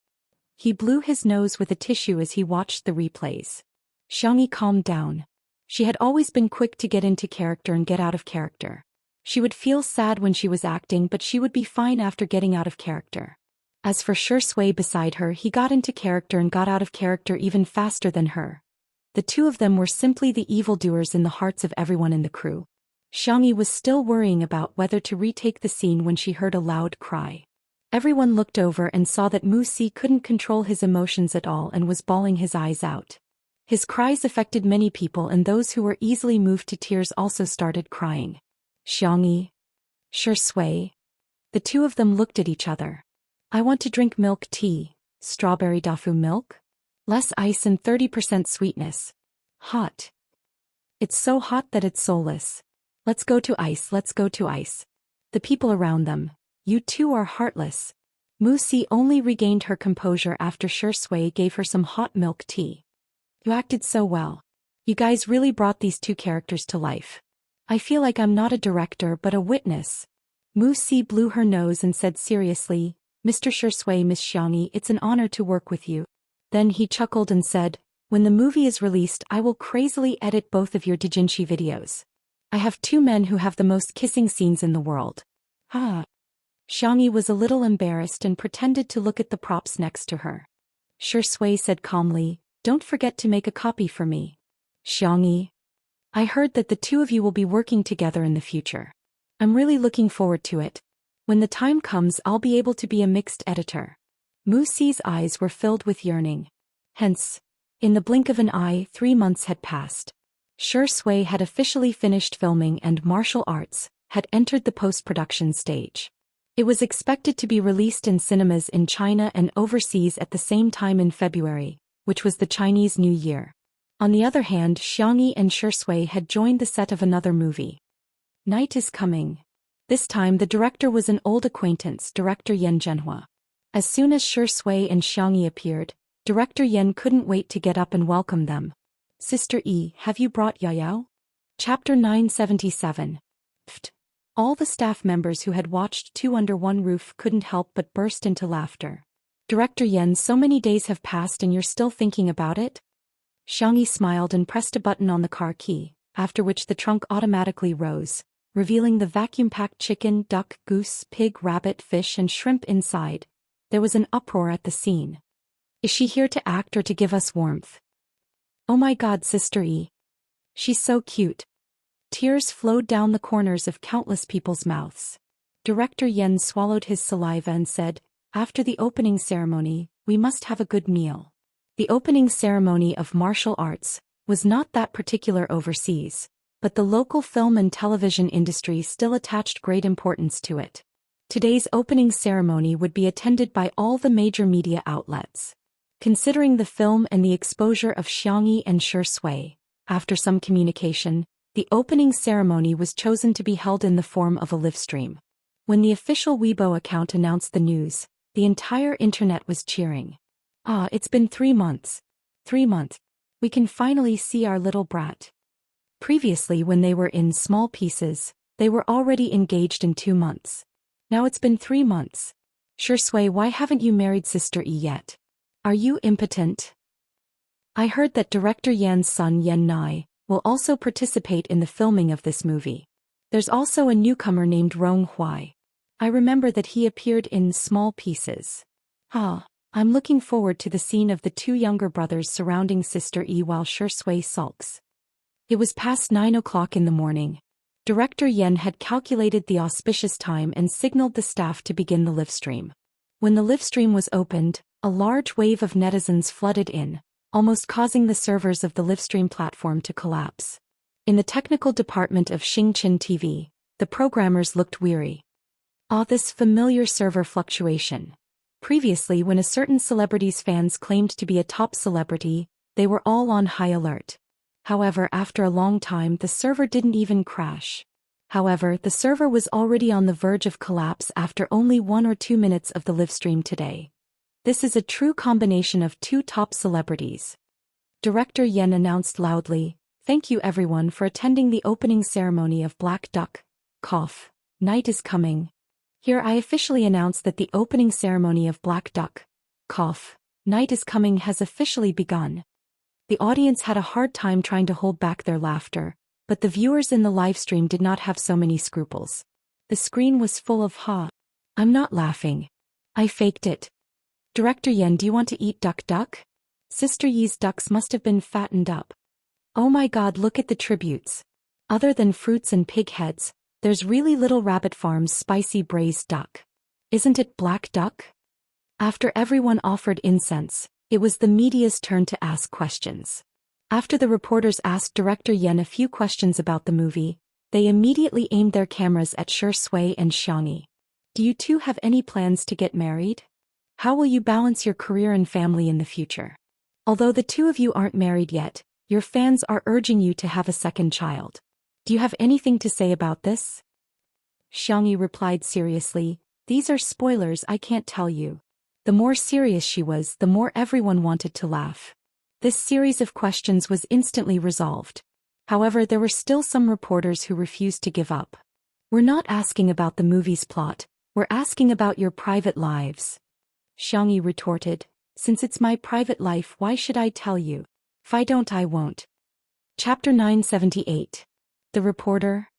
[SPEAKER 1] He blew his nose with a tissue as he watched the replays. Xianxia calmed down. She had always been quick to get into character and get out of character. She would feel sad when she was acting, but she would be fine after getting out of character. As for Xianxia beside her, he got into character and got out of character even faster than her. The two of them were simply the evildoers in the hearts of everyone in the crew. Xianxia was still worrying about whether to retake the scene when she heard a loud cry. Everyone looked over and saw that Wuxia couldn't control his emotions at all and was bawling his eyes out. His cries affected many people, and those who were easily moved to tears also started crying. Xianxia. Xianxia. The two of them looked at each other. I want to drink milk tea. Strawberry tofu milk? Less ice and 30% sweetness. Hot. It's so hot that it's soulless. Let's go to ice, let's go to ice. The people around them. You two are heartless. Wuxia only regained her composure after Xianxia gave her some hot milk tea. You acted so well. You guys really brought these two characters to life. I feel like I'm not a director but a witness. Wuxia blew her nose and said seriously, Mr. Xianxia, Miss Xianxia, it's an honor to work with you. Then he chuckled and said, when the movie is released I will crazily edit both of your doujinshi videos. I have two men who have the most kissing scenes in the world. Ah. Xianxia was a little embarrassed and pretended to look at the props next to her. Xianxia said calmly, don't forget to make a copy for me. Xianxia. I heard that the two of you will be working together in the future. I'm really looking forward to it. When the time comes I'll be able to be a mixed editor. Muxi's eyes were filled with yearning. Hence, in the blink of an eye, 3 months had passed. Shui had officially finished filming and martial arts had entered the post-production stage. It was expected to be released in cinemas in China and overseas at the same time in February, which was the Chinese New Year. On the other hand, Xianxia and Shui had joined the set of another movie. Night is Coming. This time the director was an old acquaintance, director Yan Zhenhua. As soon as Shui and Xianxia appeared, director Yan couldn't wait to get up and welcome them. Sister E, have you brought Yaoyao? Chapter 977. Pfft. All the staff members who had watched Two Under One Roof couldn't help but burst into laughter. Director Yan, so many days have passed and you're still thinking about it? Xianxia smiled and pressed a button on the car key, after which the trunk automatically rose, revealing the vacuum-packed chicken, duck, goose, pig, rabbit, fish and shrimp inside. There was an uproar at the scene. Is she here to act or to give us warmth? Oh my God, Sister E. She's so cute. Tears flowed down the corners of countless people's mouths. Director Yan swallowed his saliva and said, after the opening ceremony, we must have a good meal. The opening ceremony of martial arts was not that particular overseas, but the local film and television industry still attached great importance to it. Today's opening ceremony would be attended by all the major media outlets. Considering the film and the exposure of Xianxia and Shui, after some communication, the opening ceremony was chosen to be held in the form of a livestream. When the official Weibo account announced the news, the entire internet was cheering. Ah, it's been 3 months. 3 months. We can finally see our little brat. Previously, when they were in small pieces, they were already engaged in 2 months. Now it's been 3 months. Shui, why haven't you married Sister E yet? Are you impotent? I heard that director Yan's son Yan Nai will also participate in the filming of this movie. There's also a newcomer named Rong Huai. I remember that he appeared in small pieces. Ah, I'm looking forward to the scene of the 2 younger brothers surrounding Sister E while Shui sulks. It was past 9 o'clock in the morning. Director Yan had calculated the auspicious time and signaled the staff to begin the livestream. When the livestream was opened, a large wave of netizens flooded in, almost causing the servers of the livestream platform to collapse. In the technical department of Xingqin TV, the programmers looked weary. Ah, this familiar server fluctuation. Previously, when a certain celebrity's fans claimed to be a top celebrity, they were all on high alert. However, after a long time, the server didn't even crash. However, the server was already on the verge of collapse after only 1 or 2 minutes of the livestream today. This is a true combination of 2 top celebrities. Director Yan announced loudly, "Thank you everyone for attending the opening ceremony of Black Duck. Night is Coming. Here I officially announce that the opening ceremony of Black Duck. Night is Coming has officially begun." The audience had a hard time trying to hold back their laughter, but the viewers in the livestream did not have so many scruples. The screen was full of I'm not laughing. I faked it. Director Yan, do you want to eat duck? Sister Yi's ducks must have been fattened up. Oh my God, look at the tributes. Other than fruits and pig heads, there's really Little Rabbit Farm's spicy braised duck. Isn't it Black Duck? After everyone offered incense, it was the media's turn to ask questions. After the reporters asked Director Yan a few questions about the movie, they immediately aimed their cameras at Shui and Xianxia. Do you two have any plans to get married? How will you balance your career and family in the future? Although the 2 of you aren't married yet, your fans are urging you to have a second child. Do you have anything to say about this? Xianxia replied seriously, "These are spoilers, I can't tell you." The more serious she was, the more everyone wanted to laugh. This series of questions was instantly resolved. However, there were still some reporters who refused to give up. "We're not asking about the movie's plot, we're asking about your private lives." Xianxia retorted, "Since it's my private life, why should I tell you? If I don't, I won't." Chapter 978. The reporter.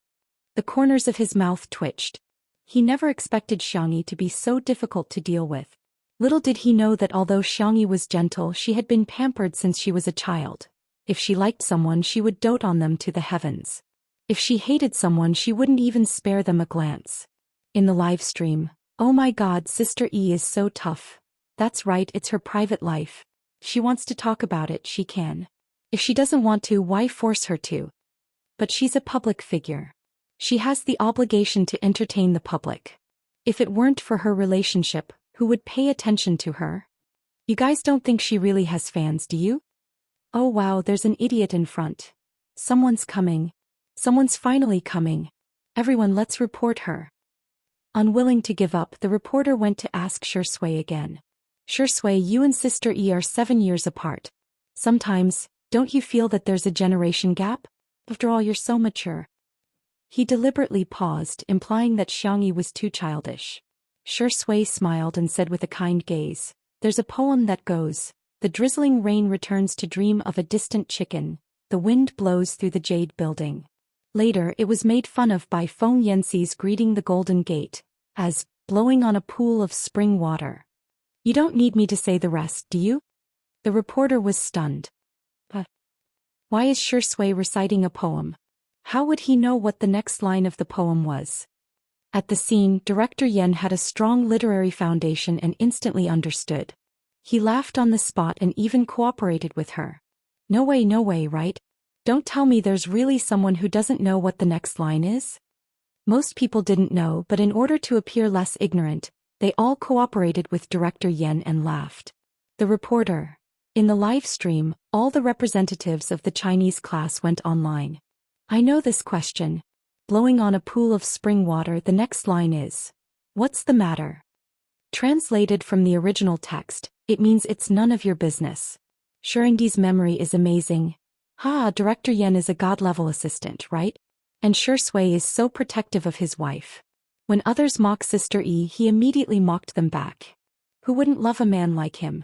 [SPEAKER 1] The corners of his mouth twitched. He never expected Xianxia to be so difficult to deal with. Little did he know that although Xianxia was gentle, she had been pampered since she was a child. If she liked someone, she would dote on them to the heavens. If she hated someone, she wouldn't even spare them a glance. In the live stream, "Oh my God, Sister E is so tough. That's right, it's her private life. If she wants to talk about it, she can. If she doesn't want to, why force her to? But she's a public figure. She has the obligation to entertain the public. If it weren't for her relationship, who would pay attention to her? You guys don't think she really has fans, do you? Oh wow, there's an idiot in front. Someone's coming. Someone's finally coming. Everyone, let's report her. Unwilling to give up, the reporter went to ask Xianxia again. Xianxia, you and Sister Yi are 7 years apart. Sometimes, don't you feel that there's a generation gap? After all, you're so mature. He deliberately paused, implying that Xiangyi was too childish. Xianxia smiled and said with a kind gaze, there's a poem that goes, the drizzling rain returns to dream of a distant chicken, the wind blows through the jade building. Later it was made fun of by Feng Yanxi's greeting the Golden Gate, as, blowing on a pool of spring water. You don't need me to say the rest, do you? The reporter was stunned. Why is Xianxia reciting a poem? How would he know what the next line of the poem was? At the scene, Director Yen had a strong literary foundation and instantly understood. He laughed on the spot and even cooperated with her. No way, right? Don't tell me there's really someone who doesn't know what the next line is? Most people didn't know, but in order to appear less ignorant, they all cooperated with Director Yen and laughed. The reporter. In the live stream, all the representatives of the Chinese class went online. I know this question. Blowing on a pool of spring water, the next line is, what's the matter? Translated from the original text, it means it's none of your business. Xiangyi's memory is amazing. Director Yen is a god-level assistant, right? And Xianxia is so protective of his wife. When others mock Sister Yi, he immediately mocked them back. Who wouldn't love a man like him?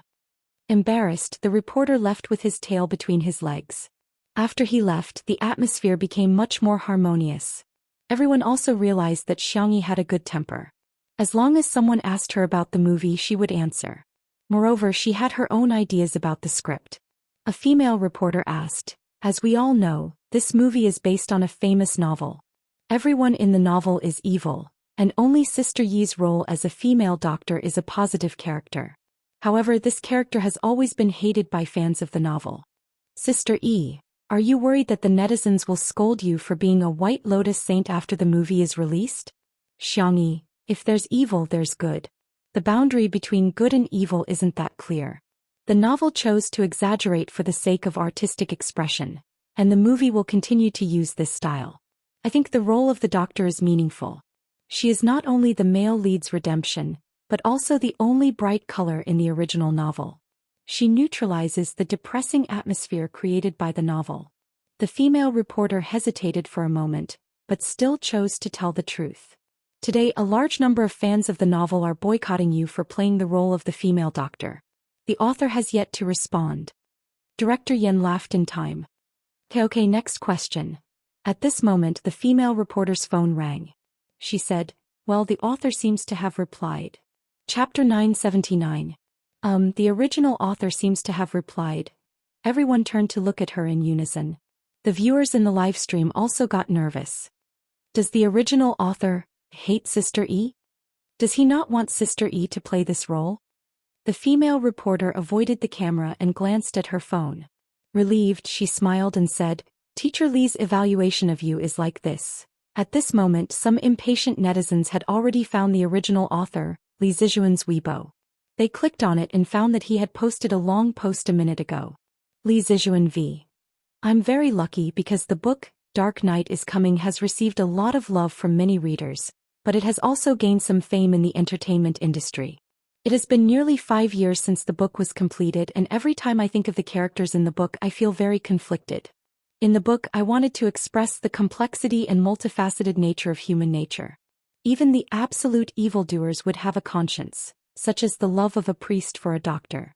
[SPEAKER 1] Embarrassed, the reporter left with his tail between his legs. After he left, the atmosphere became much more harmonious. Everyone also realized that Xiangyi had a good temper. As long as someone asked her about the movie, she would answer. Moreover, she had her own ideas about the script. A female reporter asked, as we all know, this movie is based on a famous novel. Everyone in the novel is evil, and only Sister Yi's role as a female doctor is a positive character. However, this character has always been hated by fans of the novel. Sister Yi, are you worried that the netizens will scold you for being a White Lotus saint after the movie is released? Xiangyi, if there's evil, there's good. The boundary between good and evil isn't that clear. The novel chose to exaggerate for the sake of artistic expression, and the movie will continue to use this style. I think the role of the doctor is meaningful. She is not only the male lead's redemption, but also the only bright color in the original novel. She neutralizes the depressing atmosphere created by the novel. The female reporter hesitated for a moment, but still chose to tell the truth. Today, a large number of fans of the novel are boycotting you for playing the role of the female doctor. The author has yet to respond. Director Yen laughed in time. Okay, next question. At this moment, the female reporter's phone rang. She said, well, the author seems to have replied. Chapter 979. The original author seems to have replied. Everyone turned to look at her in unison. The viewers in the live stream also got nervous. Does the original author hate Sister Yi? Does he not want Sister Yi to play this role? The female reporter avoided the camera and glanced at her phone. Relieved, she smiled and said, Teacher Li's evaluation of you is like this. At this moment, some impatient netizens had already found the original author, Li Zizhuan's Weibo. They clicked on it and found that he had posted a long post a minute ago. Li Zizhuan v. I'm very lucky because the book, Dark Knight is Coming, has received a lot of love from many readers, but it has also gained some fame in the entertainment industry. It has been nearly 5 years since the book was completed, and every time I think of the characters in the book I feel very conflicted. In the book I wanted to express the complexity and multifaceted nature of human nature. Even the absolute evildoers would have a conscience, such as the love of a priest for a doctor.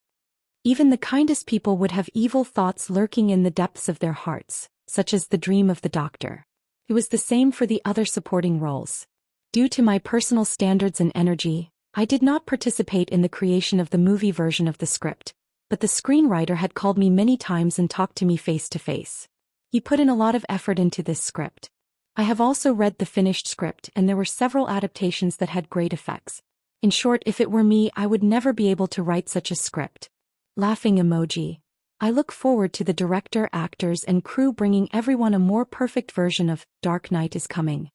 [SPEAKER 1] Even the kindest people would have evil thoughts lurking in the depths of their hearts, such as the dream of the doctor. It was the same for the other supporting roles. Due to my personal standards and energy, I did not participate in the creation of the movie version of the script, but the screenwriter had called me many times and talked to me face to face. He put in a lot of effort into this script. I have also read the finished script, and there were several adaptations that had great effects. In short, if it were me, I would never be able to write such a script. Laughing emoji. I look forward to the director, actors, and crew bringing everyone a more perfect version of Dark Knight is Coming.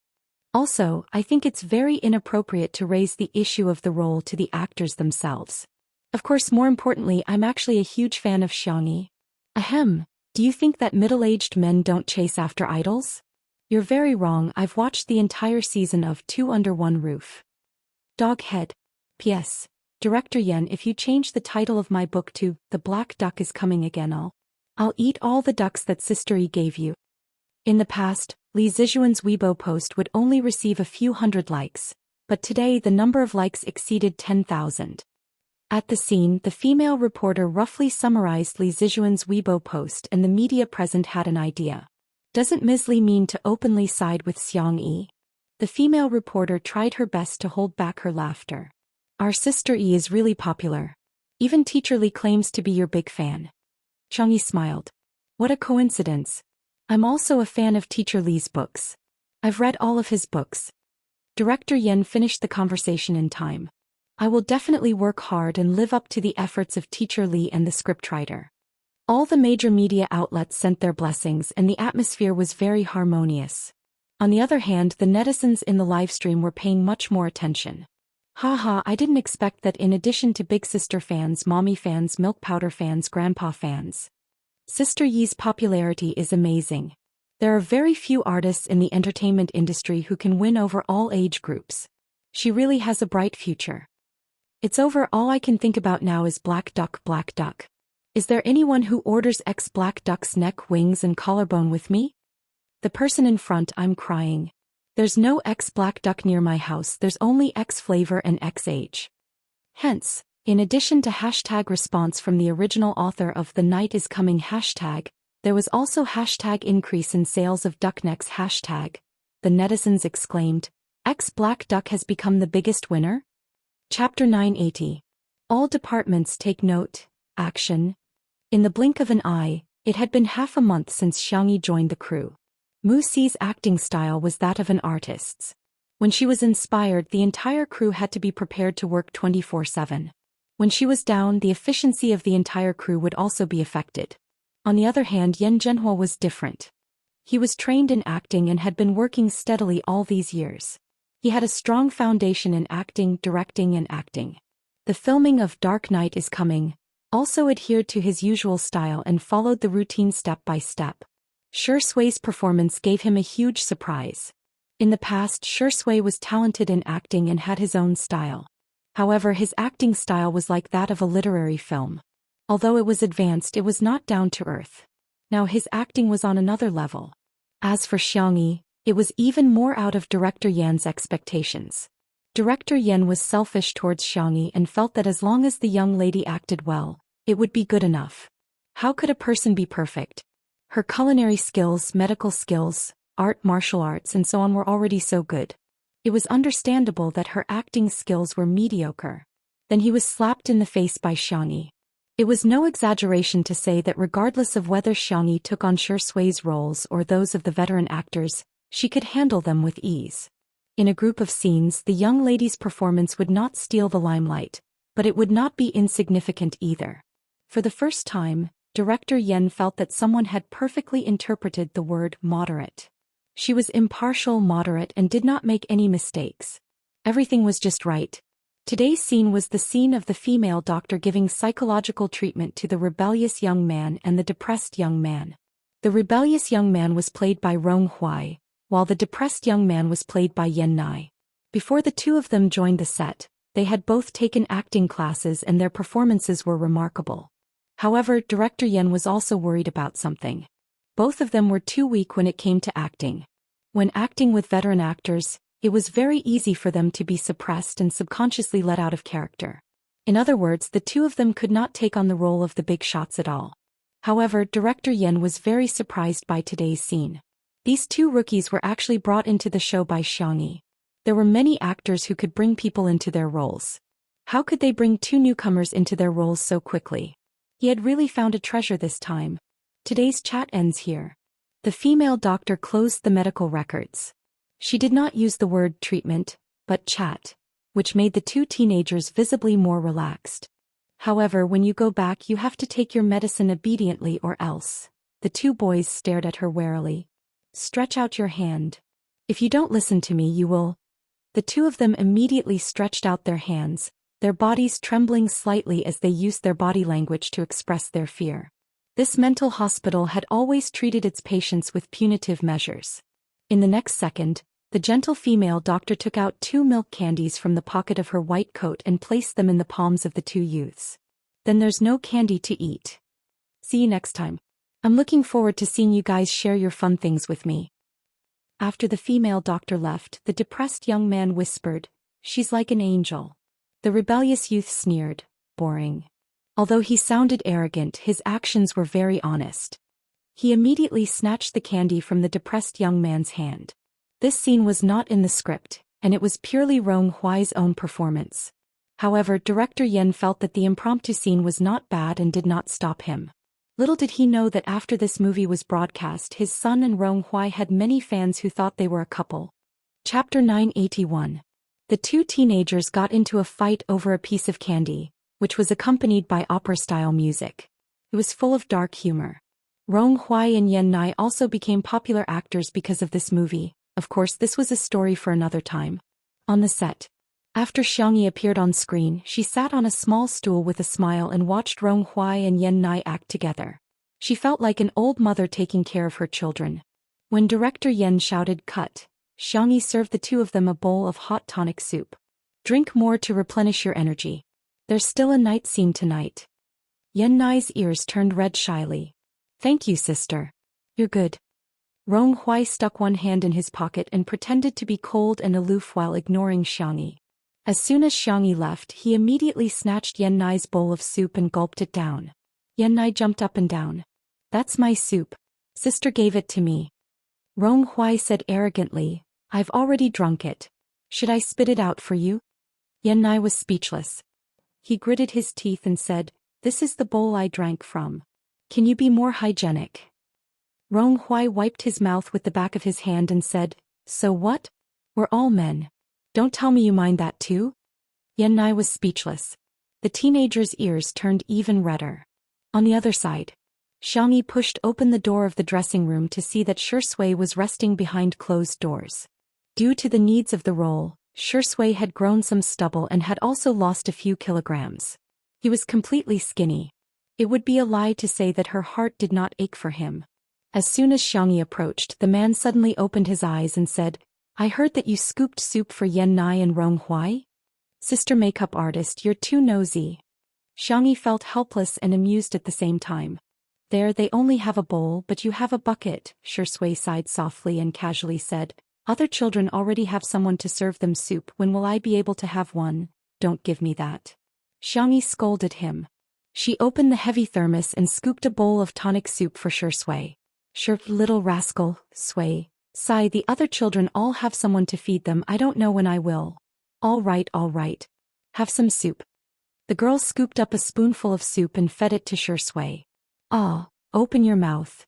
[SPEAKER 1] Also, I think it's very inappropriate to raise the issue of the role to the actors themselves. Of course, more importantly, I'm actually a huge fan of Xianxia. Ahem, do you think that middle-aged men don't chase after idols? You're very wrong. I've watched the entire season of Two Under One Roof. Doghead. P.S. Director Yen, if you change the title of my book to The Black Duck is Coming Again, I'll eat all the ducks that Sister Yi gave you. In the past, Li Zijuan's Weibo post would only receive a few hundred likes, but today the number of likes exceeded 10,000. At the scene, the female reporter roughly summarized Li Zijuan's Weibo post and the media present had an idea. Doesn't Ms. Li mean to openly side with Xianxia? The female reporter tried her best to hold back her laughter. Our Sister Yi is really popular. Even Teacher Li claims to be your big fan. Xianxia smiled. What a coincidence. I'm also a fan of Teacher Li's books. I've read all of his books. Director Yen finished the conversation in time. I will definitely work hard and live up to the efforts of Teacher Li and the scriptwriter. All the major media outlets sent their blessings and the atmosphere was very harmonious. On the other hand, the netizens in the livestream were paying much more attention. Haha, I didn't expect that in addition to Big Sister fans, Mommy fans, Milk Powder fans, Grandpa fans. Sister Yi's popularity is amazing. There are very few artists in the entertainment industry who can win over all age groups. She really has a bright future. It's over. All I can think about now is Black Duck, Black Duck. Is there anyone who orders X Black Duck's neck, wings and collarbone with me? The person in front, I'm crying. There's no X Black Duck near my house, there's only X flavor and X age. Hence, in addition to hashtag response from the original author of The Night is Coming hashtag, there was also hashtag increase in sales of duck necks hashtag. The netizens exclaimed, X Black Duck has become the biggest winner? Chapter 980. All departments take note, action. In the blink of an eye, it had been half a month since Xianxia joined the crew. Mu Si's acting style was that of an artist's. When she was inspired, the entire crew had to be prepared to work 24/7. When she was down, the efficiency of the entire crew would also be affected. On the other hand, Yen Zhenhua was different. He was trained in acting and had been working steadily all these years. He had a strong foundation in acting, directing and acting. The filming of Dark Knight is Coming also adhered to his usual style and followed the routine step by step. Shui's performance gave him a huge surprise. In the past, Shui was talented in acting and had his own style. However, his acting style was like that of a literary film. Although it was advanced, it was not down to earth. Now his acting was on another level. As for Xianxia, it was even more out of Director Yan's expectations. Director Yan was selfish towards Xianxia and felt that as long as the young lady acted well, it would be good enough. How could a person be perfect? Her culinary skills, medical skills, art, martial arts and so on were already so good. It was understandable that her acting skills were mediocre. Then he was slapped in the face by Xianxia. It was no exaggeration to say that regardless of whether Xianxia took on Shui's roles or those of the veteran actors, she could handle them with ease. In a group of scenes, the young lady's performance would not steal the limelight, but it would not be insignificant either. For the first time, Director Yen felt that someone had perfectly interpreted the word moderate. She was impartial, moderate, and did not make any mistakes. Everything was just right. Today's scene was the scene of the female doctor giving psychological treatment to the rebellious young man and the depressed young man. The rebellious young man was played by Rong Huai, while the depressed young man was played by Yen Nai. Before the two of them joined the set, they had both taken acting classes and their performances were remarkable. However, Director Yen was also worried about something. Both of them were too weak when it came to acting. When acting with veteran actors, it was very easy for them to be suppressed and subconsciously let out of character. In other words, the two of them could not take on the role of the big shots at all. However, Director Yen was very surprised by today's scene. These two rookies were actually brought into the show by Xianxia. There were many actors who could bring people into their roles. How could they bring two newcomers into their roles so quickly? He had really found a treasure this time. Today's chat ends here. The female doctor closed the medical records. She did not use the word treatment, but chat. which made the two teenagers visibly more relaxed. However, when you go back you have to take your medicine obediently or else. The two boys stared at her warily. Stretch out your hand. If you don't listen to me you will. The two of them immediately stretched out their hands, their bodies trembling slightly as they used their body language to express their fear. This mental hospital had always treated its patients with punitive measures. In the next second, the gentle female doctor took out 2 milk candies from the pocket of her white coat and placed them in the palms of the two youths. Then there's no candy to eat. See you next time. I'm looking forward to seeing you guys share your fun things with me. After the female doctor left, the depressed young man whispered, "She's like an angel." The rebellious youth sneered, "Boring." Although he sounded arrogant, his actions were very honest. He immediately snatched the candy from the depressed young man's hand. This scene was not in the script, and it was purely Rong Huai's own performance. However, director Yen felt that the impromptu scene was not bad and did not stop him. Little did he know that after this movie was broadcast, his son and Rong Huai had many fans who thought they were a couple. Chapter 981. The two teenagers got into a fight over a piece of candy, which was accompanied by opera-style music. It was full of dark humor. Rong Huai and Yen Nai also became popular actors because of this movie. Of course, this was a story for another time. On the set, after Xianxia appeared on screen, she sat on a small stool with a smile and watched Rong Huai and Yen Nai act together. She felt like an old mother taking care of her children. When director Yen shouted "cut," Xianxia served the two of them a bowl of hot tonic soup. Drink more to replenish your energy. There's still a night scene tonight. Yen Nai's ears turned red shyly. Thank you, sister. You're good. Rong Huai stuck one hand in his pocket and pretended to be cold and aloof while ignoring Xianxia. As soon as Xianxia left, he immediately snatched Yen Nai's bowl of soup and gulped it down. Yen Nai jumped up and down. That's my soup. Sister gave it to me. Rong Huai said arrogantly, I've already drunk it. Should I spit it out for you? Yen Nai was speechless. He gritted his teeth and said, This is the bowl I drank from. Can you be more hygienic? Rong Huai wiped his mouth with the back of his hand and said, So what? We're all men. Don't tell me you mind that too? Yen Nai was speechless. The teenager's ears turned even redder. On the other side, Xianxia pushed open the door of the dressing room to see that Shui was resting behind closed doors. Due to the needs of the role, Shui had grown some stubble and had also lost a few kilograms. He was completely skinny. It would be a lie to say that her heart did not ache for him. As soon as Xianxia approached, the man suddenly opened his eyes and said, I heard that you scooped soup for Yen Nai and Rong Huai? Sister makeup artist, you're too nosy. Xianxia felt helpless and amused at the same time. There, they only have a bowl, but you have a bucket, Shui sighed softly and casually said. Other children already have someone to serve them soup. When will I be able to have one? Don't give me that. Xianxia scolded him. She opened the heavy thermos and scooped a bowl of tonic soup for Shui. Little rascal, Sui. Sigh, the other children all have someone to feed them. I don't know when I will. All right. Have some soup. The girl scooped up a spoonful of soup and fed it to Shui. Ah, open your mouth.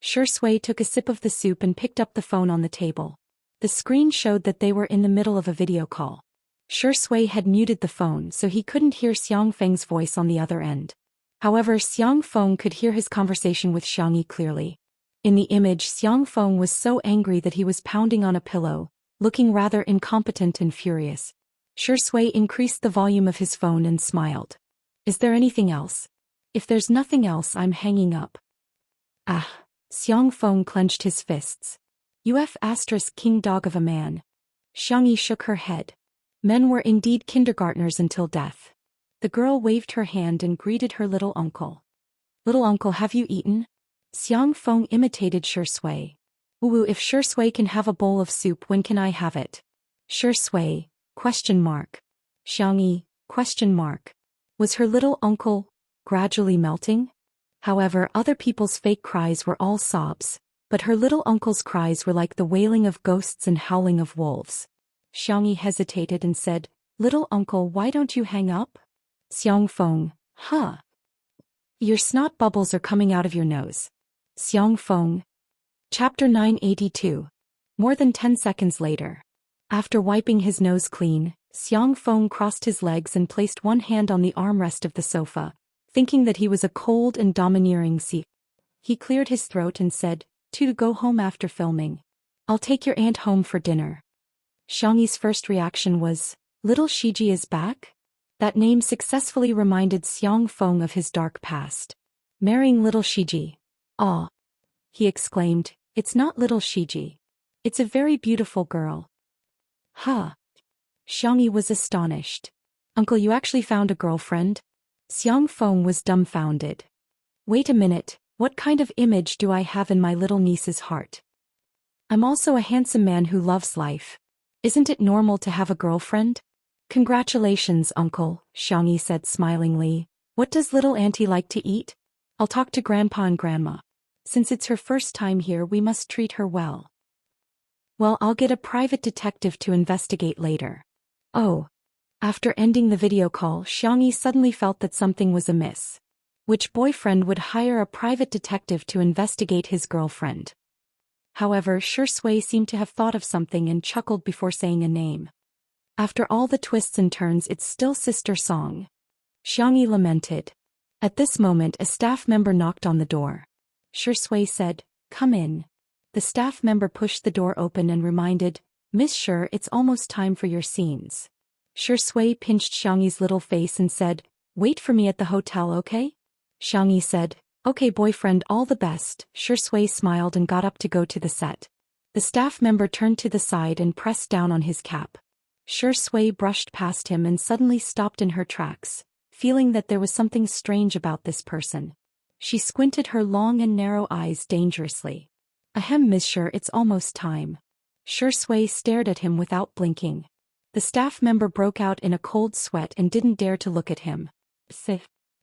[SPEAKER 1] Shui took a sip of the soup and picked up the phone on the table. The screen showed that they were in the middle of a video call. Shui had muted the phone so he couldn't hear Xiang Feng's voice on the other end. However, Xiang Feng could hear his conversation with Xianxia clearly. In the image, Xiang Feng was so angry that he was pounding on a pillow, looking rather incompetent and furious. Shui increased the volume of his phone and smiled. Is there anything else? If there's nothing else, I'm hanging up. Ah! Xiang Feng clenched his fists. UF * king dog of a man. Xianxia shook her head. Men were indeed kindergartners until death. The girl waved her hand and greeted her little uncle. Little uncle, have you eaten? Xiang Feng imitated Shui. Ooh, if Shui can have a bowl of soup, when can I have it? Shui? Xianxia? Was her little uncle gradually melting? However, other people's fake cries were all sobs, but her little uncle's cries were like the wailing of ghosts and howling of wolves. Xianxia hesitated and said, Little uncle, why don't you hang up? Xiang Feng, huh? Your snot bubbles are coming out of your nose. Xiang Feng. Chapter 982. More than 10 seconds later. After wiping his nose clean, Xiang Feng crossed his legs and placed one hand on the armrest of the sofa, thinking that he was a cold and domineering si. He cleared his throat and said, to go home after filming. I'll take your aunt home for dinner. Xiangyi's first reaction was, little Shiji is back? That name successfully reminded Xiang Feng of his dark past. Marrying little Shiji. Ah! He exclaimed, it's not little Shiji. It's a very beautiful girl. Huh? Xiangyi was astonished. Uncle, you actually found a girlfriend? Xiang Feng was dumbfounded. Wait a minute, what kind of image do I have in my little niece's heart? I'm also a handsome man who loves life. Isn't it normal to have a girlfriend? Congratulations, Uncle, Xiangyi said smilingly. What does little auntie like to eat? I'll talk to Grandpa and Grandma. Since it's her first time here, we must treat her well. Well, I'll get a private detective to investigate later. Oh. After ending the video call, Xiangyi suddenly felt that something was amiss. Which boyfriend would hire a private detective to investigate his girlfriend? However, Shui seemed to have thought of something and chuckled before saying a name. After all the twists and turns, it's still Sister Song. Xiangyi lamented. At this moment, a staff member knocked on the door. Shui said, come in. The staff member pushed the door open and reminded, Miss Sher, it's almost time for your scenes. Shui pinched Xiangyi's little face and said, wait for me at the hotel, okay? Xiangyi said, okay boyfriend, all the best. Shui smiled and got up to go to the set. The staff member turned to the side and pressed down on his cap. Shui brushed past him and suddenly stopped in her tracks, feeling that there was something strange about this person. She squinted her long and narrow eyes dangerously. Ahem, Miss Sher, it's almost time. Shui stared at him without blinking. The staff member broke out in a cold sweat and didn't dare to look at him.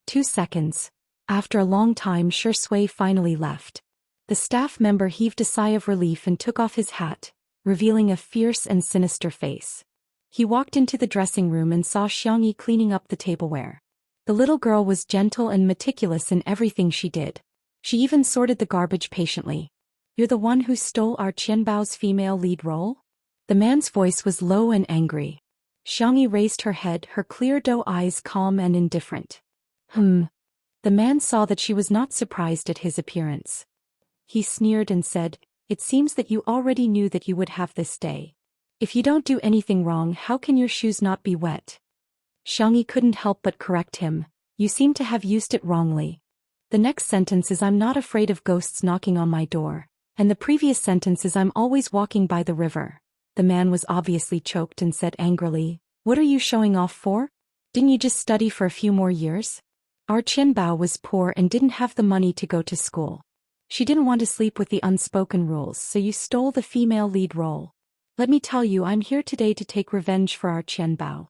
[SPEAKER 1] 2 seconds. After a long time, Shui finally left. The staff member heaved a sigh of relief and took off his hat, revealing a fierce and sinister face. He walked into the dressing room and saw Xiangyi cleaning up the tableware. The little girl was gentle and meticulous in everything she did. She even sorted the garbage patiently. You're the one who stole our Qianbao's female lead role? The man's voice was low and angry. Xiangyi raised her head, her clear doe eyes calm and indifferent. The man saw that she was not surprised at his appearance. He sneered and said, it seems that you already knew that you would have this day. If you don't do anything wrong, how can your shoes not be wet? Xiangyi couldn't help but correct him, you seem to have used it wrongly. The next sentence is I'm not afraid of ghosts knocking on my door, and the previous sentence is I'm always walking by the river. The man was obviously choked and said angrily, what are you showing off for? Didn't you just study for a few more years? Our Qianbao was poor and didn't have the money to go to school. She didn't want to sleep with the unspoken rules, so you stole the female lead role. Let me tell you, I'm here today to take revenge for our Qianbao.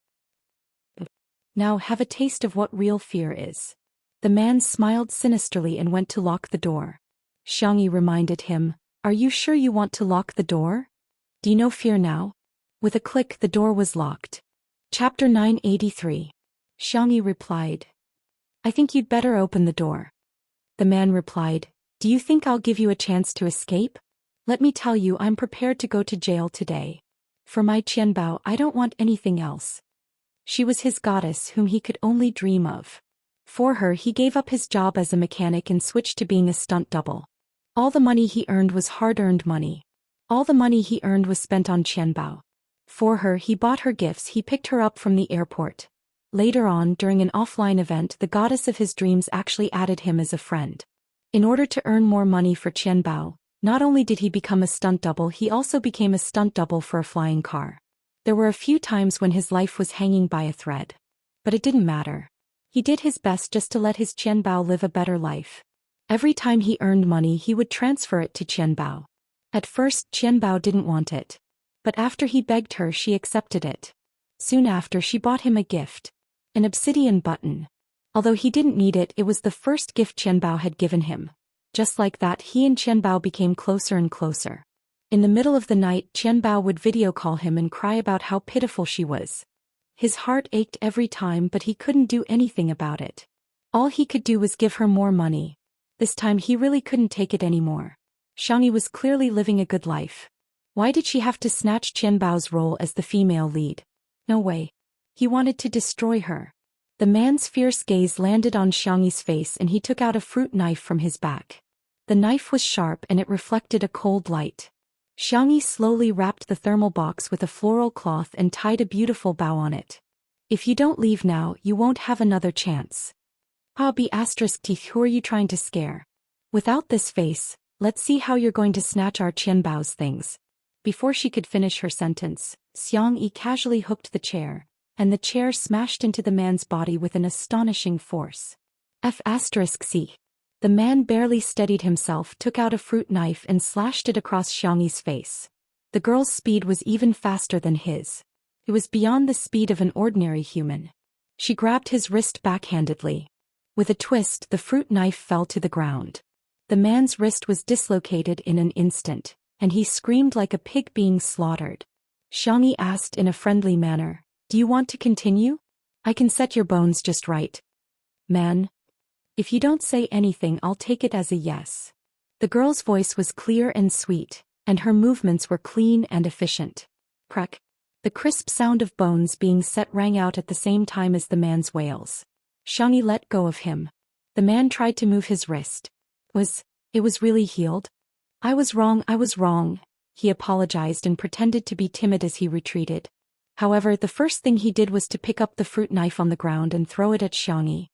[SPEAKER 1] Now have a taste of what real fear is. The man smiled sinisterly and went to lock the door. Xiangyi reminded him, are you sure you want to lock the door? Do you know fear now? With a click, the door was locked. Chapter 983. Xiangyi replied, I think you'd better open the door. The man replied, do you think I'll give you a chance to escape? Let me tell you, I'm prepared to go to jail today. For my Qianbao, I don't want anything else. She was his goddess whom he could only dream of. For her, he gave up his job as a mechanic and switched to being a stunt double. All the money he earned was hard-earned money. All the money he earned was spent on Qianbao. For her, he bought her gifts, he picked her up from the airport. Later on, during an offline event, the goddess of his dreams actually added him as a friend. In order to earn more money for Qianbao, not only did he become a stunt double, he also became a stunt double for a flying car. There were a few times when his life was hanging by a thread. But it didn't matter. He did his best just to let his Qianbao live a better life. Every time he earned money, he would transfer it to Qianbao. At first, Qianbao didn't want it. But after he begged her, she accepted it. Soon after, she bought him a gift. An obsidian button. Although he didn't need it, it was the first gift Qianbao had given him. Just like that, he and Qianbao became closer and closer. In the middle of the night, Qianbao would video call him and cry about how pitiful she was. His heart ached every time, but he couldn't do anything about it. All he could do was give her more money. This time he really couldn't take it anymore. Xiangyi was clearly living a good life. Why did she have to snatch Qianbao's role as the female lead? No way. He wanted to destroy her. The man's fierce gaze landed on Xianxi's face and he took out a fruit knife from his back. The knife was sharp and it reflected a cold light. Xianxi slowly wrapped the thermal box with a floral cloth and tied a beautiful bow on it. If you don't leave now, you won't have another chance. Teeth, who are you trying to scare? Without this face, let's see how you're going to snatch our Qianbao's things. Before she could finish her sentence, Xianxi casually hooked the chair, and the chair smashed into the man's body with an astonishing force. C. The man barely steadied himself, took out a fruit knife and slashed it across Xianxi's face. The girl's speed was even faster than his. It was beyond the speed of an ordinary human. She grabbed his wrist backhandedly. With a twist, the fruit knife fell to the ground. The man's wrist was dislocated in an instant, and he screamed like a pig being slaughtered. Xianxi asked in a friendly manner, "Do you want to continue? I can set your bones just right. Man. If you don't say anything, I'll take it as a yes." The girl's voice was clear and sweet, and her movements were clean and efficient. Crack. The crisp sound of bones being set rang out at the same time as the man's wails. Xianxi let go of him. The man tried to move his wrist. It was really healed? I was wrong. He apologized and pretended to be timid as he retreated. However, the first thing he did was to pick up the fruit knife on the ground and throw it at Xianxi.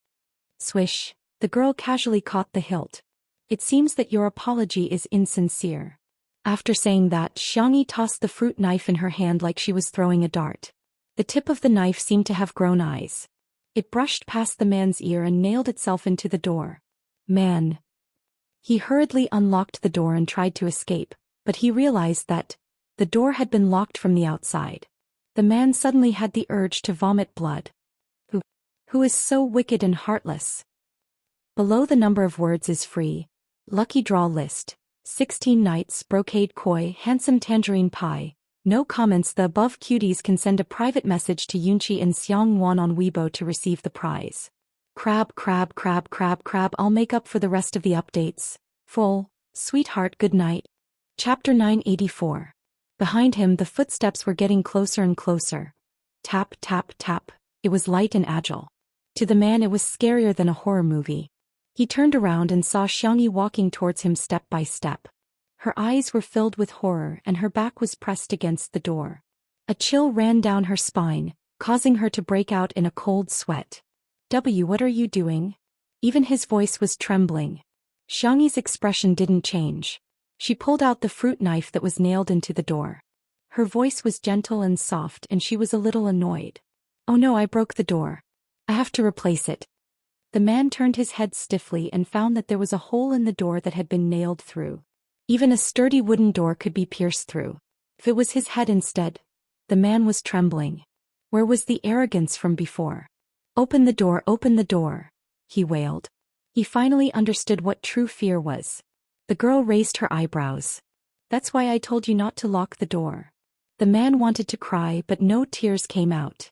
[SPEAKER 1] Swish. The girl casually caught the hilt. It seems that your apology is insincere. After saying that, Xianxi tossed the fruit knife in her hand like she was throwing a dart. The tip of the knife seemed to have grown eyes. It brushed past the man's ear and nailed itself into the door. Man. He hurriedly unlocked the door and tried to escape, but he realized that the door had been locked from the outside. The man suddenly had the urge to vomit blood. Who is so wicked and heartless? Below the number of words is free. Lucky draw list. 16 knights, brocade koi, handsome tangerine pie. No comments. The above cuties can send a private message to Yunqi and Xiangwan on Weibo to receive the prize. Crab. I'll make up for the rest of the updates. Full. Sweetheart, good night. Chapter 984. Behind him, the footsteps were getting closer and closer. Tap, tap, tap. It was light and agile. To the man, it was scarier than a horror movie. He turned around and saw Xianxi walking towards him step by step. Her eyes were filled with horror and her back was pressed against the door. A chill ran down her spine, causing her to break out in a cold sweat. What are you doing? Even his voice was trembling. Xianxi's expression didn't change. She pulled out the fruit knife that was nailed into the door. Her voice was gentle and soft and she was a little annoyed. Oh no, I broke the door. I have to replace it. The man turned his head stiffly and found that there was a hole in the door that had been nailed through. Even a sturdy wooden door could be pierced through. If it was his head instead, the man was trembling. Where was the arrogance from before? Open the door, he wailed. He finally understood what true fear was. The girl raised her eyebrows. That's why I told you not to lock the door. The man wanted to cry, but no tears came out.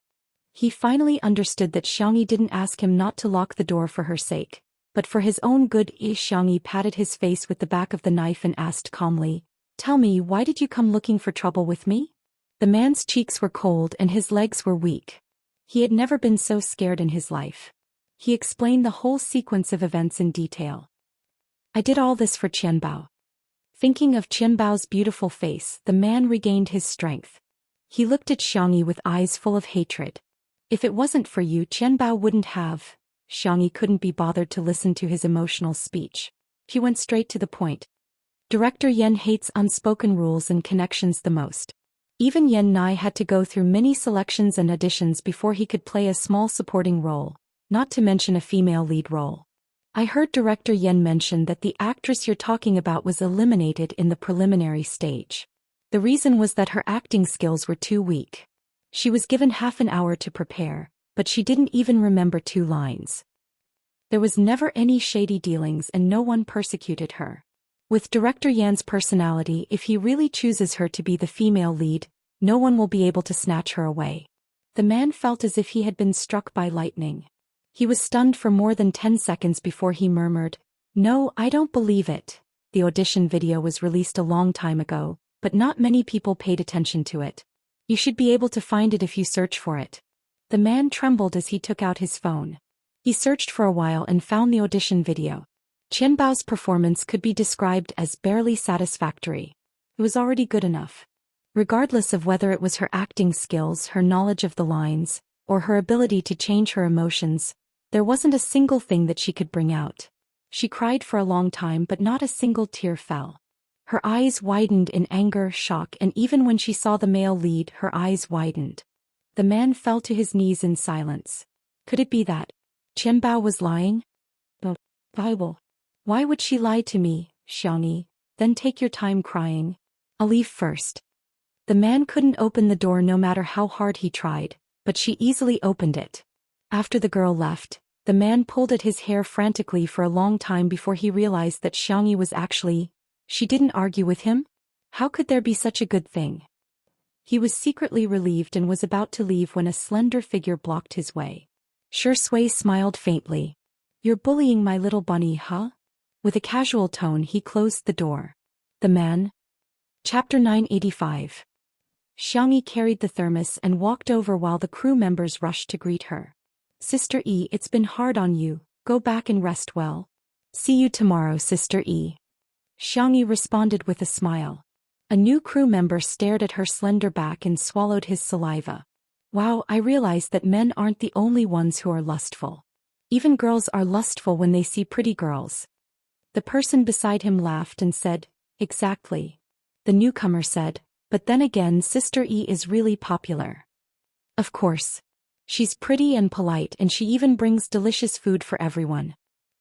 [SPEAKER 1] He finally understood that Xianxi didn't ask him not to lock the door for her sake, but for his own good. Xianxi patted his face with the back of the knife and asked calmly, "Tell me, why did you come looking for trouble with me?" The man's cheeks were cold and his legs were weak. He had never been so scared in his life. He explained the whole sequence of events in detail. I did all this for Qianbao. Thinking of Qianbao's beautiful face, the man regained his strength. He looked at Xianxi with eyes full of hatred. If it wasn't for you, Qianbao wouldn't have. Xianxi couldn't be bothered to listen to his emotional speech. He went straight to the point. Director Yan hates unspoken rules and connections the most. Even Yan Nai had to go through many selections and auditions before he could play a small supporting role, not to mention a female lead role. I heard Director Yan mention that the actress you're talking about was eliminated in the preliminary stage. The reason was that her acting skills were too weak. She was given half an hour to prepare, but she didn't even remember 2 lines. There was never any shady dealings and no one persecuted her. With Director Yan's personality, if he really chooses her to be the female lead, no one will be able to snatch her away. The man felt as if he had been struck by lightning. He was stunned for more than 10 seconds before he murmured, "No, I don't believe it." The audition video was released a long time ago, but not many people paid attention to it. You should be able to find it if you search for it. The man trembled as he took out his phone. He searched for a while and found the audition video. Qianbao's performance could be described as barely satisfactory. It was already good enough. Regardless of whether it was her acting skills, her knowledge of the lines, or her ability to change her emotions, there wasn't a single thing that she could bring out. She cried for a long time, but not a single tear fell. Her eyes widened in anger, shock, and even when she saw the male lead, her eyes widened. The man fell to his knees in silence. Could it be that Qianbao was lying? The Bible. Why would she lie to me, Xianxia? Then take your time crying. I'll leave first. The man couldn't open the door no matter how hard he tried, but she easily opened it. After the girl left, the man pulled at his hair frantically for a long time before he realized that Xianxia was actually... She didn't argue with him? How could there be such a good thing? He was secretly relieved and was about to leave when a slender figure blocked his way. Zhou Xian smiled faintly. You're bullying my little bunny, huh? With a casual tone he closed the door. The man. Chapter 985. Xianxia carried the thermos and walked over while the crew members rushed to greet her. Sister E, it's been hard on you, go back and rest well. See you tomorrow, Sister E. Xianxia responded with a smile. A new crew member stared at her slender back and swallowed his saliva. Wow, I realized that men aren't the only ones who are lustful. Even girls are lustful when they see pretty girls. The person beside him laughed and said, exactly. The newcomer said, but then again Sister E is really popular. Of course. She's pretty and polite and she even brings delicious food for everyone.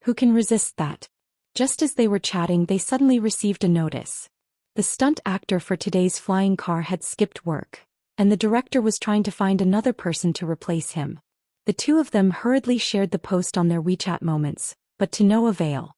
[SPEAKER 1] Who can resist that? Just as they were chatting they suddenly received a notice. The stunt actor for today's flying car had skipped work, and the director was trying to find another person to replace him. The two of them hurriedly shared the post on their WeChat moments, but to no avail.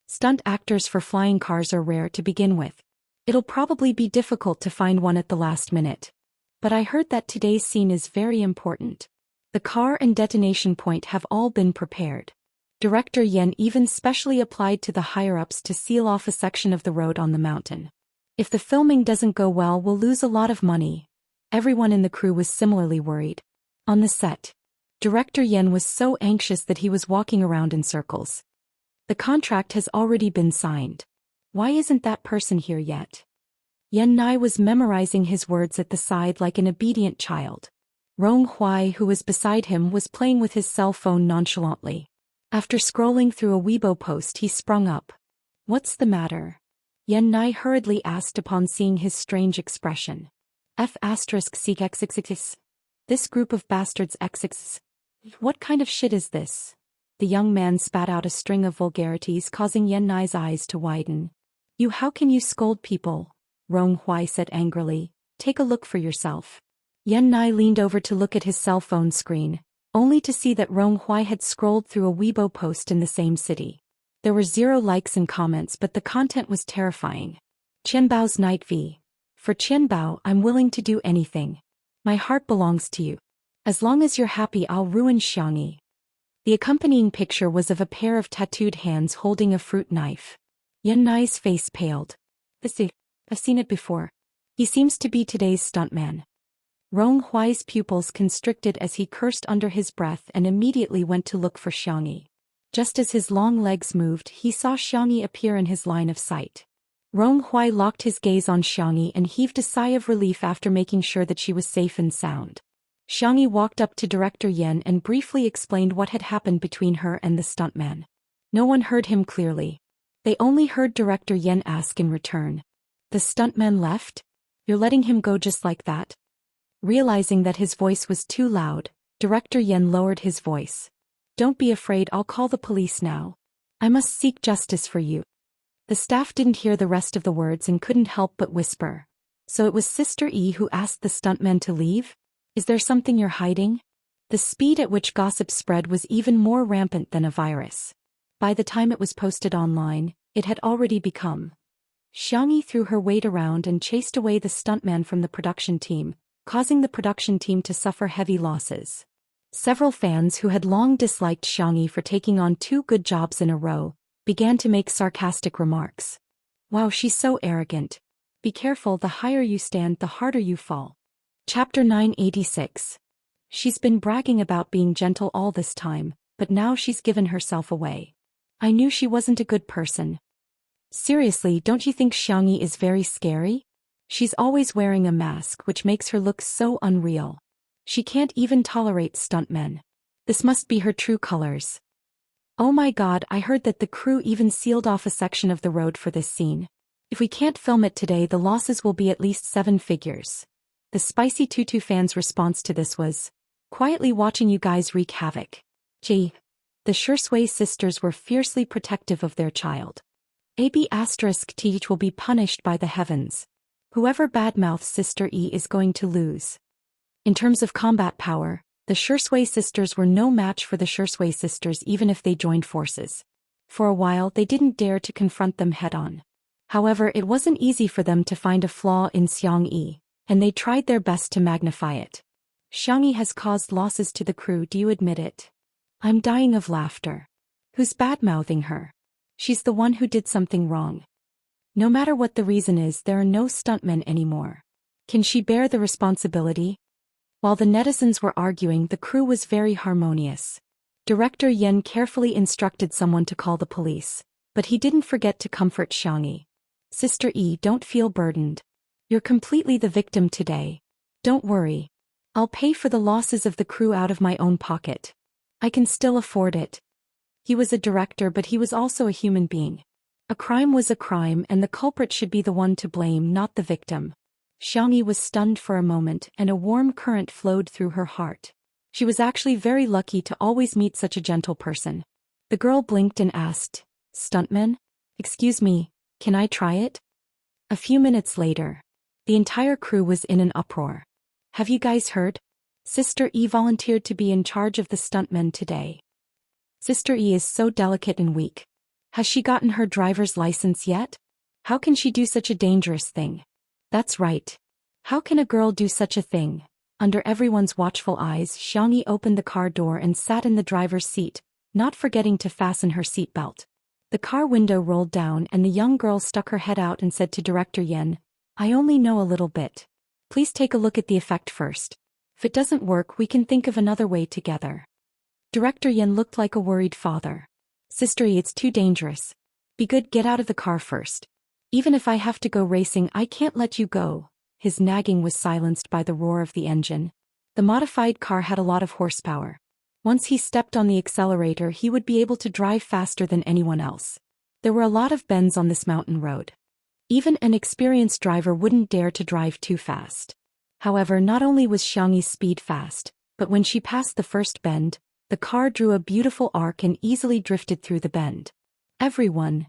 [SPEAKER 1] Stunt actors for flying cars are rare to begin with. It'll probably be difficult to find one at the last minute. But I heard that today's scene is very important. The car and detonation point have all been prepared. Director Yan even specially applied to the higher-ups to seal off a section of the road on the mountain. If the filming doesn't go well, we'll lose a lot of money. Everyone in the crew was similarly worried. On the set, Director Yan was so anxious that he was walking around in circles. The contract has already been signed. Why isn't that person here yet? Yan Nai was memorizing his words at the side like an obedient child. Rong Huai, who was beside him, was playing with his cell phone nonchalantly. After scrolling through a Weibo post he sprung up. What's the matter? Yan Nai hurriedly asked upon seeing his strange expression. F***xxx. This group of bastards xx. What kind of shit is this? The young man spat out a string of vulgarities causing Yan Nai's eyes to widen. How can you scold people? Rong Huai said angrily. Take a look for yourself. Yan Nai leaned over to look at his cell phone screen, only to see that Rong Huai had scrolled through a Weibo post in the same city. There were 0 likes and comments, but the content was terrifying. Qianbao's night V. For Qianbao, I'm willing to do anything. My heart belongs to you. As long as you're happy, I'll ruin Xianxia. The accompanying picture was of a pair of tattooed hands holding a fruit knife. Yan Nai's face paled. I've seen it before. He seems to be today's stuntman. Rong Huai's pupils constricted as he cursed under his breath and immediately went to look for Xianxia. Just as his long legs moved, he saw Xianxia appear in his line of sight. Rong Huai locked his gaze on Xianxia and heaved a sigh of relief after making sure that she was safe and sound. Xianxia walked up to Director Yan and briefly explained what had happened between her and the stuntman. No one heard him clearly. They only heard Director Yan ask in return. The stuntman left? You're letting him go just like that? Realizing that his voice was too loud, Director Yan lowered his voice. Don't be afraid, I'll call the police now. I must seek justice for you. The staff didn't hear the rest of the words and couldn't help but whisper. So it was Sister E who asked the stuntman to leave? Is there something you're hiding? The speed at which gossip spread was even more rampant than a virus. By the time it was posted online, it had already become. Xianxia threw her weight around and chased away the stuntman from the production team, causing the production team to suffer heavy losses. Several fans who had long disliked Xianxia for taking on 2 good jobs in a row, began to make sarcastic remarks. Wow, she's so arrogant. Be careful, the higher you stand the harder you fall. Chapter 986. She's been bragging about being gentle all this time, but now she's given herself away. I knew she wasn't a good person. Seriously, don't you think Xianxia is very scary? She's always wearing a mask which makes her look so unreal. She can't even tolerate stuntmen. This must be her true colors. Oh my god, I heard that the crew even sealed off a section of the road for this scene. If we can't film it today, the losses will be at least 7 figures. The Spicy Tutu fans' response to this was, quietly watching you guys wreak havoc. Gee. The Xianxia sisters were fiercely protective of their child. AB*Teach will be punished by the heavens. Whoever badmouths Sister E is going to lose. In terms of combat power, the Xianxia sisters were no match for the Xianxia sisters even if they joined forces. For a while they didn't dare to confront them head-on. However, it wasn't easy for them to find a flaw in Xianxia, and they tried their best to magnify it. Xianxia has caused losses to the crew, do you admit it? I'm dying of laughter. Who's badmouthing her? She's the one who did something wrong. No matter what the reason is, there are no stuntmen anymore. Can she bear the responsibility? While the netizens were arguing, the crew was very harmonious. Director Yen carefully instructed someone to call the police, but he didn't forget to comfort Xianxia. Sister E, don't feel burdened. You're completely the victim today. Don't worry. I'll pay for the losses of the crew out of my own pocket. I can still afford it. He was a director, but he was also a human being. A crime was a crime, and the culprit should be the one to blame, not the victim. Xianxia was stunned for a moment, and a warm current flowed through her heart. She was actually very lucky to always meet such a gentle person. The girl blinked and asked, "Stuntman? Excuse me, can I try it?" A few minutes later, the entire crew was in an uproar. Have you guys heard? Sister E volunteered to be in charge of the stuntmen today. Sister E is so delicate and weak. Has she gotten her driver's license yet? How can she do such a dangerous thing? That's right. How can a girl do such a thing? Under everyone's watchful eyes, Xianxia opened the car door and sat in the driver's seat, not forgetting to fasten her seatbelt. The car window rolled down and the young girl stuck her head out and said to Director Yen, "I only know a little bit. Please take a look at the effect first. If it doesn't work, we can think of another way together." Director Yen looked like a worried father. "Sister E, it's too dangerous. Be good, get out of the car first. Even if I have to go racing, I can't let you go." His nagging was silenced by the roar of the engine. The modified car had a lot of horsepower. Once he stepped on the accelerator, he would be able to drive faster than anyone else. There were a lot of bends on this mountain road. Even an experienced driver wouldn't dare to drive too fast. However, not only was Xianxia's speed fast, but when she passed the first bend, the car drew a beautiful arc and easily drifted through the bend. Everyone.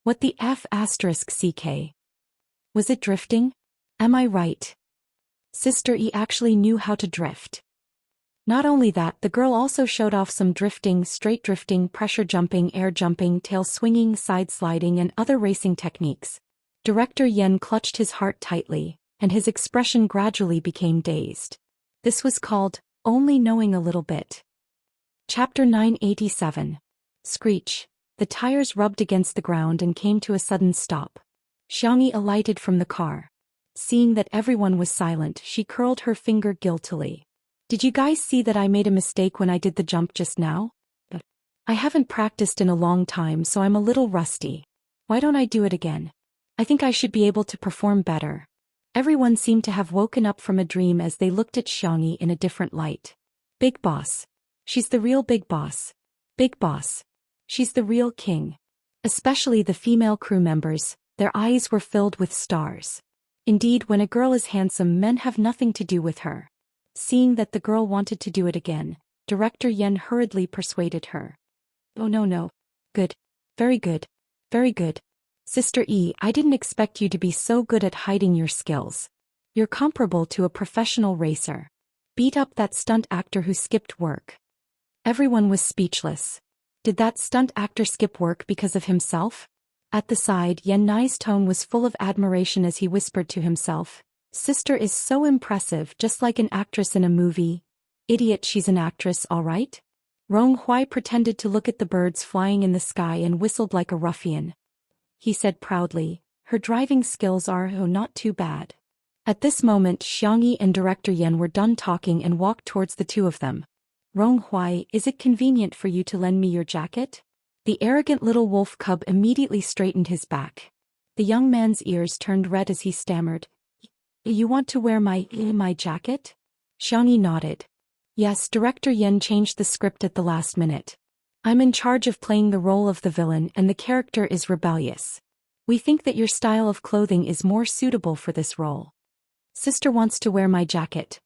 [SPEAKER 1] What the F***CK? Was it drifting? Am I right? Sister E actually knew how to drift. Not only that, the girl also showed off some drifting, straight drifting, pressure jumping, air jumping, tail swinging, side sliding, and other racing techniques. Director Yen clutched his heart tightly, and his expression gradually became dazed. This was called only knowing a little bit. Chapter 987. Screech. The tires rubbed against the ground and came to a sudden stop. Xianxia alighted from the car. Seeing that everyone was silent, she curled her finger guiltily. "Did you guys see that I made a mistake when I did the jump just now? I haven't practiced in a long time, so I'm a little rusty. Why don't I do it again? I think I should be able to perform better." Everyone seemed to have woken up from a dream as they looked at Xianxia in a different light. Big boss. She's the real big boss. Big boss. She's the real king. Especially the female crew members, their eyes were filled with stars. Indeed, when a girl is handsome, men have nothing to do with her. Seeing that the girl wanted to do it again, Director Yen hurriedly persuaded her. "Oh no. Good. Very good. Very good. Sister E, I didn't expect you to be so good at hiding your skills. You're comparable to a professional racer. Beat up that stunt actor who skipped work." Everyone was speechless. Did that stunt actor skip work because of himself? At the side, Yen Nai's tone was full of admiration as he whispered to himself, "Sister is so impressive, just like an actress in a movie. Idiot, she's an actress, all right?" Rong Hui pretended to look at the birds flying in the sky and whistled like a ruffian. He said proudly, "Her driving skills are not too bad." At this moment Xiangyi and Director Yan were done talking and walked towards the two of them. Ronghuai, is it convenient for you to lend me your jacket? The arrogant little wolf cub immediately straightened his back. The young man's ears turned red as he stammered. You want to wear my jacket? Xiangyi nodded. Yes, Director Yan changed the script at the last minute. I'm in charge of playing the role of the villain and the character is rebellious. We think that your style of clothing is more suitable for this role. Sister wants to wear my jacket.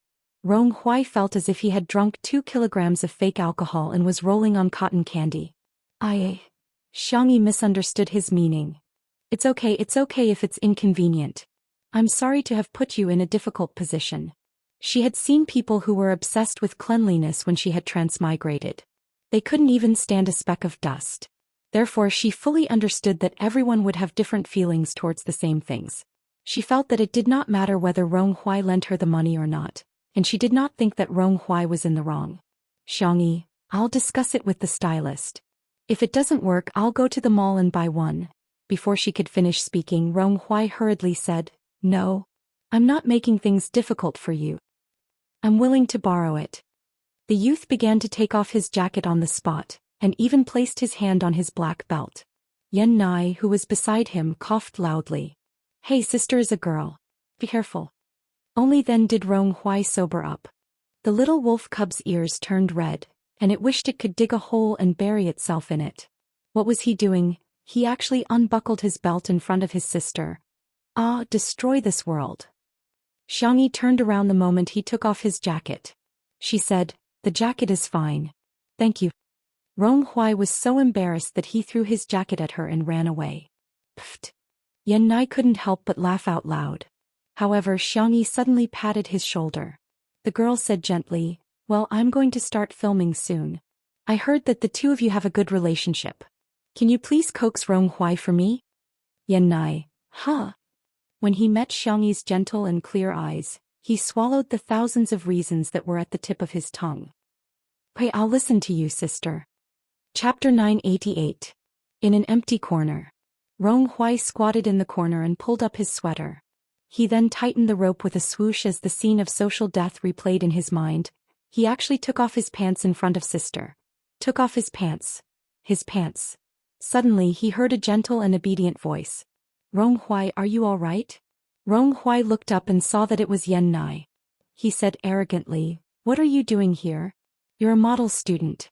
[SPEAKER 1] Ronghuai felt as if he had drunk 2 kilograms of fake alcohol and was rolling on cotton candy. Xiangyi misunderstood his meaning. It's okay if it's inconvenient. I'm sorry to have put you in a difficult position. She had seen people who were obsessed with cleanliness when she had transmigrated. They couldn't even stand a speck of dust. Therefore she fully understood that everyone would have different feelings towards the same things. She felt that it did not matter whether Ronghuai lent her the money or not, and she did not think that Ronghuai was in the wrong. Xiangyi, I'll discuss it with the stylist. If it doesn't work, I'll go to the mall and buy one. Before she could finish speaking, Ronghuai hurriedly said, No. I'm not making things difficult for you. I'm willing to borrow it. The youth began to take off his jacket on the spot, and even placed his hand on his black belt. Yan Nai, who was beside him, coughed loudly. Hey, sister is a girl. Be careful. Only then did Ronghuai sober up. The little wolf cub's ears turned red, and it wished it could dig a hole and bury itself in it. What was he doing? He actually unbuckled his belt in front of his sister. Destroy this world. Xiangyi turned around the moment he took off his jacket. She said, The jacket is fine. Thank you. Ronghuai was so embarrassed that he threw his jacket at her and ran away. Pfft. Yan Nai couldn't help but laugh out loud. However, Xiangyi suddenly patted his shoulder. The girl said gently, Well, I'm going to start filming soon. I heard that the two of you have a good relationship. Can you please coax Ronghuai for me? Yan Nai, huh? When he met Xiangyi's gentle and clear eyes, he swallowed the thousands of reasons that were at the tip of his tongue. Hey, I'll listen to you, sister. Chapter 988. In an empty corner. Ronghuai squatted in the corner and pulled up his sweater. He then tightened the rope with a swoosh as the scene of social death replayed in his mind. He actually took off his pants in front of sister. Took off his pants. His pants. Suddenly he heard a gentle and obedient voice. Ronghuai, are you all right? Ronghuai looked up and saw that it was Yan Nai. He said arrogantly, What are you doing here? You're a model student.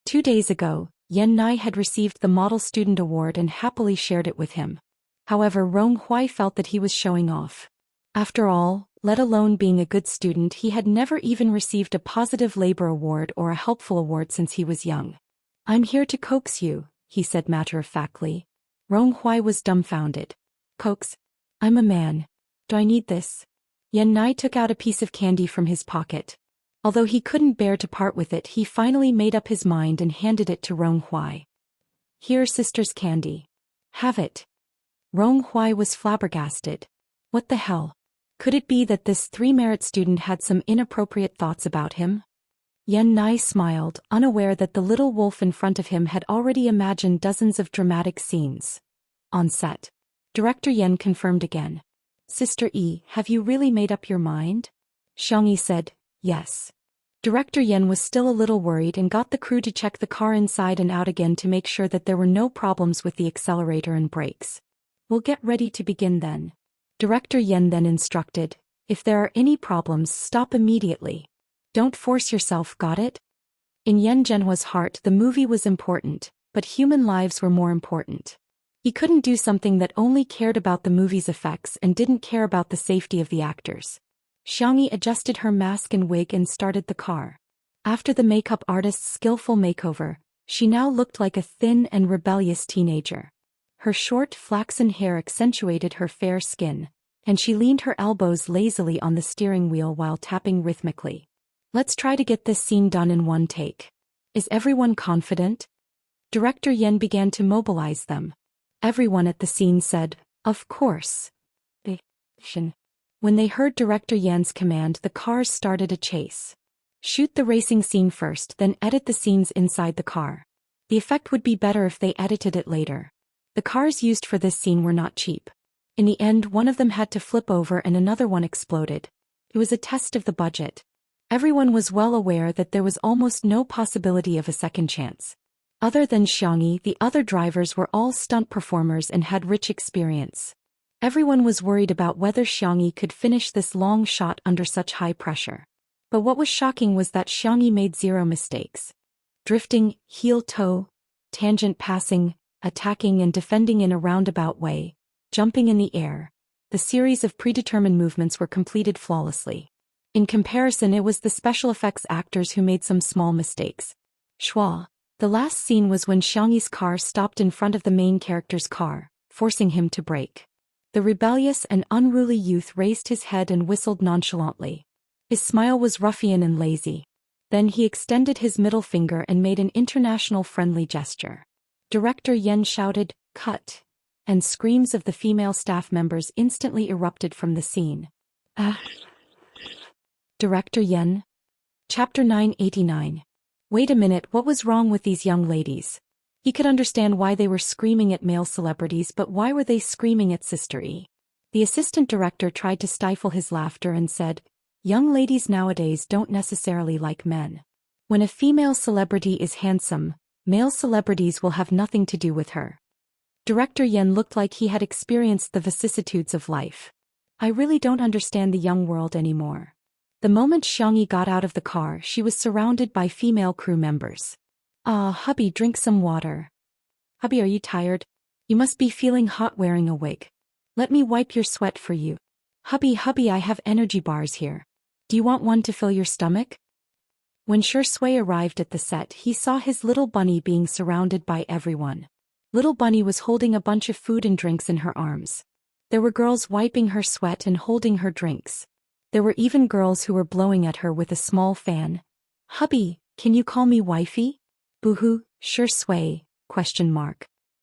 [SPEAKER 1] 2 days ago, Yan Nai had received the Model Student Award and happily shared it with him. However, Ronghuai felt that he was showing off. After all, let alone being a good student, he had never even received a positive labor award or a helpful award since he was young. I'm here to coax you, he said matter-of-factly. Ronghuai was dumbfounded. Coax? I'm a man. Do I need this? Yan Nai took out a piece of candy from his pocket. Although he couldn't bear to part with it, he finally made up his mind and handed it to Ronghuai. Here, sister's candy. Have it. Ronghuai was flabbergasted. What the hell? Could it be that this 3-merit student had some inappropriate thoughts about him? Yan Nai smiled, unaware that the little wolf in front of him had already imagined dozens of dramatic scenes. On set. Director Yan confirmed again. Sister E, have you really made up your mind? Xiangyi said, Yes. Director Yan was still a little worried and got the crew to check the car inside and out again to make sure that there were no problems with the accelerator and brakes. We'll get ready to begin then. Director Yan then instructed, If there are any problems, stop immediately. Don't force yourself, got it? In Yan Zhenhua's heart, the movie was important, but human lives were more important. He couldn't do something that only cared about the movie's effects and didn't care about the safety of the actors. Xiangyi adjusted her mask and wig and started the car. After the makeup artist's skillful makeover, she now looked like a thin and rebellious teenager. Her short flaxen hair accentuated her fair skin, and she leaned her elbows lazily on the steering wheel while tapping rhythmically. Let's try to get this scene done in one take. Is everyone confident? Director Yan began to mobilize them. Everyone at the scene said, Of course. When they heard Director Yan's command, the cars started a chase. Shoot the racing scene first, then edit the scenes inside the car. The effect would be better if they edited it later. The cars used for this scene were not cheap. In the end, one of them had to flip over and another one exploded. It was a test of the budget. Everyone was well aware that there was almost no possibility of a second chance. Other than Xianxia, the other drivers were all stunt performers and had rich experience. Everyone was worried about whether Xianxia could finish this long shot under such high pressure. But what was shocking was that Xianxia made zero mistakes. Drifting, heel-toe, tangent passing, attacking and defending in a roundabout way, jumping in the air, the series of predetermined movements were completed flawlessly. In comparison, it was the special effects actors who made some small mistakes. Schwa. The last scene was when Xiangyi's car stopped in front of the main character's car, forcing him to brake. The rebellious and unruly youth raised his head and whistled nonchalantly. His smile was ruffian and lazy. Then he extended his middle finger and made an international friendly gesture. Director Yen shouted, "Cut!" and screams of the female staff members instantly erupted from the scene. Director Yen? Chapter 989. Wait a minute, what was wrong with these young ladies? He could understand why they were screaming at male celebrities, but why were they screaming at Sister E? The assistant director tried to stifle his laughter and said, "Young ladies nowadays don't necessarily like men. When a female celebrity is handsome, male celebrities will have nothing to do with her." Director Yen looked like he had experienced the vicissitudes of life. "I really don't understand the young world anymore." The moment Xiangyi got out of the car, she was surrounded by female crew members. "Ah, hubby, drink some water." "Hubby, are you tired? You must be feeling hot wearing a wig. Let me wipe your sweat for you." Hubby, I have energy bars here. Do you want one to fill your stomach?" When Shui arrived at the set, he saw his little bunny being surrounded by everyone. Little bunny was holding a bunch of food and drinks in her arms. There were girls wiping her sweat and holding her drinks. There were even girls who were blowing at her with a small fan. "Hubby, can you call me wifey?" "Boo-hoo, Shui, ?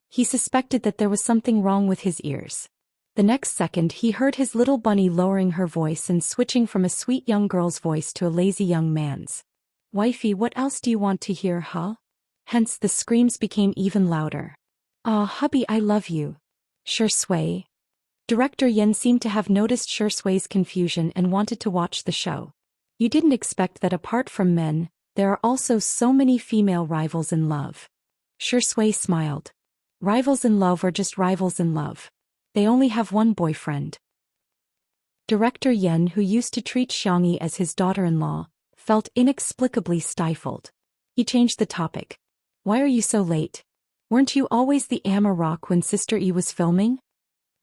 [SPEAKER 1] He suspected that there was something wrong with his ears. The next second he heard his little bunny lowering her voice and switching from a sweet young girl's voice to a lazy young man's. "Wifey, what else do you want to hear, huh?" Hence the screams became even louder. "Ah, hubby, I love you." Shui. Director Yen seemed to have noticed Shui's confusion and wanted to watch the show. "You didn't expect that apart from men, there are also so many female rivals in love." Shui smiled. "Rivals in love are just rivals in love. They only have one boyfriend." Director Yen, who used to treat Xiangyi as his daughter-in-law, felt inexplicably stifled. He changed the topic. "Why are you so late? Weren't you always the Rock when Sister E was filming?"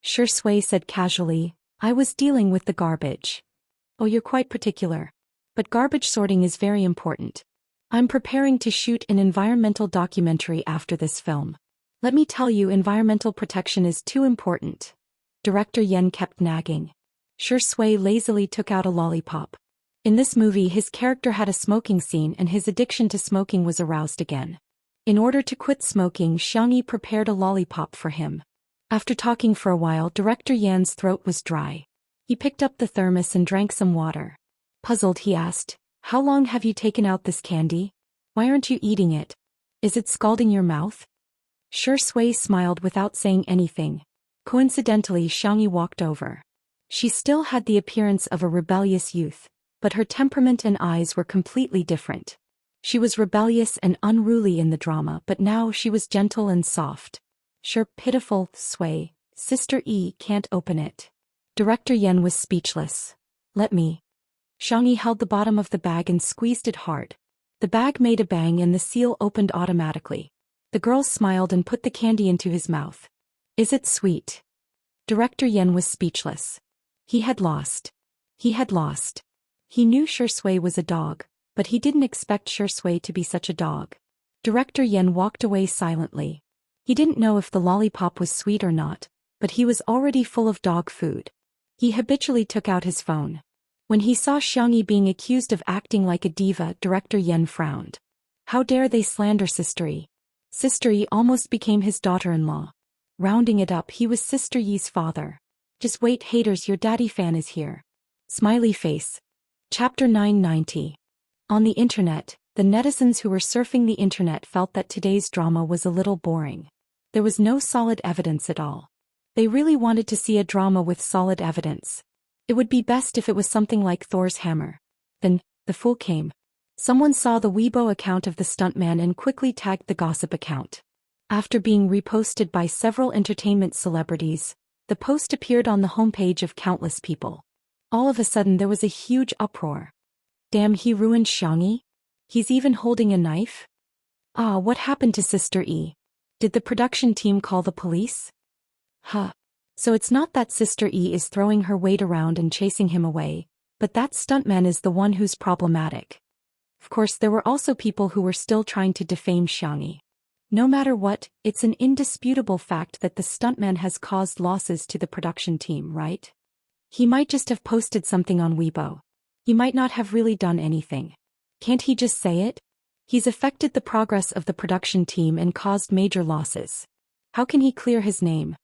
[SPEAKER 1] Shui said casually, "I was dealing with the garbage." "Oh, you're quite particular. But garbage sorting is very important. I'm preparing to shoot an environmental documentary after this film. Let me tell you, environmental protection is too important." Director Yen kept nagging. Shui lazily took out a lollipop. In this movie, his character had a smoking scene and his addiction to smoking was aroused again. In order to quit smoking, Xiangyi prepared a lollipop for him. After talking for a while, Director Yan's throat was dry. He picked up the thermos and drank some water. Puzzled, he asked, "How long have you taken out this candy? Why aren't you eating it? Is it scalding your mouth?" Shui smiled without saying anything. Coincidentally, Xiangyi walked over. She still had the appearance of a rebellious youth, but her temperament and eyes were completely different. She was rebellious and unruly in the drama, but now she was gentle and soft. "Sure, pitiful, Sui. Sister E can't open it." Director Yen was speechless. "Let me." Xiangyi held the bottom of the bag and squeezed it hard. The bag made a bang and the seal opened automatically. The girl smiled and put the candy into his mouth. "Is it sweet?" Director Yen was speechless. He had lost. He had lost. He knew Shui was a dog, but he didn't expect Shui to be such a dog. Director Yen walked away silently. He didn't know if the lollipop was sweet or not, but he was already full of dog food. He habitually took out his phone. When he saw Xiangyi being accused of acting like a diva, Director Yen frowned. How dare they slander Sister E? Sister E almost became his daughter-in-law. Rounding it up, he was Sister Yi's father. "Just wait, haters, your daddy fan is here." Smiley face. Chapter 990. On the internet, the netizens who were surfing the internet felt that today's drama was a little boring. There was no solid evidence at all. They really wanted to see a drama with solid evidence. It would be best if it was something like Thor's hammer. Then, the fool came. Someone saw the Weibo account of the stuntman and quickly tagged the gossip account. After being reposted by several entertainment celebrities, the post appeared on the homepage of countless people. All of a sudden there was a huge uproar. Damn, he ruined Xianxia? He's even holding a knife? Ah, what happened to Sister E? Did the production team call the police? Huh. So it's not that Sister E is throwing her weight around and chasing him away, but that stuntman is the one who's problematic. Of course, there were also people who were still trying to defame Xianxia. No matter what, it's an indisputable fact that the stuntman has caused losses to the production team, right? He might just have posted something on Weibo. He might not have really done anything. Can't he just say it? He's affected the progress of the production team and caused major losses. How can he clear his name?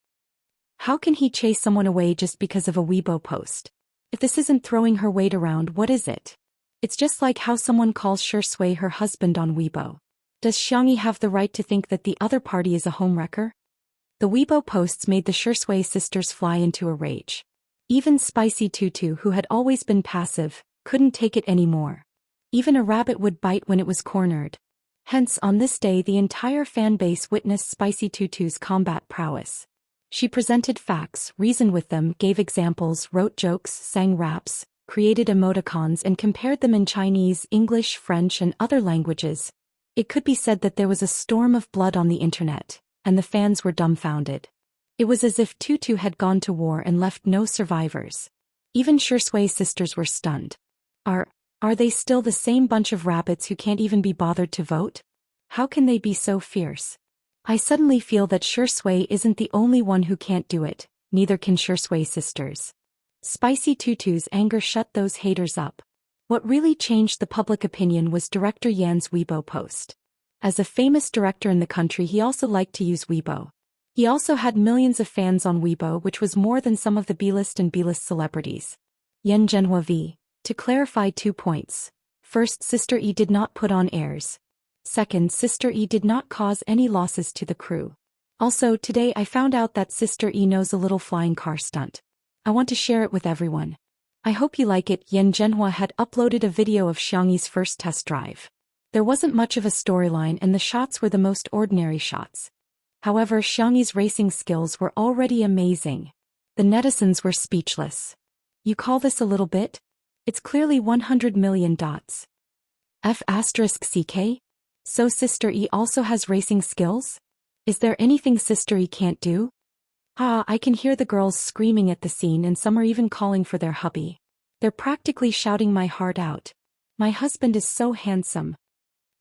[SPEAKER 1] How can he chase someone away just because of a Weibo post? If this isn't throwing her weight around, what is it? It's just like how someone calls Xianxia her husband on Weibo. Does Xianxia have the right to think that the other party is a homewrecker? The Weibo posts made the Xianxia sisters fly into a rage. Even Spicy Tutu, who had always been passive, couldn't take it anymore. Even a rabbit would bite when it was cornered. Hence, on this day the entire fan base witnessed Spicy Tutu's combat prowess. She presented facts, reasoned with them, gave examples, wrote jokes, sang raps, created emoticons and compared them in Chinese, English, French and other languages. It could be said that there was a storm of blood on the internet, and the fans were dumbfounded. It was as if Tutu had gone to war and left no survivors. Even Xianxia sisters were stunned. Are they still the same bunch of rabbits who can't even be bothered to vote? How can they be so fierce? I suddenly feel that Xianxia isn't the only one who can't do it, neither can Xianxia sisters. Spicy Tutu's anger shut those haters up. What really changed the public opinion was director Yan's Weibo post. As a famous director in the country, he also liked to use Weibo. He also had millions of fans on Weibo, which was more than some of the B-list and B-list celebrities. Yan Zhenhua v. To clarify 2 points. First, Sister E did not put on airs. Second, Sister E did not cause any losses to the crew. Also, today I found out that Sister E knows a little flying car stunt. I want to share it with everyone. I hope you like it. Yan Zhenhua had uploaded a video of Xianxi's first test drive. There wasn't much of a storyline and the shots were the most ordinary shots. However, Xianxi's racing skills were already amazing. The netizens were speechless. You call this a little bit? It's clearly 100 million dots. F***CK? So Sister E also has racing skills? Is there anything Sister E can't do? Ah, I can hear the girls screaming at the scene and some are even calling for their hubby. They're practically shouting my heart out. My husband is so handsome.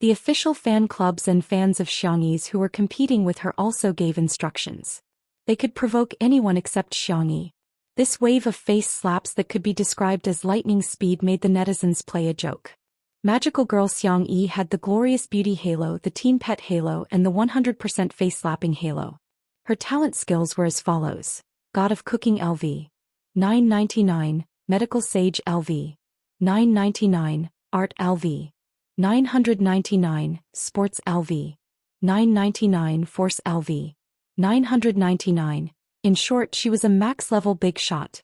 [SPEAKER 1] The official fan clubs and fans of Xianxi's who were competing with her also gave instructions. They could provoke anyone except Xianxia. This wave of face slaps that could be described as lightning speed made the netizens play a joke. Magical girl Xianxia had the glorious beauty halo, the teen pet halo and the 100% face slapping halo. Her talent skills were as follows: God of Cooking LV. 999, Medical Sage LV. 999, Art LV. 999, Sports LV. 999, Force LV. 999. In short, she was a max-level big shot.